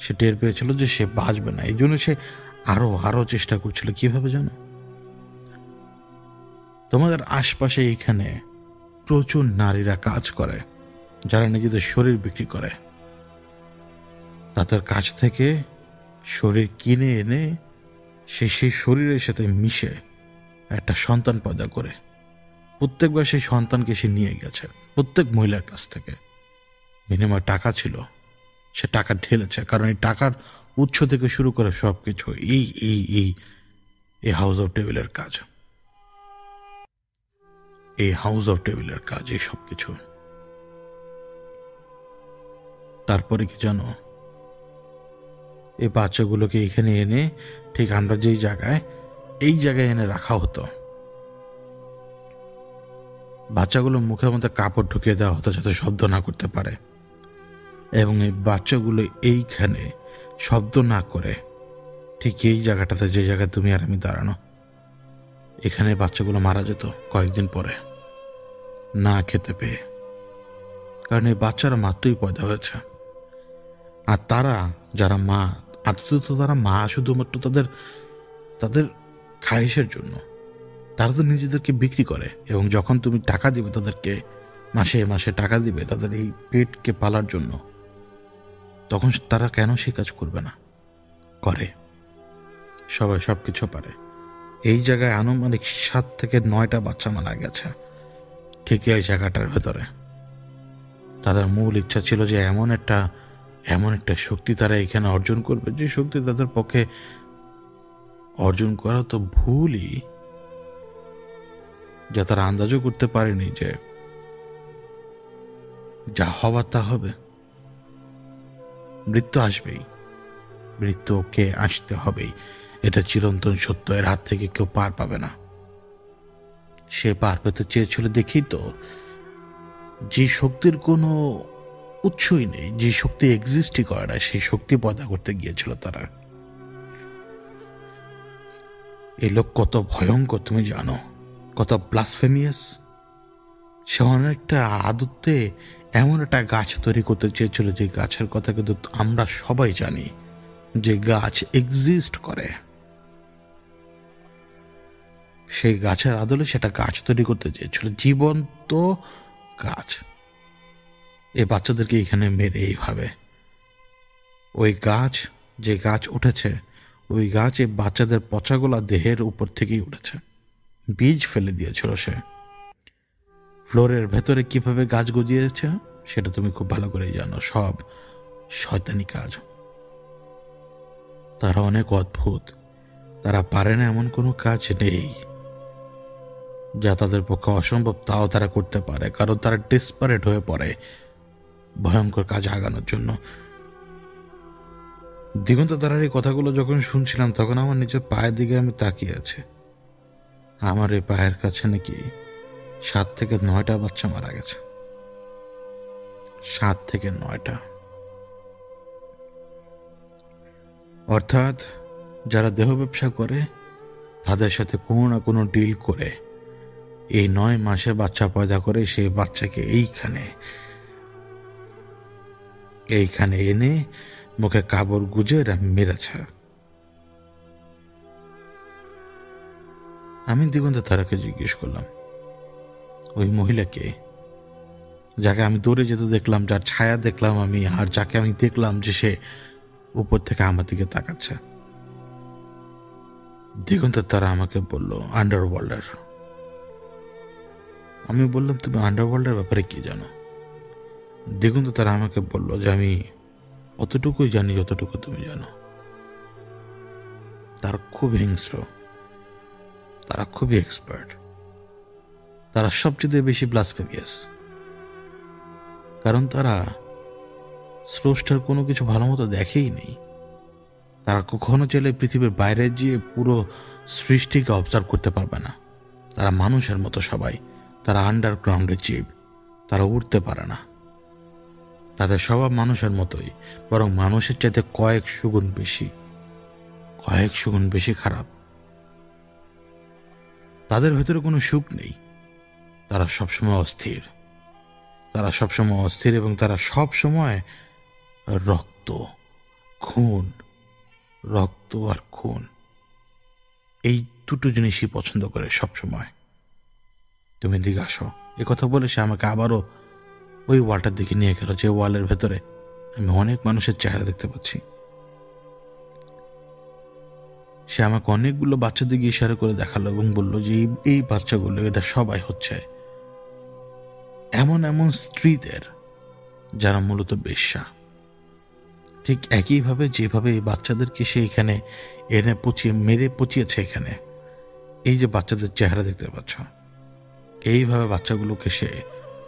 সে টের পেয়েছিল যে সে বাঁচবে না, এই জন্য সে আরো চেষ্টা করছিল। কিভাবে জানো? তোমাদের আশপাশে এখানে প্রচুর নারীরা কাজ করে, যারা নিজেদের শরীর বিক্রি করে। তাদের কাছ থেকে শরীর কিনে এনে সেই শরীরের সাথে মিশে একটা সন্তান পয়দা করে। প্রত্যেকবার সেই সন্তানকে সে নিয়ে গেছে প্রত্যেক মহিলার কাছ থেকে। বিনিময় টাকা ছিল, সে টাকা ঢেলেছে, কারণ এই টাকার উৎস থেকে শুরু করে সবকিছু এই হাউস অফ টেবিলের কাজ, এই হাউস অফ টেবিলের কাজ, এই সবকিছু। তারপরে কি জানো, এই বাচ্চাগুলোকে এখানে এনে ঠিক আমরা যেই জায়গায়, এই জায়গায় এনে রাখা হতো। বাচ্চাগুলোর মুখের মধ্যে কাপড় ঢুকিয়ে দেওয়া হতো যাতে শব্দ না করতে পারে, এবং এই বাচ্চাগুলো এইখানে শব্দ না করে ঠিক এই জায়গাটাতে, যে জায়গায় তুমি আর আমি দাঁড়ানো, এখানে বাচ্চাগুলো মারা যেত কয়েকদিন পরে না খেতে পেয়ে। কারণ এই বাচ্চারা মাত্রই পয়দা হয়েছে, আর তারা যারা মা, আদত তারা মা শুধুমাত্র তাদের তাদের খায়েশের জন্য। তারা তো নিজেদেরকে বিক্রি করে, এবং যখন তুমি টাকা দিবে তাদেরকে, মাসে মাসে টাকা দিবে তাদের এই পেটকে পালার জন্য, তখন তারা কেন সে কাজ করবে না? করে। সবাই সব কিছু পারে। এই জায়গায় আনুমানিক 7 থেকে 9টা বাচ্চা মারা গেছে ঠিক এই জায়গাটার ভেতরে। তাদের মূল ইচ্ছা ছিল যে এমন একটা শক্তি তারা এখানে অর্জন করবে, যে শক্তি তাদের পক্ষে অর্জন করা তো ভুলই, যা তারা আন্দাজও করতে পারেনি যে যা হবার তা হবে। মৃত্যু আসবেই, মৃত্যুকে আসতে হবেই, এটা চিরন্তন সত্য। এর হাত থেকে কেউ পার পাবে না। সে পার পেতে চেয়েছিল দেখি তো, যে শক্তির কোনো উৎসই নেই, যে শক্তি এক্সিস্টই করে না, সেই শক্তি পয়দা করতে গিয়েছিল তারা। এই লোক কত ভয়ঙ্কর তুমি জানো, কত ব্লাসফেমিয়াস। সে অনেকটা আদতে এমন একটা গাছ তৈরি করতে চেয়েছিল যে গাছের কথা কিন্তু আমরা সবাই জানি যে গাছ এক্সিস্ট করে। সেই গাছের আদলে সেটা গাছ তৈরি করতে চেয়েছিল, জীবন্ত গাছ। এই বাচ্চাদেরকে এখানে মেরে এইভাবে, ওই গাছ, যে গাছ উঠেছে, ওই গাছ এই বাচ্চাদের পচাগোলা দেহের উপর থেকেই উঠেছে। বীজ ফেলে দিয়েছিল সে। ফ্লোরের ভেতরে কিভাবে গাছ গজিয়েছে সেটা তুমি খুব ভালো করেই জানো। সব শয়তানি কাজ। তারা অনেক অদ্ভুত। তারা পারে না এমন কোনো কাজ নেই যা তাদের পক্ষে অসম্ভব, তাও তারা করতে পারে, কারণ তারা ডেসপারেট হয়ে পড়ে ভয়ঙ্কর কাজ আগানোর জন্য। দিগন্ত তারার এই কথাগুলো যখন শুনছিলাম, তখন আমার নিজের পায়ের দিকে আমি তাকিয়ে আছি। আমার এই পায়ের কাছে নাকি 7 থেকে 9টা বাচ্চা মারা গেছে। 7 থেকে 9টা। অর্থাৎ যারা দেহ ব্যবসা করে তাদের সাথে কোনো না কোনো ডিল করে এই 9 মাসে বাচ্চা পয়দা করে সেই বাচ্চাকে এইখানে এনে মুখে কাপড় গুজে এরা মেরেছে। আমি দিগন্ত তারাকে জিজ্ঞেস করলাম, ওই মহিলাকে, যাকে আমি দৌড়ে যেতে দেখলাম, যার ছায়া দেখলাম আমি, আর যাকে আমি দেখলাম যে সে উপর থেকে আমার দিকে তাকাচ্ছে। দিগন্ত তারা আমাকে বলল, আন্ডারওয়ার্ল্ডের। আমি বললাম, তুমি আন্ডারওয়ার্ল্ডের ব্যাপারে কি জানো? দিগন্ত তারা আমাকে বলল যে আমি অতটুকুই জানি যতটুকু তুমি জানো। তারা খুব হিংস্র, তারা খুবই এক্সপার্ট, তারা সবচেয়ে বেশি ব্লাসফেমিয়াস। কারণ তারা স্রষ্টার কোনো কিছু ভালো মতো দেখেই নেই। তারা কখনো চাইলে পৃথিবীর বাইরে গিয়ে পুরো সৃষ্টিকে অবজার্ভ করতে পারবে না। তারা মানুষের মতো সবাই, তারা আন্ডারগ্রাউন্ডের জীব, তারা উঠতে পারে না। তাদের স্বভাব মানুষের মতোই, বরং মানুষের চাইতে কয়েক সুগুণ বেশি খারাপ। তাদের ভেতরে কোনো সুখ নেই। তারা সবসময় অস্থির, এবং তারা সবসময় রক্ত আর খুন, এই দুটো জিনিসই পছন্দ করে সবসময়। তুমি দিকে আসো। এ কথা বলে সে আমাকে আবারও ওই ওয়ালটার দিকে নিয়ে গেল, যে ওয়ালের ভেতরে আমি অনেক মানুষের চেহারা দেখতে পাচ্ছি। সে আমাকে অনেকগুলো বাচ্চা দিকে ইশারা করে দেখালো এবং বলল যে এই বাচ্চাগুলো, এরা সবাই হচ্ছে এমন স্ত্রীদের যারা মূলত বেশ্যা। ঠিক একইভাবে যেভাবে এই বাচ্চাদেরকে সে এখানে এনে মেরে পচিয়েছে এখানে, এই যে বাচ্চাদের চেহারা দেখতে পাচ্ছ, এইভাবে বাচ্চাগুলোকে সে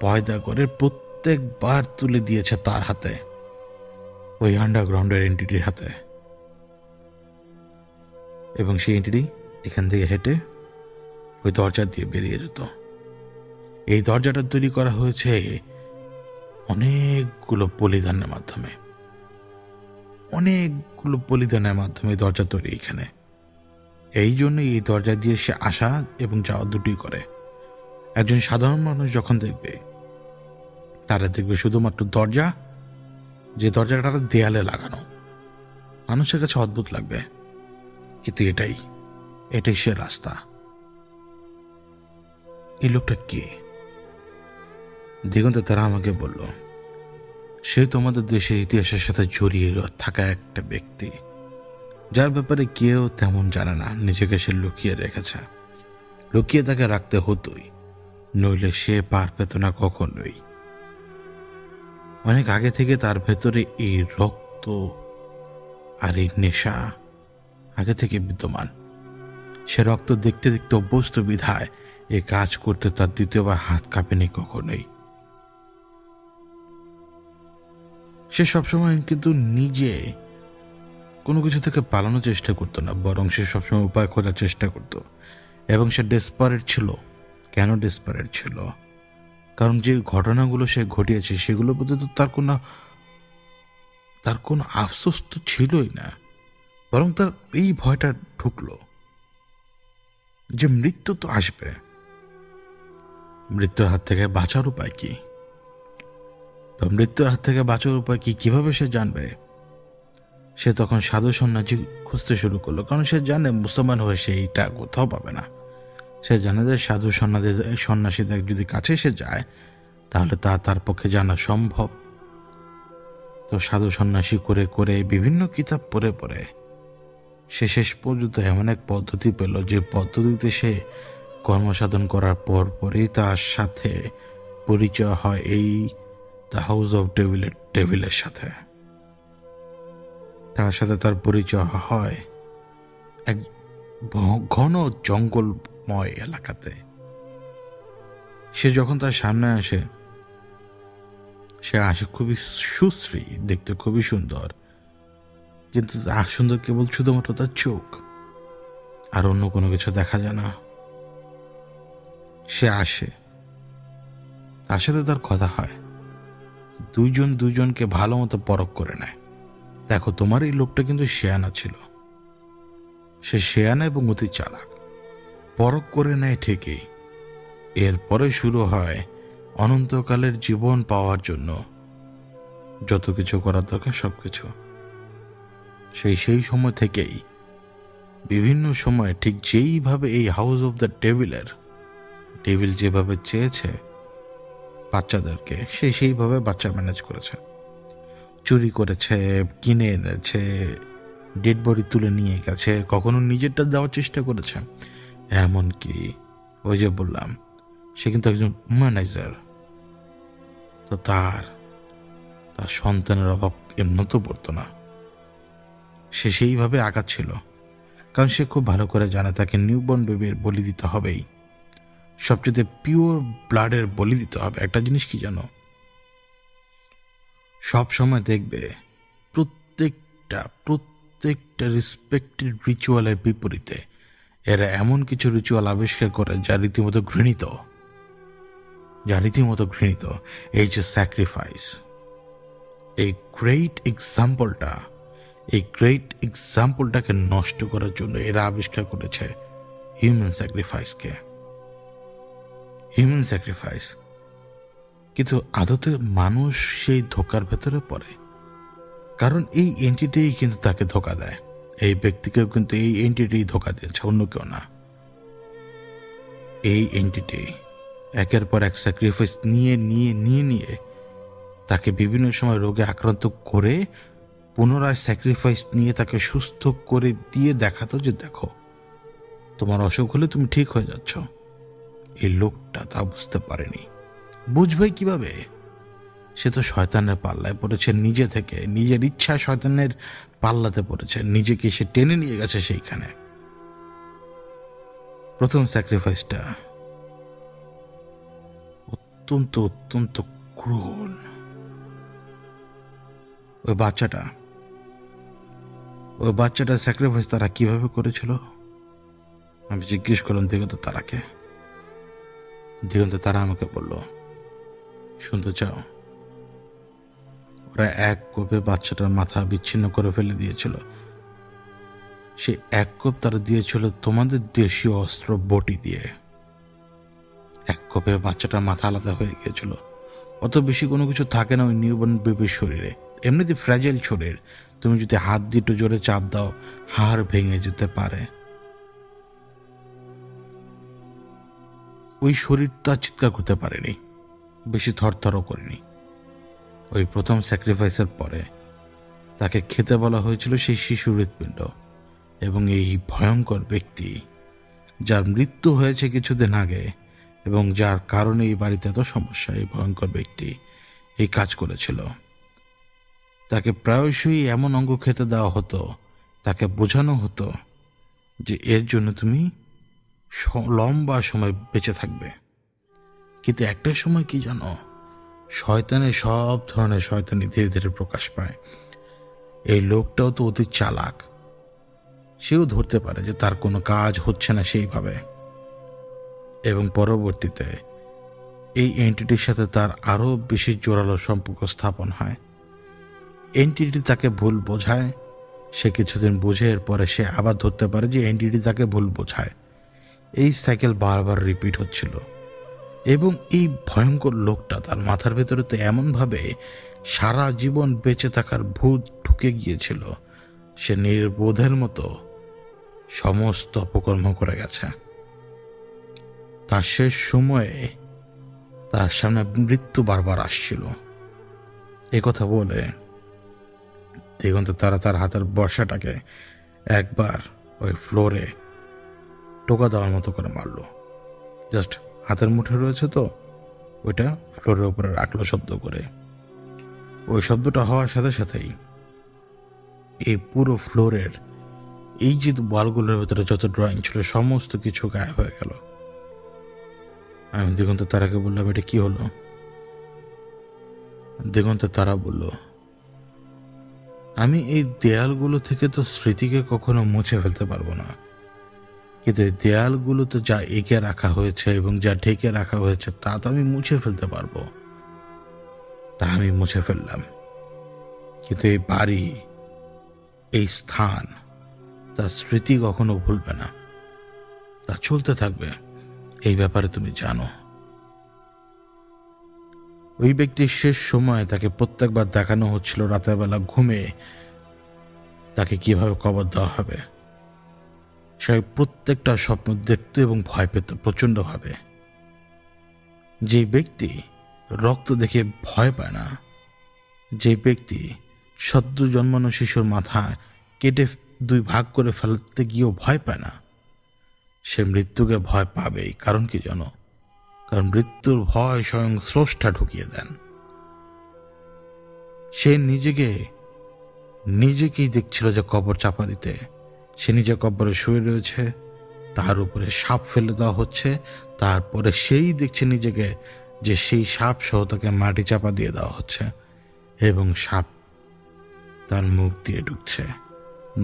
পয়দা করে প্রত্যেকবার তুলে দিয়েছে তার হাতে। ওই আন্ডারগ্রাউন্ডের এন্টিটির হাতে, এবং সেই এন্টিটি এখান থেকে হেঁটে ওই দরজা দিয়ে বেরিয়ে যেত। এই দরজাটা তৈরি করা হয়েছে অনেকগুলো বলিদানের মাধ্যমে, এই দরজা তৈরি এখানে। এই জন্যই এই দরজা দিয়ে সে আসা এবং যাওয়া দুটোই করে। একজন সাধারণ মানুষ যখন দেখবে, তারা দেখবে শুধুমাত্র দরজা, যে দরজাটা দেয়ালে লাগানো। মানুষের কাছে অদ্ভুত লাগবে, কিন্তু এটাই সে রাস্তা। এই লোকটা কে? দিগন্তে তারা আমাকে বলল, সে তোমাদের দেশের ইতিহাসের সাথে জড়িয়ে থাকা একটা ব্যক্তি, যার ব্যাপারে কেউ তেমন জানে না। নিজেকে সে লুকিয়ে রেখেছে, লুকিয়ে তাকে রাখতে হতোই, নইলে সে পার পেত না কখনোই। অনেক আগে থেকে তার ভেতরে এই রক্ত আর এই নেশা আগে থেকে বিদ্যমান। সে রক্ত দেখতে দেখতে অভ্যস্ত বিধায় এ কাজ করতে তার দ্বিতীয়বার হাত কাঁপেনি কখনোই। সে সবসময় কিন্তু নিজে কোনো কিছু থেকে পালানোর চেষ্টা করতো না, বরং সে সবসময় উপায় খোঁজার চেষ্টা করত। এবং সে ডেসপারেট ছিল। কেন ডেসপারেট ছিল? কারণ যে ঘটনাগুলো সে ঘটিয়েছে সেগুলোর প্রতি তো তার কোনো আফসোস তো ছিলই না, বরং তার এই ভয়টা ঢুকলো যে মৃত্যু তো আসবে। মৃত্যুর হাত থেকে বাঁচার উপায় কি? তো মৃত্যুর হাত থেকে বাঁচার উপায় কি, কিভাবে সে জানবে? সে তখন সাধু সন্ন্যাসী খুঁজতে শুরু করলো, কারণ সে জানে মুসলমান হয়ে সে এইটা কোথাও পাবে না। সে জানে যে সাধু সন্ন্যাসীদের যদি কাছে সে যায় তাহলে তার পক্ষে জানা সম্ভব। তো সাধু সন্ন্যাসী করে করে বিভিন্ন কিতাব পড়ে পড়ে সে শেষ পর্যন্ত এমন এক পদ্ধতি পেল, যে পদ্ধতিতে সে কর্মসাধন করার পরই তার সাথে পরিচয় হয় এই দ্য হাউস অফ ডেভিলের সাথে। তার সাথে তার পরিচয় হয় এক ঘন জঙ্গলময় এলাকাতে। সে যখন তার সামনে আসে, সে আসে খুবই সুশ্রী, দেখতে খুবই সুন্দর, কিন্তু তার সুন্দর কেবল শুধুমাত্র তার চোখ, আর অন্য কোনো কিছু দেখা যায় না। সে আসে, তার সাথে তার কথা হয়, দুইজনকে ভালো মতো পরখ করে নেয়। দেখো, তোমার এই লোকটা কিন্তু শেয়ানা ছিল, সে শেয়ানা এবং অতি চালাক। পরখ করে নেয় ঠিকই, এরপরে শুরু হয় অনন্তকালের জীবন পাওয়ার জন্য যত কিছু করার দরকার সবকিছু। সেই সময় থেকেই বিভিন্ন সময় ঠিক যেইভাবে এই হাউস অফ দ্য ডেভিল যেভাবে চেয়েছে বাচ্চাদেরকে, সেইভাবে বাচ্চা ম্যানেজ করেছে, চুরি করেছে, কিনে এনেছে, ডেড বডি তুলে নিয়ে গেছে, কখনো নিজেরটা দেওয়ার চেষ্টা করেছে। এমনকি ওই যে বললাম, সে কিন্তু একজন ম্যানেজার। তো তার সন্তানের অভাব এমন তো পড়তো না। সে সেইভাবে আগাচ্ছিল, কারণ সে খুব ভালো করে জানে তাকে নিউবর্ন বেবির বলি দিতে হবেই, সবচেয়ে পিওর ব্লাডের বলি দিতে হবে। একটা জিনিস কি জানো, সব সময় দেখবে প্রত্যেকটা রেসপেক্টেড রিচুয়ালের বিপরীতে এরা এমন কিছু রিচুয়াল আবিষ্কার করে যা রীতিমতো ঘৃণিত। এই যে স্যাক্রিফাইস, এই গ্রেট এক্সাম্পলটাকে নষ্ট করার জন্য এরা আবিষ্কার করেছে হিউম্যান স্যাক্রিফাইস। কিন্তু আদতে মানুষ সেই ধোকার ভেতরে পড়ে, কারণ এই এন্টিটি কিন্তু তাকে ধোকা দেয়। এই ব্যক্তিকেও কিন্তু এই এন্টিটি ধোকা দিয়েছে, অন্য কেউ না। এই এন্টিটি একের পর এক স্যাক্রিফাইস নিয়ে তাকে বিভিন্ন সময় রোগে আক্রান্ত করে পুনরায় স্যাক্রিফাইস নিয়ে তাকে সুস্থ করে দিয়ে দেখাতো যে দেখো, তোমার অসুখ হলে তুমি ঠিক হয়ে যাচ্ছ। এই লোকটা তা বুঝতে পারেনি। বুঝবে কিভাবে? সে তো শয়তানের পাল্লায় পড়েছে, নিজের ইচ্ছা শয়তানের পাল্লাতে পড়েছে, নিজেকে সে টেনে নিয়ে গেছে সেইখানে। প্রথম স্যাক্রিফাইসটা অত্যন্ত ক্রুর। ওই বাচ্চাটা স্যাক্রিফাইস তারা কিভাবে করেছিল? আমি জিজ্ঞেস করলাম দিগন্ত তারাকে। দিগন্ত তারা আমাকে বলল, শুনতে চাও? ওরা এক কোপে বাচ্চাটার মাথা বিচ্ছিন্ন করে ফেলে দিয়েছিল। সে এক কোপ তারা দিয়েছিল তোমাদের দেশীয় অস্ত্র বটি দিয়ে। এক কোপে বাচ্চাটার মাথা আলাদা হয়ে গিয়েছিল। অত বেশি কোনো কিছু থাকে না ওই নিউবর্ন বেবির শরীরে। এমনিতে ফ্র্যাজাইল শরীর, তুমি যদি হাত দিয়ে একটু জোরে চাপ দাও হাড় ভেঙে যেতে পারে। ওই শরীরটা চিৎকার করতে পারেনি, বেশি থরথরও করেনি। ওই প্রথম স্যাক্রিফাইসের পরে তাকে খেতে বলা হয়েছিল সেই শিশুর হৃৎপিণ্ড, এবং এই ভয়ঙ্কর ব্যক্তি যার মৃত্যু হয়েছে কিছুদিন আগে এবং যার কারণে এই বাড়িতে এত সমস্যা, এই ভয়ঙ্কর ব্যক্তি এই কাজ করেছিল। তাকে প্রায়শই এমন অঙ্গ খেতে দেওয়া হতো, তাকে বোঝানো হতো যে এর জন্য তুমি লম্বা সময় বেঁচে থাকবে। কিন্তু একটা সময় কি জানো, শয়তানের সব ধরনের শয়তানি ধীরে ধীরে প্রকাশ পায়। এই লোকটাও তো অতি চালাক, সেও ধরতে পারে যে তার কোনো কাজ হচ্ছে না সেইভাবে, এবং পরবর্তীতে এই এন্টিটির সাথে তার আরো বেশি জোরালো সম্পর্ক স্থাপন হয়। এন্টিটি তাকে ভুল বোঝায়, সে কিছুদিন বুঝে এরপরে সে আবার ধরতে পারে যে এন্টিটি তাকে ভুল বোঝায়। এই সাইকেল বারবার রিপিট হচ্ছিল, এবং এই ভয়ঙ্কর লোকটা তার মাথার ভেতরে তো এমনভাবে সারা জীবন বেঁচে থাকার ভূত ঢুকে গিয়েছিল, সে নির্বোধের মতো সমস্ত অপকর্ম করে গেছে। তার শেষ সময়ে তার সামনে মৃত্যু বারবার আসছিল। এই কথা বলে দিগন্ত তারা তার হাতের বর্ষাটাকে একবার ওই ফ্লোরে টোকা দেওয়ার মতো করে মারল। জাস্ট হাতের মুঠে রয়েছে তো, ওইটা ফ্লোরের উপরে রাখলো শব্দ করে। ওই শব্দটা হওয়ার সাথে সাথেই এই পুরো ফ্লোরের এই যে ওয়ালগুলোর ভেতরে যত ড্রয়িং ছিল সমস্ত কিছু গায়েব হয়ে গেল। আমি দিগন্ত তারাকে বললাম, এটা কি হলো? দিগন্ত তারা বলল, আমি এই দেয়ালগুলো থেকে তো স্মৃতিকে কখনো মুছে ফেলতে পারবো না, কিন্তু এই দেয়ালগুলোতে যা এঁকে রাখা হয়েছে এবং যা ঢেকে রাখা হয়েছে তা তো আমি মুছে ফেলতে পারবো। তা আমি মুছে ফেললাম, কিন্তু এই বাড়ি, এই স্থান, তার স্মৃতি কখনো ভুলবে না, তা চলতে থাকবে। এই ব্যাপারে তুমি জানো। ওই ব্যক্তির শেষ সময় তাকে প্রত্যেকবার দেখানো হচ্ছিল রাতের বেলা ঘুমে তাকে কিভাবে কবর দেওয়া হবে। সে প্রত্যেকটা স্বপ্ন দেখতে এবং ভয় পেত প্রচন্ডভাবে। যে ব্যক্তি রক্ত দেখে ভয় পায় না, যে ব্যক্তি সদ্য জন্মানো শিশুর মাথা কেটে দুই ভাগ করে ফেলতে গিয়েও ভয় পায় না, সে মৃত্যুকে ভয় পাবেই। কারণ কি জানো? কারণ মৃত্যুর ভয় স্বয়ং স্রষ্টা ঢুকিয়ে দেন। সে নিজেকেই দেখছিল যে কবর চাপা দিতে। সে নিজে কবরে শুয়ে রয়েছে, তার উপরে সাপ ফেলে দেওয়া হচ্ছে, তারপরে সেই দেখছে নিজেকে যে সেই সাপ সহ তাকে মাটি চাপা দিয়ে দেওয়া হচ্ছে, এবং সাপ তার মুখ দিয়ে ঢুকছে,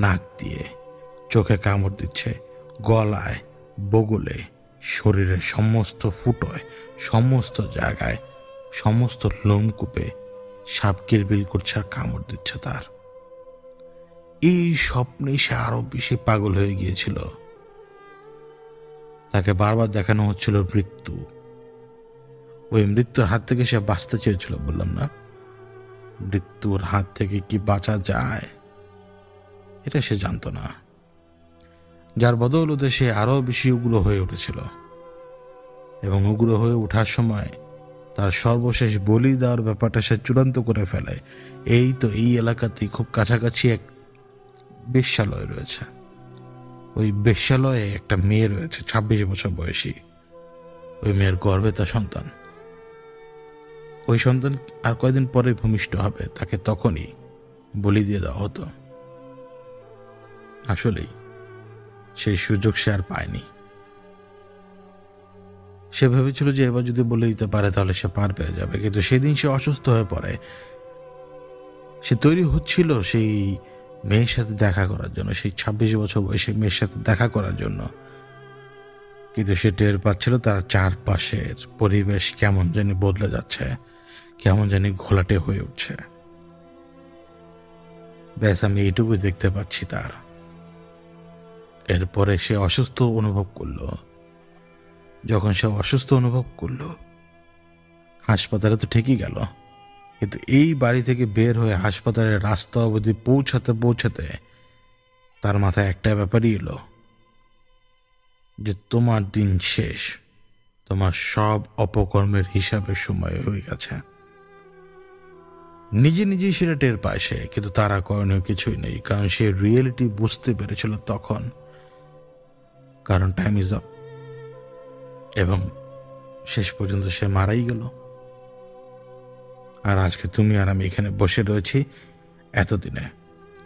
নাক দিয়ে, চোখে কামড় দিচ্ছে, গলায়, বগলে, শরীরের সমস্ত ফুটোয়, সমস্ত জায়গায়, সমস্ত লোমকূপে সাপ কিলবিল করছে আর কামড় দিচ্ছে তার। এই স্বপ্নে সে আরো বেশি পাগল হয়ে গিয়েছিল। তাকে বারবার দেখানো হচ্ছিল মৃত্যু। ওই মৃত্যুর হাত থেকে সে বাঁচতে চেয়েছিল, বললাম না? মৃত্যুর হাত থেকে কি বাঁচা যায় এটা সে জানতো না, যার বদৌলতে সে আরো বেশি উগ্র হয়ে উঠেছিল। এবং উগ্র হয়ে ওঠার সময় তার সর্বশেষ বলি দেওয়ার ব্যাপারটা সে চূড়ান্ত করে ফেলে। এই তো এই এলাকাতেই খুব কাছাকাছি এক বেশ্যালয় রয়েছে। ওই বেশ্যালয়ে একটা মেয়ে রয়েছে 26 বছর বয়সী। ওই মেয়ের গর্ভে তার সন্তান। ওই সন্তান আর কয়েকদিন পরে ভূমিষ্ঠ হবে, তাকে তখনই বলি দিয়ে দেওয়া হতো। আসলেই সেই সুযোগ সে আর পায়নি। সে ভেবেছিল যে এবার যদি বলে দিতে পারে তাহলে সে পার পেয়ে যাবে, কিন্তু সেদিন সে অসুস্থ হয়ে পড়ে। সে তৈরি হচ্ছিল সেই মেয়ের সাথে দেখা করার জন্য, সেই 26 বছর বয়সী মেয়ের সাথে দেখা করার জন্য। কিন্তু সে টের পাচ্ছিল তার চারপাশের পরিবেশ কেমন জানি বদলে যাচ্ছে, কেমন জানি ঘোলাটে হয়ে উঠছে। ব্যাস আমি এইটুকুই দেখতে পাচ্ছি তার। এরপরে সে অসুস্থ অনুভব করলো। যখন সে অসুস্থ অনুভব করলো, হাসপাতালে তো ঠিকই গেল, কিন্তু এই বাড়ি থেকে বের হয়ে হাসপাতালের রাস্তা অবধি পৌঁছাতে তার মাথায় একটা ব্যাপারই এলো যে তোমার দিন শেষ, তোমার সব অপকর্মের হিসাবের সময় হয়ে গেছে। নিজেই সেটা টের পায় সে, কিন্তু তারা করণীয় কিছুই নেই, কারণ সে রিয়েলিটি বুঝতে পেরেছিল তখন, কারণ টাইম ইজ আপ। এবং শেষ পর্যন্ত সে মারাই গেল। আর আজকে তুমি আর আমি এখানে বসে রয়েছি, এতদিনে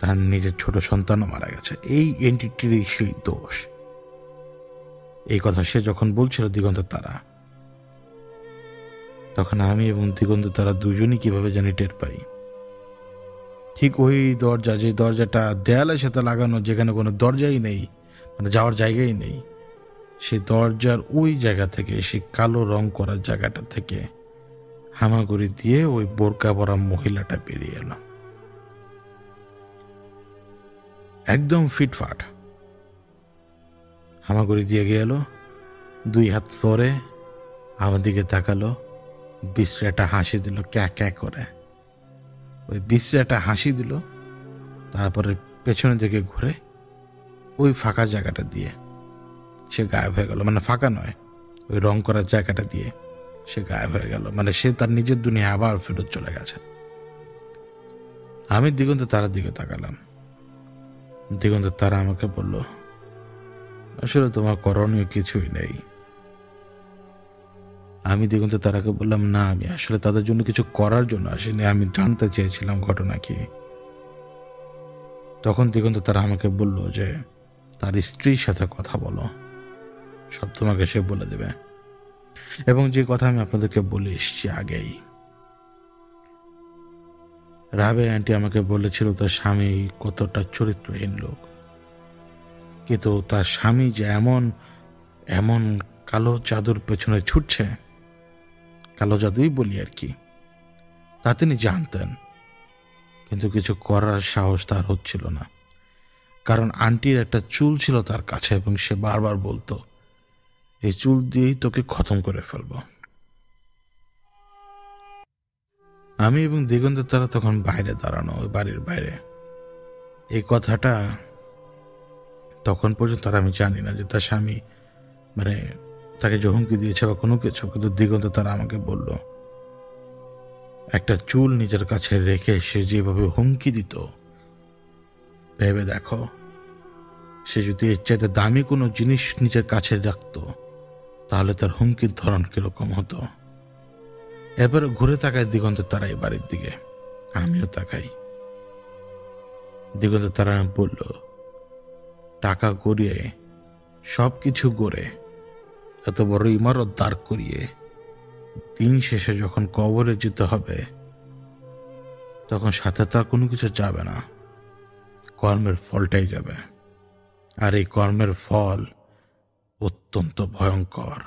তার নিজের ছোট সন্তানও মারা গেছে। এই এন্টিটিরই সেই দোষ। এই কথা সে যখন বলছিল দিগন্তের তারা, তখন আমি এবং দিগন্তের তারা দুজনই কিভাবে জানি টের পাই। ঠিক ওই দরজা, যে দরজাটা দেয়ালের সাথে লাগানো, যেখানে কোনো দরজাই নেই, মানে যাওয়ার জায়গাই নেই, সেই দরজার ওই জায়গা থেকে, সেই কালো রং করার জায়গাটা থেকে হামাগুড়ি দিয়ে ওই বোরকা পরা মহিলাটা বেরিয়ে এলো, একদম ফিটফাট। হামাগুড়ি দিয়ে গেল, 2 হাত ধরে আমার দিকে তাকালো, বিশ্রে একটা হাসি দিল, ক্যা করে। ওই বিশ্রে একটা হাসি দিল, তারপরে পেছনের দিকে ঘুরে ওই ফাঁকা জায়গাটা দিয়ে সে গায়েব হয়ে গেল। মানে ফাঁকা নয়, ওই রং করার জায়গাটা দিয়ে সে গায়েব হয়ে গেল। মানে সে তার নিজের দুনিয়া আবার ফেরত চলে গেছে। আমি দিগন্তের তারার দিকে তাকালাম। দিগন্তের তারা আমাকে বলল, আসলে তোমার করণীয় কিছুই নেই। আমি দিগন্তের তারাকে বললাম, না, আমি আসলে তাদের জন্য কিছু করার জন্য আসিনি, আমি জানতে চেয়েছিলাম ঘটনা কি। তখন দিগন্তের তারা আমাকে বলল যে তার স্ত্রীর সাথে কথা বলো, সব তোমাকে সে বলে দেবে। এবং যে কথা আমি আপনাদেরকে বলে এসছি আগেই, রাবে আন্টি আমাকে বলেছিল তার স্বামী কতটা চরিত্রহীন লোক, কিন্তু তার স্বামী যে এমন কালো জাদুর পেছনে ছুটছে, কালো জাদুই বলি আর কি, তা তিনি জানতেন, কিন্তু কিছু করার সাহস তার হচ্ছিল না। কারণ আন্টির একটা চুল ছিল তার কাছে, এবং সে বারবার বলতো, এই চুল দিয়েই তোকে খতম করে ফেলবো। আমি এবং দিগন্তের তারা তখন বাইরে দাঁড়ানো, ওই বাড়ির বাইরে। এই কথাটা তখন পর্যন্ত তারা, আমি জানি না যে তার স্বামী মানে তাকে যে হুমকি দিয়েছে বা কোনো কিছু, কিন্তু দিগন্তের তারা আমাকে বলল, একটা চুল নিজের কাছে রেখে সে যেভাবে হুমকি দিত, ভেবে দেখো, সে যদি এর চাইতে দামি কোনো জিনিস নিজের কাছে রাখত, তাহলে তার হুমকির ধরন কিরকম হতো। এরপরে ঘুরে তাকায় দিগন্তের তারা এই বাড়ির দিকে, আমিও তাকাই। দিগন্তের তারা বলল, টাকা গড়িয়ে, সবকিছু গড়ে, এত বড় ইমারত দাঁড় করিয়ে দিন শেষে যখন কবরে যেতে হবে, তখন সাথে তার কোনো কিছু যাবে না, কর্মের ফলটাই যাবে। আর এই কর্মের ফল অত্যন্ত ভয়ঙ্কর।